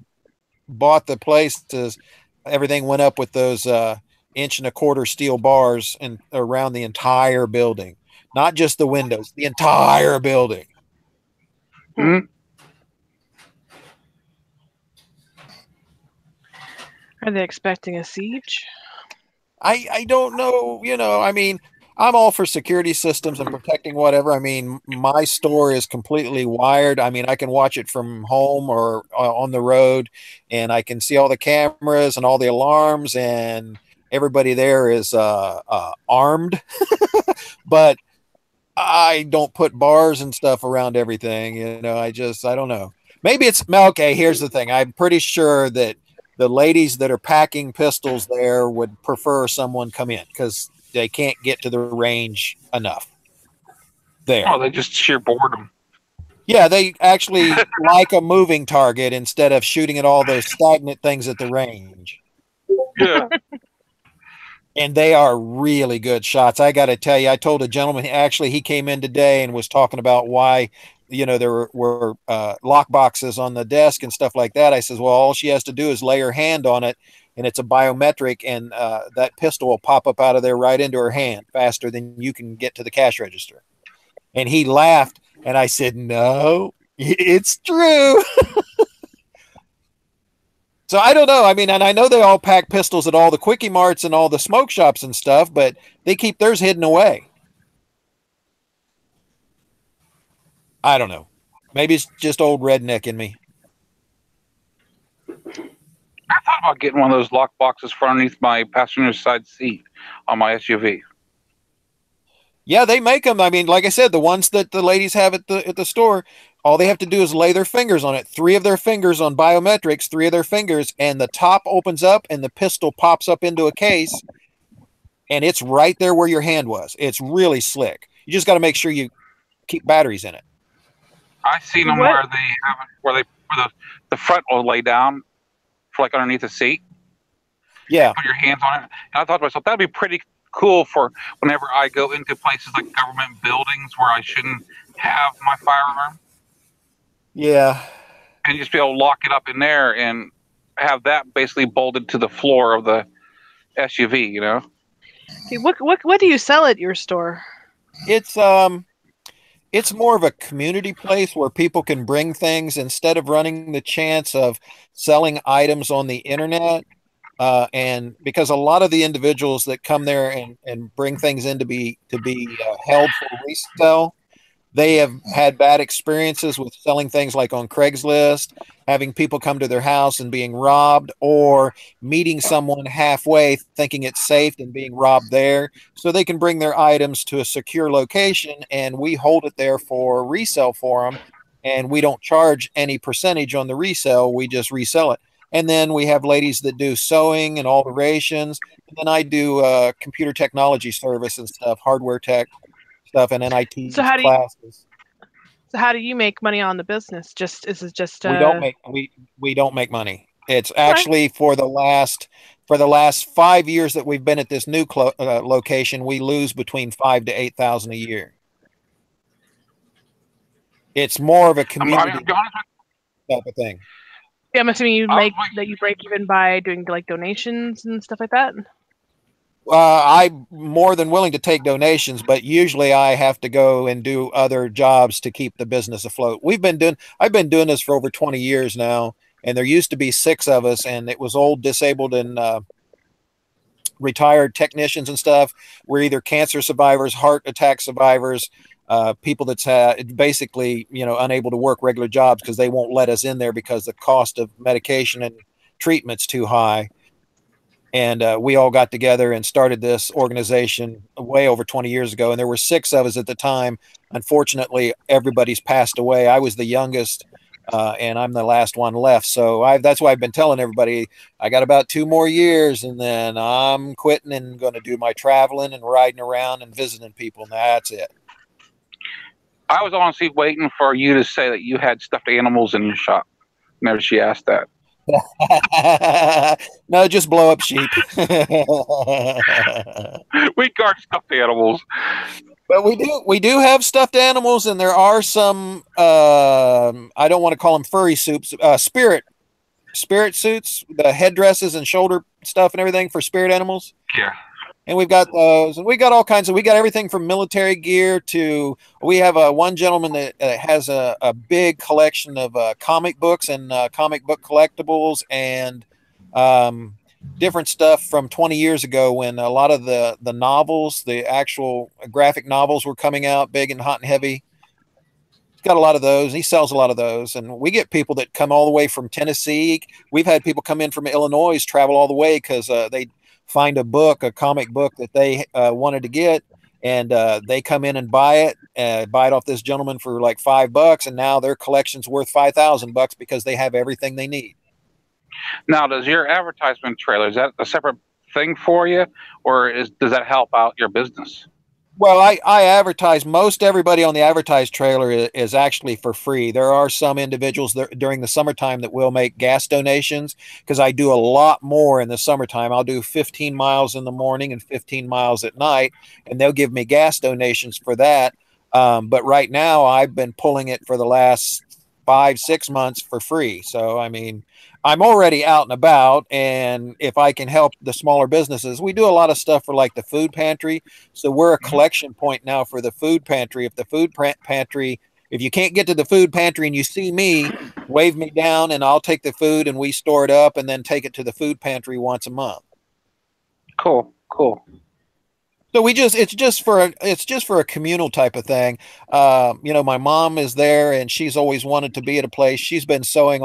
bought the places, everything went up with those 1.25-inch steel bars and around the entire building, not just the windows, the entire building. Mm-hmm. Are they expecting a siege? I don't know. I mean, I'm all for security systems and protecting whatever. I mean, my store is completely wired. I mean, I can watch it from home or on the road, and I can see all the cameras and all the alarms, and everybody there is armed. But I don't put bars and stuff around everything. I don't know. Maybe it's okay. Here's the thing. I'm pretty sure that the ladies that are packing pistols there would prefer someone come in because they can't get to the range enough there. Oh, they just sheer boredom. Yeah, they actually like a moving target instead of shooting at all those stagnant things at the range. Yeah. And they are really good shots. I got to tell you, I told a gentleman, actually, he came in today and was talking about why, there were lock boxes on the desk and stuff like that. I says, well, all she has to do is lay her hand on it, and it's a biometric, and that pistol will pop up out of there right into her hand faster than you can get to the cash register. And he laughed, and I said, no, it's true. So I don't know. I mean, and I know they all pack pistols at all the Quickie Marts and all the smoke shops and stuff, but they keep theirs hidden away. I don't know. Maybe it's just old redneck in me. I thought about getting one of those lock boxes for underneath my passenger side seat on my SUV. Yeah, they make them. I mean, like I said, the ones that the ladies have at the store, all they have to do is lay their fingers on it. 3 of their fingers on biometrics, 3 of their fingers, and the top opens up and the pistol pops up into a case, and it's right there where your hand was. It's really slick. You just got to make sure you keep batteries in it. I've seen them where they have it, where the front will lay down for like underneath the seat. Yeah. Put your hands on it. And I thought to myself, that'd be pretty cool for whenever I go into places like government buildings where I shouldn't have my firearm. Yeah. And just be able to lock it up in there and have that basically bolted to the floor of the SUV, you know? Okay, what do you sell at your store? It's more of a community place where people can bring things instead of running the chance of selling items on the internet. And because a lot of the individuals that come there and bring things in to be held for resale, they have had bad experiences with selling things like on Craigslist, having people come to their house and being robbed, or meeting someone halfway thinking it's safe and being robbed there. So they can bring their items to a secure location and we hold it there for resale for them. And we don't charge any percentage on the resale. We just resell it. And then we have ladies that do sewing and alterations. And then I do computer technology service and stuff, hardware tech stuff, and then I teach classes. So how do you make money on the business? Is it just we don't make money. It's actually for the last 5 years that we've been at this new location, we lose between $5,000 to $8,000 a year. It's more of a community type of thing. Yeah, I'm assuming you break even by doing like donations and stuff like that. I'm more than willing to take donations, but usually I have to go and do other jobs to keep the business afloat. I've been doing this for over 20 years now, and there used to be 6 of us, and it was old, disabled, and retired technicians and stuff. We're either cancer survivors, heart attack survivors, people that's basically, unable to work regular jobs because they won't let us in there because the cost of medication and treatment's too high. And we all got together and started this organization way over 20 years ago. And there were 6 of us at the time. Unfortunately, everybody's passed away. I was the youngest, and I'm the last one left. So that's why I've been telling everybody I got about 2 more years, and then I'm quitting and going to do my traveling and riding around and visiting people. And that's it. I was honestly waiting for you to say that you had stuffed animals in your shop. Whenever she asked that. No, just blow up sheep. We guard stuffed animals, but we do have stuffed animals, and there are some. I don't want to call them furry suits. Spirit suits, the headdresses and shoulder stuff and everything for spirit animals. Yeah. And we've got those, and we got all kinds of. We got everything from military gear to. We have one gentleman that has a big collection of comic books and comic book collectibles and different stuff from 20 years ago when a lot of the novels, the actual graphic novels, were coming out big and hot and heavy. He's got a lot of those. He sells a lot of those, and we get people that come all the way from Tennessee. We've had people come in from Illinois, travel all the way because they find a comic book that they wanted to get, and they come in and buy it off this gentleman for like $5, and now their collection's worth $5,000 because they have everything they need. Now, does your advertisement trailer, is that a separate thing for you, or does that help out your business? Well, I advertise. Most everybody on the advertised trailer is actually for free. There are some individuals during the summertime that will make gas donations because I do a lot more in the summertime. I'll do 15 miles in the morning and 15 miles at night, and they'll give me gas donations for that. But right now, I've been pulling it for the last 5-6 months for free. So, I mean, I'm already out and about, and if I can help the smaller businesses, we do a lot of stuff for like the food pantry. So we're a collection point now for the food pantry. If the food pantry, if you can't get to the food pantry and you see me, wave me down and I'll take the food and we store it up and then take it to the food pantry once a month. Cool. So it's just for a communal type of thing. My mom is there and she's always wanted to be at a place. She's been sewing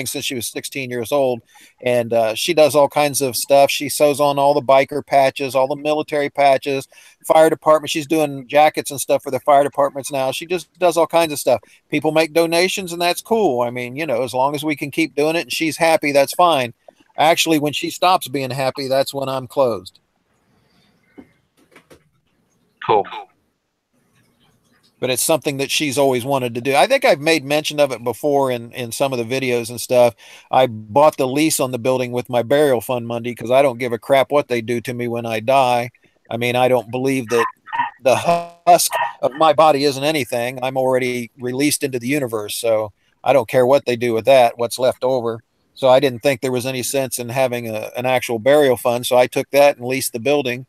since she was 16 years old. And she does all kinds of stuff. She sews on all the biker patches, all the military patches, fire department. She's doing jackets and stuff for the fire departments now. She just does all kinds of stuff. People make donations and that's cool. I mean, as long as we can keep doing it and she's happy, that's fine. Actually, when she stops being happy, that's when I'm closed. Cool. But it's something that she's always wanted to do. I think I've made mention of it before in some of the videos and stuff. I bought the lease on the building with my burial fund money because I don't give a crap what they do to me when I die. I mean, I don't believe that the husk of my body isn't anything. I'm already released into the universe, so I don't care what they do with that, what's left over. So I didn't think there was any sense in having an actual burial fund, so I took that and leased the building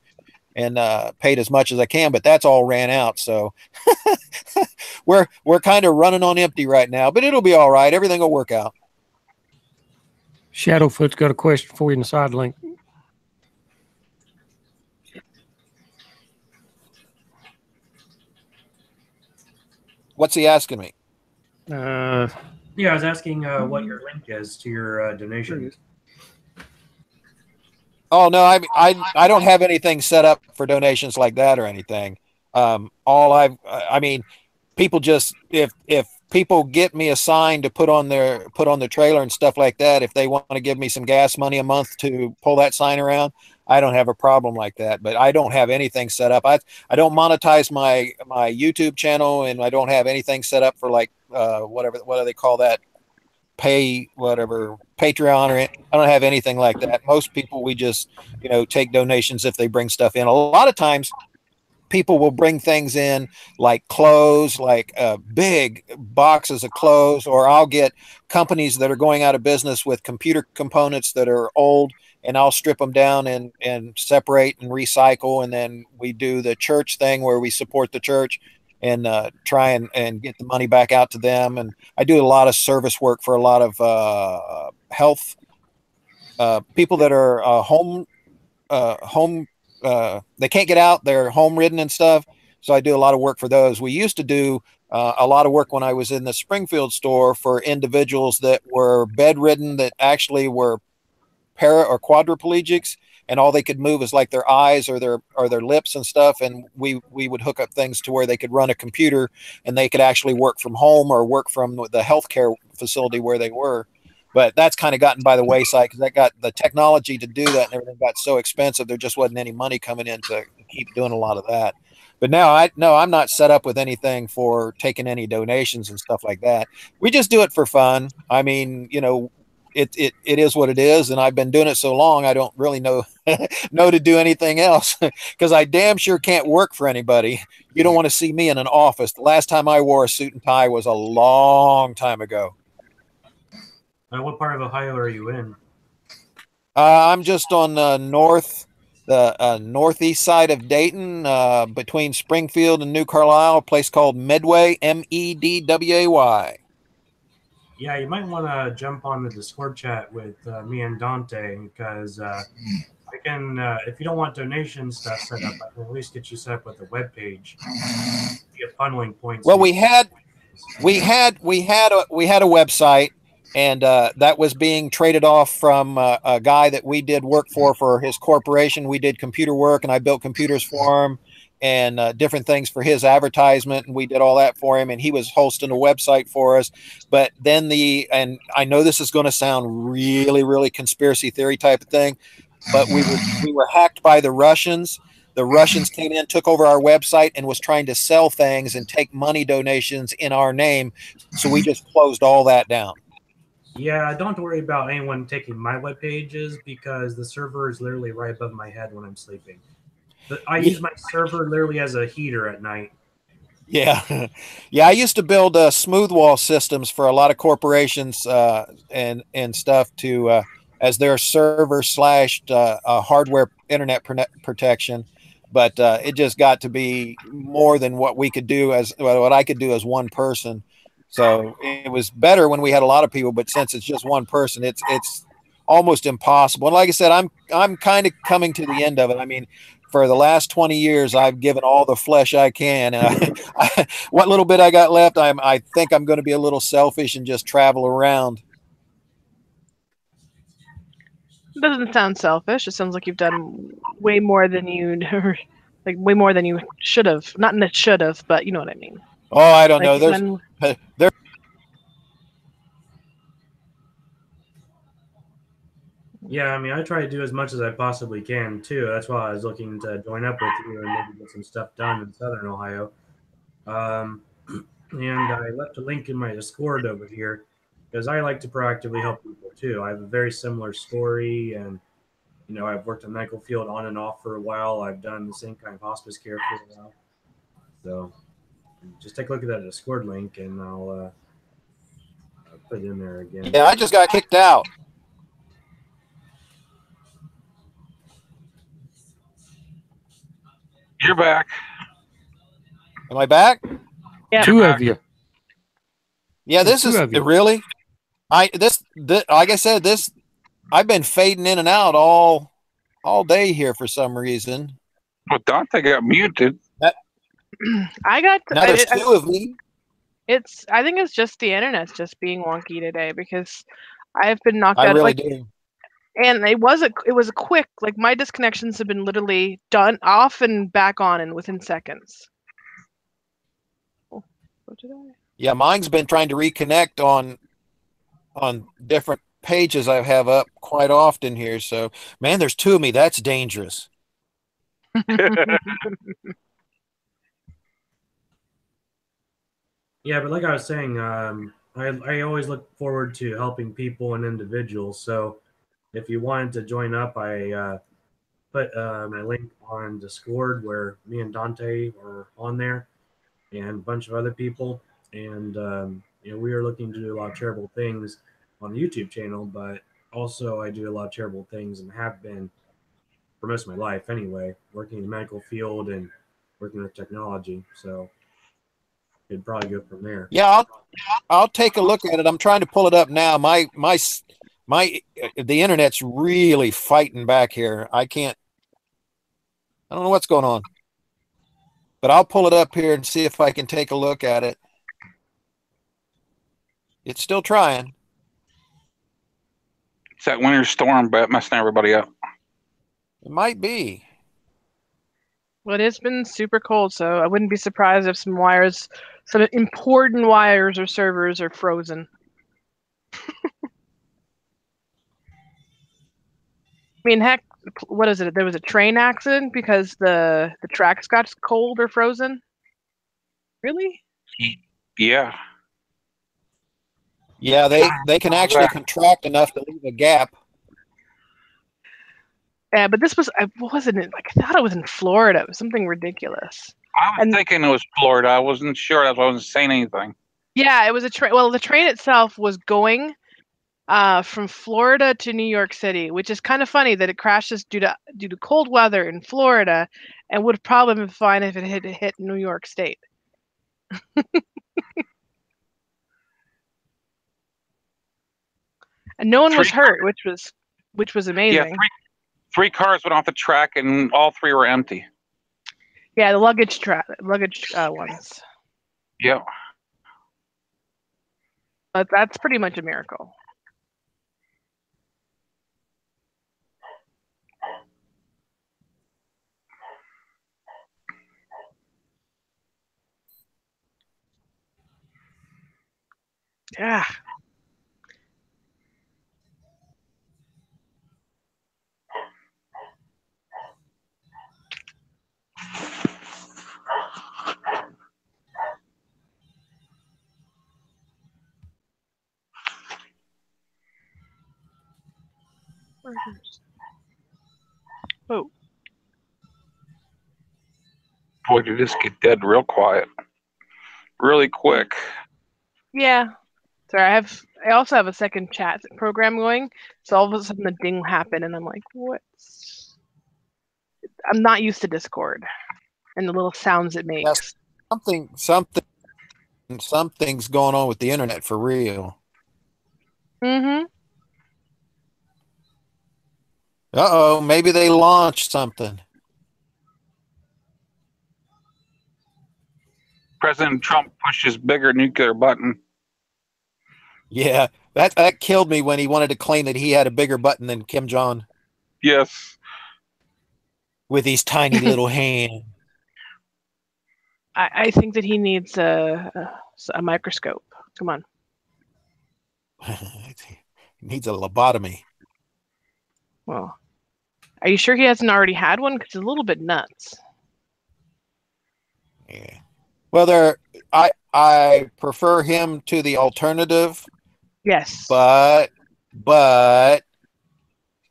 and paid as much as I can, but that's all ran out. So we're kind of running on empty right now, but it'll be all right. Everything will work out. Shadowfoot's got a question for you in the side link. What's he asking me? Yeah, I was asking what your link is to your donation. Oh no, I don't have anything set up for donations like that or anything. I mean, people just if people get me a sign to put on their trailer and stuff like that, if they want to give me some gas money a month to pull that sign around, I don't have a problem like that. But I don't have anything set up. I don't monetize my YouTube channel, and I don't have anything set up for like what do they call that? Pay whatever Patreon or I don't have anything like that. Most people, we just take donations if they bring stuff in. A lot of times people will bring things in like clothes, like big boxes of clothes, or I'll get companies that are going out of business with computer components that are old, and I'll strip them down and separate and recycle, and then we do the church thing where we support the church and try and get the money back out to them. And I do a lot of service work for a lot of health people that are home they can't get out, they're home ridden and stuff. So I do a lot of work for those. We used to do a lot of work when I was in the Springfield store for individuals that were bedridden, that actually were para or quadriplegics, and all they could move is like their eyes or their lips and stuff. And we would hook up things to where they could run a computer and they could actually work from home or work from the healthcare facility where they were. But that's kind of gotten by the wayside because that got the technology to do that and everything got so expensive. There just wasn't any money coming in to keep doing a lot of that. But now I'm not set up with anything for taking any donations and stuff like that. We just do it for fun. I mean, it is what it is, and I've been doing it so long I don't really know to do anything else because I damn sure can't work for anybody. You don't want to see me in an office. The last time I wore a suit and tie was a long time ago. What part of Ohio are you in? I'm just on the northeast side of Dayton, between Springfield and New Carlisle, a place called Medway, Medway. Yeah, you might want to jump on the Discord chat with me and Dante because I can, if you don't want donation stuff set up, I can at least get you set up with a web page. Get funneling points. Well, we had a website, and that was being traded off from a guy that we did work for his corporation. We did computer work, and I built computers for him and different things for his advertisement, and we did all that for him, and he was hosting a website for us. But then and I know this is going to sound really, really conspiracy theory type of thing, but we were hacked by the Russians. The Russians came in, took over our website, and was trying to sell things and take money donations in our name, so we just closed all that down. Yeah, don't worry about anyone taking my web pages because the server is literally right above my head when I'm sleeping. I use my server literally as a heater at night. Yeah. Yeah, I used to build smooth wall systems for a lot of corporations and stuff to as their server / hardware internet protection. But it just got to be more than what we could do what I could do as one person. So it was better when we had a lot of people, but since it's just one person, it's almost impossible. And like I said, I'm kind of coming to the end of it. I mean, for the last 20 years, I've given all the flesh I can. And what little bit I got left, I think I'm going to be a little selfish and just travel around. It doesn't sound selfish. It sounds like you've done way more than you like way more than you should have. Not in that should have, but you know what I mean. Oh, I don't Like know. There. Yeah, I mean, I try to do as much as I possibly can too. That's why I was looking to join up with you and maybe get some stuff done in Southern Ohio. And I left a link in my Discord over here because I like to proactively help people too. I have a very similar story, and you know, I've worked in the medical field on and off for a while. I've done the same kind of hospice care for a while. So just take a look at that Discord link, and I'll put it in there again. Yeah, I just got kicked out. You're back. Am I back? Yeah. Two of you. Yeah, this is really. Like I said, I've been fading in and out all day here for some reason. Well, Dante got muted. I got. Now there's two of me. I think it's just the internet's just being wonky today because I've been knocked I out. really do. And it was a quick, like my disconnections have been literally done off and back on and within seconds. Oh, what did I? Yeah, mine's been trying to reconnect on different pages I have up quite often here. So, man, there's two of me. That's dangerous. Yeah, but like I was saying, I always look forward to helping people and individuals. So if you wanted to join up, I put my link on Discord where me and Dante are on there and a bunch of other people. And, you know, we are looking to do a lot of charitable things on the YouTube channel, but also I do a lot of charitable things and have been for most of my life anyway, working in the medical field and working with technology. So it'd probably go from there. Yeah, I'll take a look at it. I'm trying to pull it up now. The internet's really fighting back here. I don't know what's going on, but I'll pull it up here and see if I can take a look at it. It's still trying. It's that winter storm, but messing everybody up. It might be. Well, it's been super cold, so I wouldn't be surprised if some important wires or servers are frozen. I mean, heck, what is it? There was a train accident because the tracks got cold or frozen? Really? Yeah. Yeah, they can actually contract enough to leave a gap. Yeah, but this was, wasn't it? Like, I thought it was in Florida. It was something ridiculous. I was thinking it was Florida. I wasn't sure. That's why I wasn't saying anything. Yeah, it was a train. Well, the train itself was going from Florida to New York City, which is kind of funny that it crashes due to cold weather in Florida, and would have probably been fine if it had hit New York State. And no one was hurt, which was amazing. Yeah, three cars went off the track, and all three were empty. Yeah, the luggage ones. Yep. But that's pretty much a miracle. Yeah. Oh. Boy, did this get dead real quiet. Really quick. Yeah. Sorry, I also have a second chat program going, so all of a sudden the ding happened, and I'm like, what? I'm not used to Discord and the little sounds it makes. Something's going on with the internet for real. Mm-hmm. Uh-oh, maybe they launched something. President Trump pushed his bigger nuclear button. Yeah, that killed me when he wanted to claim that he had a bigger button than Kim Jong Yes. with these tiny little hands. I think that he needs a microscope. Come on. He needs a lobotomy. Well, are you sure he hasn't already had one? Because it's a little bit nuts. Yeah. Well, I prefer him to the alternative. Yes. But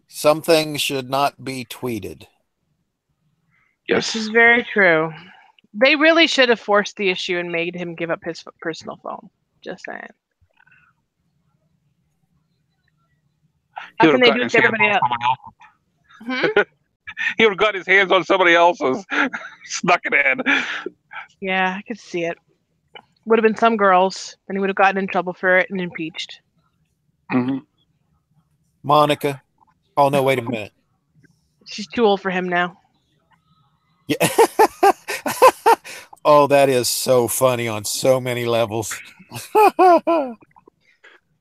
some things should not be tweeted. Yes. This is very true. They really should have forced the issue and made him give up his personal phone. Just saying. How can they do it to everybody else? He would have got his hands on somebody else's. Snuck it in. Yeah, I could see it. Would have been some girls, and he would have gotten in trouble for it and impeached. Mm-hmm. Monica. Oh no! Wait a minute. She's too old for him now. Yeah. Oh, that is so funny on so many levels.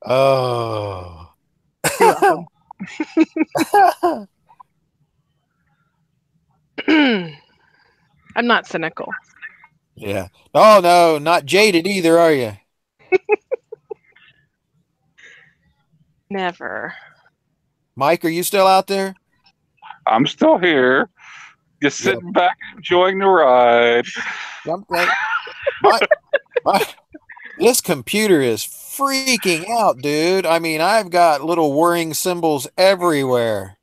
Oh. You're welcome. I'm not cynical. Yeah. Oh no, not jaded either, are you? Never. Mike, are you still out there? I'm still here. Just sitting back, enjoying the ride. This computer is freaking out, dude. I mean, I've got little whirring symbols everywhere.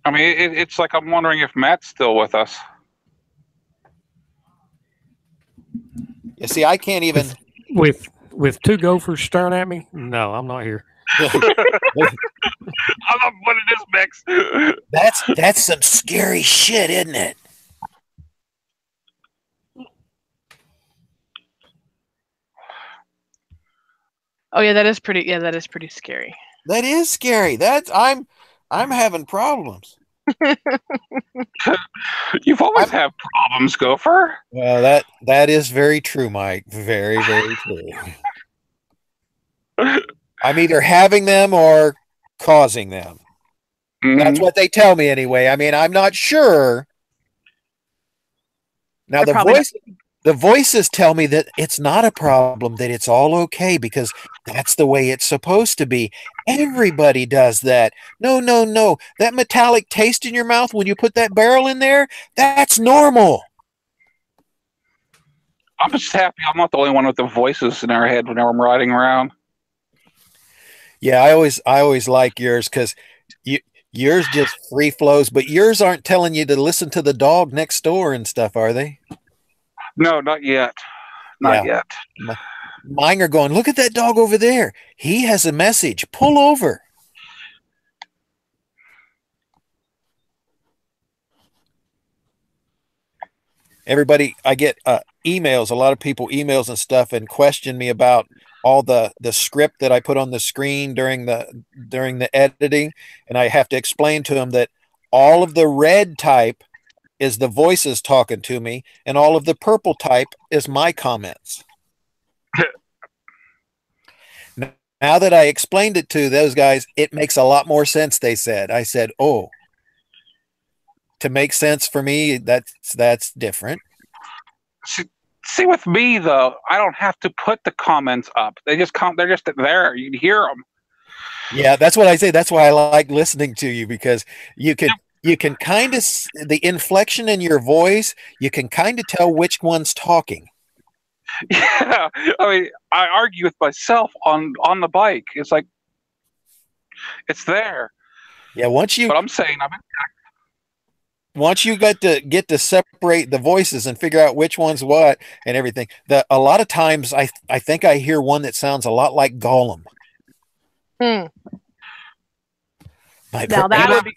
I mean, it's like I'm wondering if Matt's still with us. You see, I can't even with two gophers staring at me. No, I'm not here. I'm not one of this mix. That's some scary shit, isn't it? Oh yeah, that is pretty. Yeah, that is pretty scary. That is scary. I'm having problems. You've always had problems, Gopher. Well, that is very true, Mike. Very, very true. I'm either having them or causing them. Mm-hmm. That's what they tell me anyway. I mean, I'm not sure. Now the voices tell me that it's not a problem, that it's all okay because that's the way it's supposed to be. Everybody does that. No. That metallic taste in your mouth when you put that barrel in there, that's normal. I'm just happy I'm not the only one with the voices in our head whenever I'm riding around. Yeah, I always like yours because yours just free flows, but yours aren't telling you to listen to the dog next door and stuff, are they? No, not yet. Not yet. Mine are going, look at that dog over there. He has a message. Pull over. Everybody, I get emails, a lot of people emails and stuff and question me about all the script that I put on the screen during the editing. And I have to explain to them that all of the red type is the voices talking to me, and all of the purple type is my comments. Now that I explained it to those guys, it makes a lot more sense, they said. I said, oh, to make sense for me, that's different. See, with me, though, I don't have to put the comments up. They're just there. You can hear them. Yeah, that's what I say. That's why I like listening to you, because you can kind of, the inflection in your voice, you can kind of tell which one's talking. Yeah, I mean, I argue with myself on the bike. It's like, it's there. Yeah, but I'm saying, once you get to separate the voices and figure out which one's what and everything, a lot of times I think I hear one that sounds a lot like Gollum. Now that would be.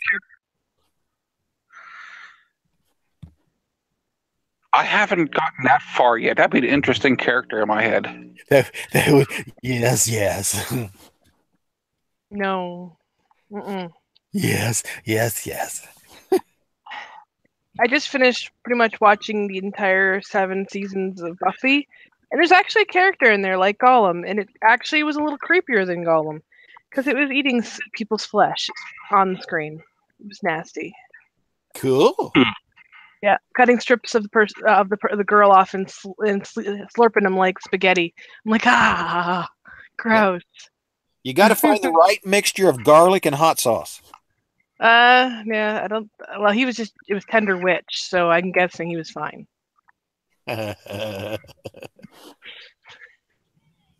I haven't gotten that far yet. That'd be an interesting character in my head. That would, yes. No. Mm-mm. Yes. I just finished pretty much watching the entire 7 seasons of Buffy, and there's actually a character in there like Gollum, and it actually was a little creepier than Gollum because it was eating people's flesh on the screen. It was nasty. Cool. Yeah, cutting strips of the girl off and slurping them like spaghetti. I'm like, gross. You got to find the right mixture of garlic and hot sauce. Yeah, I don't. Well, it was Tender Witch, so I'm guessing he was fine. It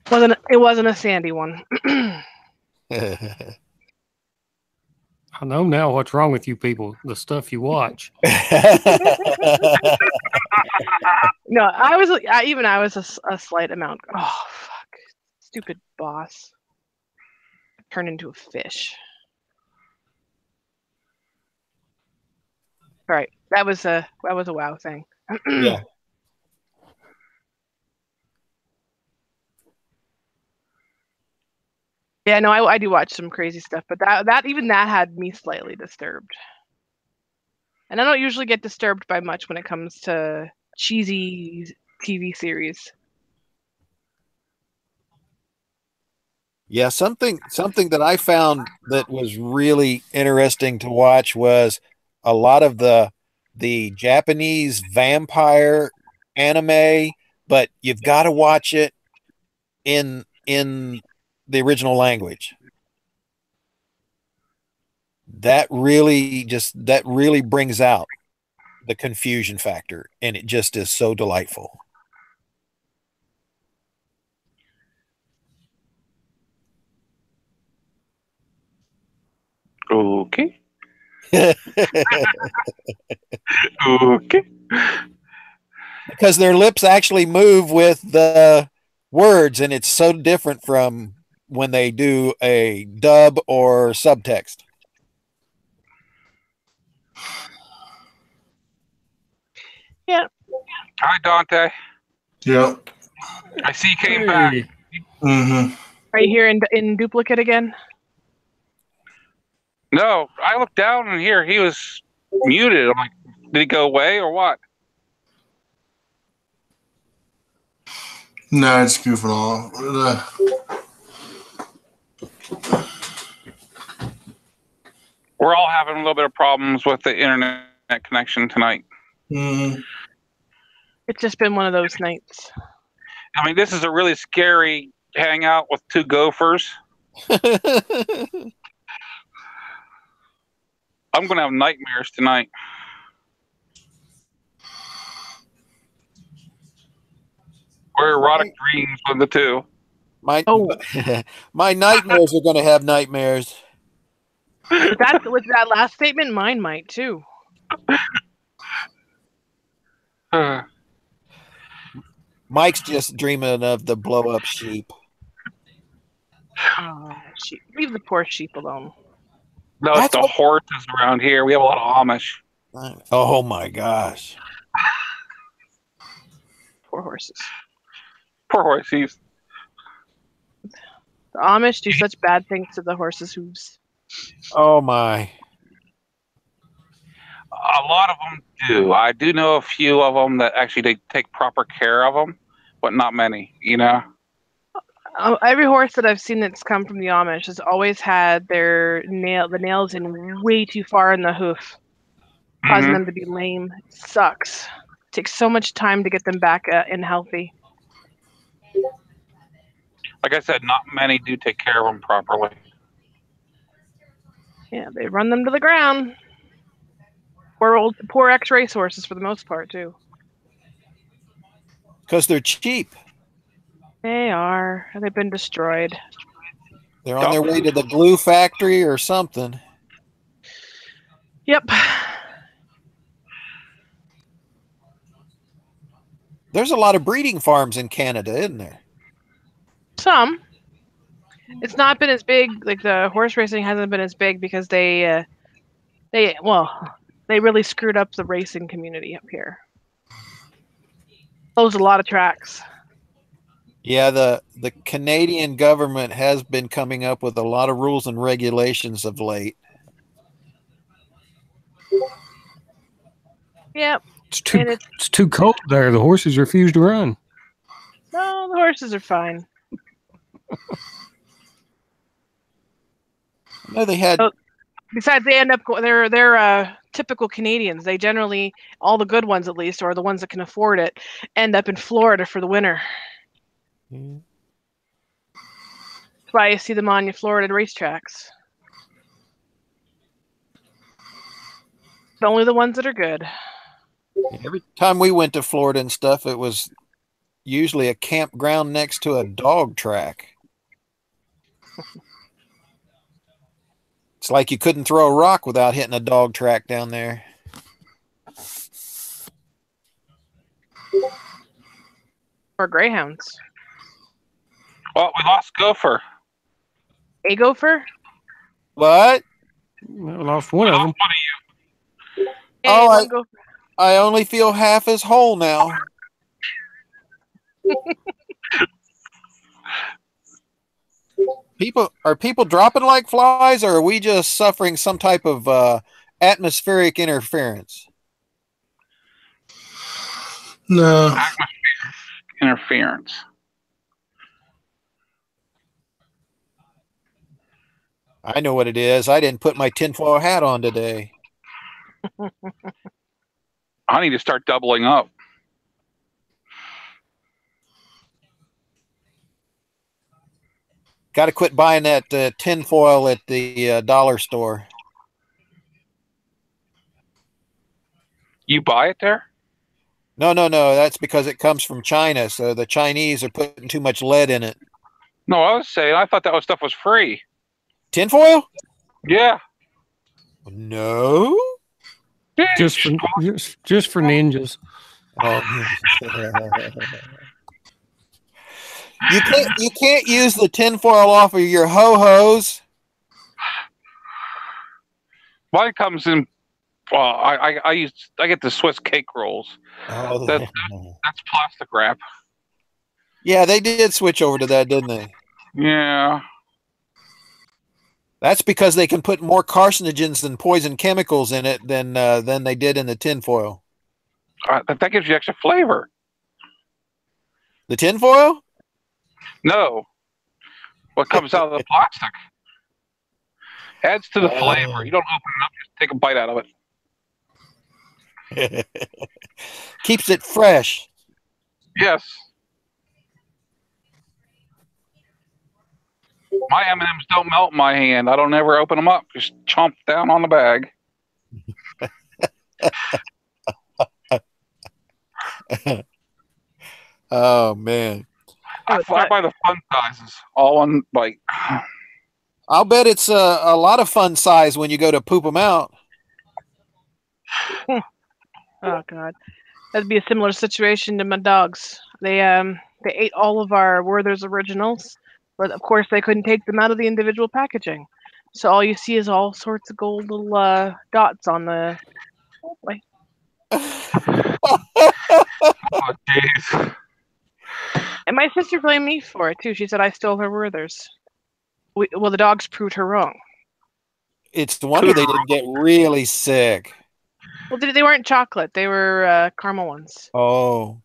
wasn't a sandy one. I know now what's wrong with you people. The stuff you watch. No, I was a slight amount. Oh fuck! Stupid boss. Turned into a fish. All right, that was a wow thing. Yeah. Yeah, no, I do watch some crazy stuff, but that had me slightly disturbed. And I don't usually get disturbed by much when it comes to cheesy TV series. Yeah, something that I found that was really interesting to watch was a lot of the Japanese vampire anime, but you've got to watch it in the original language. That really brings out the confusion factor, and it just is so delightful. Okay. Okay. Because their lips actually move with the words, and it's so different from when they do a dub or subtext. Yeah. Hi, Dante. Yep. I see you came back. Mm-hmm. Are you here in duplicate again? No, I looked down and here he was muted. I'm like, did he go away or what? No, it's goofing off. We're all having a little bit of problems with the internet connection tonight. Mm-hmm. It's just been one of those nights. I mean, this is a really scary hangout with two gophers. I'm going to have nightmares tonight. Or erotic dreams with the two. My nightmares are going to have nightmares. With that last statement, mine might too. Mike's just dreaming of the blow up sheep. Oh, sheep. Leave the poor sheep alone. No, it's the horses around here. We have a lot of Amish. Oh my gosh. Poor horses. Poor horses. The Amish do such bad things to the horses' hooves. Oh my. A lot of them do. I do know a few of them that actually they take proper care of them, but not many, you know? Every horse that I've seen that's come from the Amish has always had the nails in way too far in the hoof, causing them to be lame. It sucks. It takes so much time to get them back and healthy. Like I said, not many do take care of them properly. Yeah, they run them to the ground. Poor X-race horses for the most part too. Because they're cheap. They are. They've been destroyed. They're on their way to the glue factory or something. Yep. There's a lot of breeding farms in Canada, isn't there? Some. It's not been as big. Like the horse racing hasn't been as big because they really screwed up the racing community up here. Closed a lot of tracks. Yeah, the Canadian government has been coming up with a lot of rules and regulations of late. Yep. It's too And it's too cold there. The horses refuse to run. No, the horses are fine. No, they had. Besides, they end up they're typical Canadians. They generally, all the good ones at least, or the ones that can afford it, end up in Florida for the winter. Mm. That's why you see them on your Florida racetracks. Only the ones that are good. Every time we went to Florida and stuff, it was usually a campground next to a dog track. It's like you couldn't throw a rock without hitting a dog track down there. Or greyhounds. Well, we lost Gopher. A gopher? What? I lost one of them. One of you. Hey, Oh, one gopher. I only feel half as whole now. Are people dropping like flies, or are we just suffering some type of atmospheric interference? No. Atmospheric interference. I know what it is. I didn't put my tinfoil hat on today. I need to start doubling up. Got to quit buying that tinfoil at the dollar store. You buy it there? No. That's because it comes from China. So the Chinese are putting too much lead in it. No, I was saying I thought that stuff was free. Tinfoil? Yeah. No. Just for ninjas. Oh. You can't use the tinfoil off of your ho-hos. Mine comes in. Well, I get the Swiss cake rolls. Oh, That's plastic wrap. yeah, they did switch over to that, didn't they? Yeah. That's because they can put more carcinogens and poison chemicals in it than they did in the tinfoil. That gives you extra flavor. The tinfoil? No. What comes out of the plastic adds to the flavor. You don't open it up, just take a bite out of it. Keeps it fresh. Yes. My M&Ms don't melt in my hand. I don't ever open them up. Just chomp down on the bag. Oh, man. I buy the fun sizes. All one bite. I'll bet it's a lot of fun size when you go to poop them out. Oh God, that'd be a similar situation to my dogs. They ate all of our Werther's originals, but of course they couldn't take them out of the individual packaging. So all you see is all sorts of gold little dots on the. Oh, boy. Oh, jeez. And my sister blamed me for it too. She said I stole her Werther's. Well, the dogs proved her wrong. It's the wonder they didn't get really sick. Well, they weren't chocolate. They were caramel ones. Oh.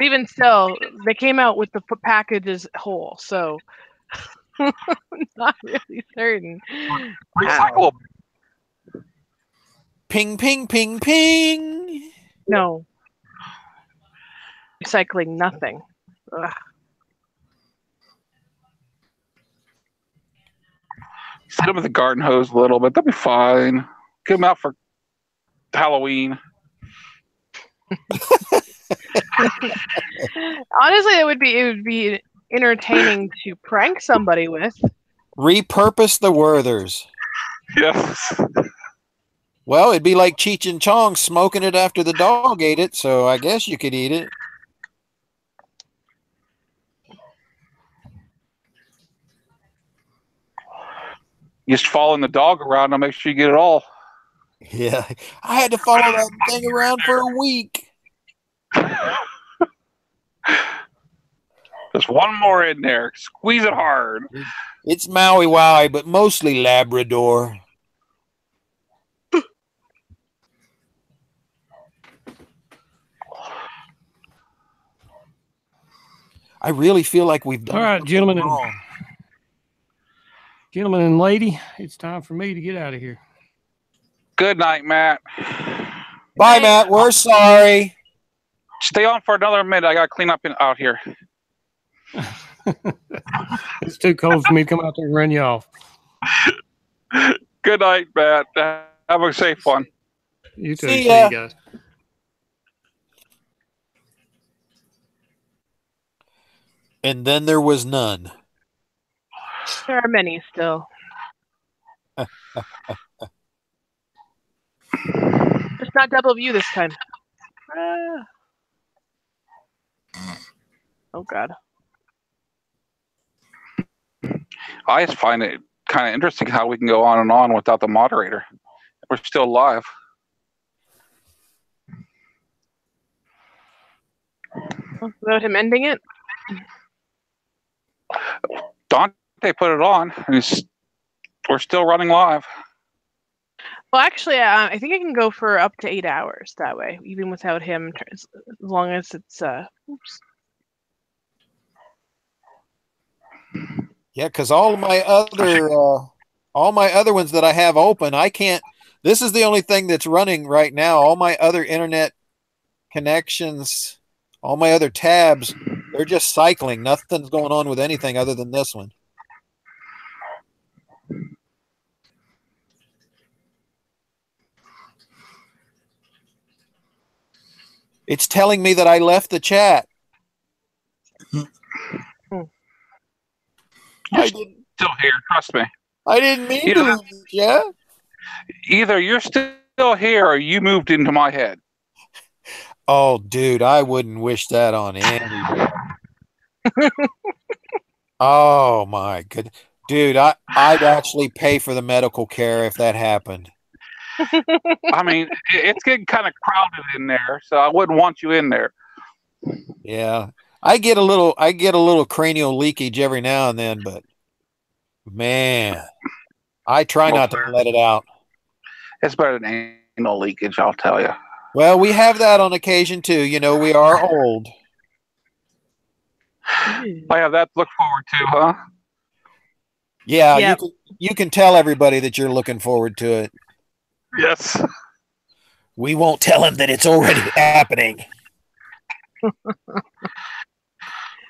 Even still, they came out with the packages whole, so not really certain. Recyclable. Ping, ping, ping, ping. No. Recycling nothing. Ugh. Set them with the garden hose a little bit. They'll be fine. Get them out for Halloween. Honestly, it would be entertaining to prank somebody with. Repurpose the Werthers. Yes. Well, it'd be like Cheech and Chong smoking it after the dog ate it, so I guess you could eat it. Just following the dog around to make sure you get it all. Yeah, I had to follow that thing around for a week. There's one more in there. Squeeze it hard. It's Maui Wowie, but mostly Labrador. I really feel like we've done All right, something gentlemen wrong. Gentlemen and lady, it's time for me to get out of here. Good night, Matt. Bye, Matt. We're sorry. Stay on for another minute. I got to clean up out here. It's too cold for me to come out there and run you off. Good night, Matt. Have a safe one. You too. See See ya. you guys. And then there was none. There are many still. Just not double view this time. Oh God. I just find it kind of interesting how we can go on and on without the moderator. We're still live. Without him ending it? Dante put it on. We're still running live. Well, actually, I think I can go for up to 8 hours that way, even without him, as long as it's. Oops. Yeah, because all my other ones that I have open, I can't. This is the only thing that's running right now. All my other internet connections, all my other tabs, they're just cycling. Nothing's going on with anything other than this one. It's telling me that I left the chat. I didn't. Still here, trust me. I didn't mean to leave the chat. Either you're still here or you moved into my head. Oh, dude, I wouldn't wish that on anybody. Oh my good dude, I'd actually pay for the medical care if that happened. I mean, it's getting kind of crowded in there, so I wouldn't want you in there. Yeah. I get a little cranial leakage every now and then, but man, I try not to let it out. It's better than anal leakage, I'll tell you. Well, we have that on occasion too. You know, we are old. I have that to look forward to, huh? Yeah, Yep. you can tell everybody that you're looking forward to it. Yes. We won't tell them that it's already happening.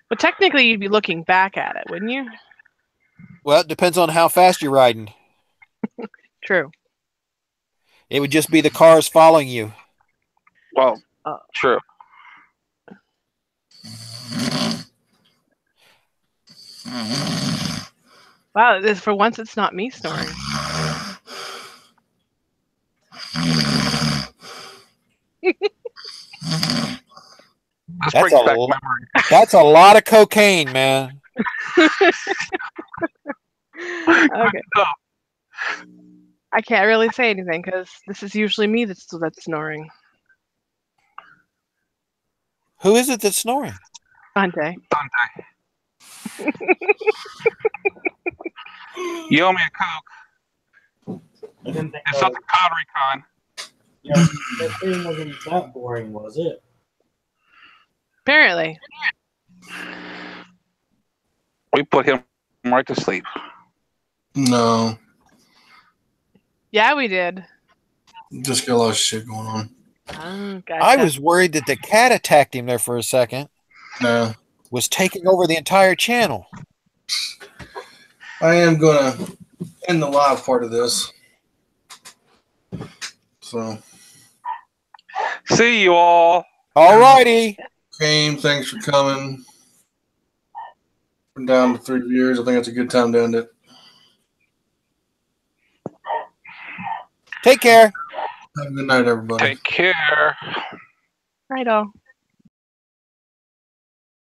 But technically, you'd be looking back at it, wouldn't you? Well, it depends on how fast you're riding. True. It would just be the cars following you. Well, true. Wow, for once, it's not me snoring. That's a lot of cocaine, man. Okay. I can't really say anything because this is usually me that's snoring. Who is it that's snoring? Dante. You owe me a Coke. I didn't think It's not the powdery kind. yeah, that thing wasn't that boring, was it? Apparently. We put him right to sleep. No, Yeah, we did. just got a lot of shit going on. Oh, gotcha. I was worried that the cat attacked him there for a second. No, Was taking over the entire channel. I am gonna end the live part of this. So, See you all. All righty. Kane, thanks for coming. We're down to 3 viewers. I think it's a good time to end it. Take care. Have a good night, everybody. Take care. Right on.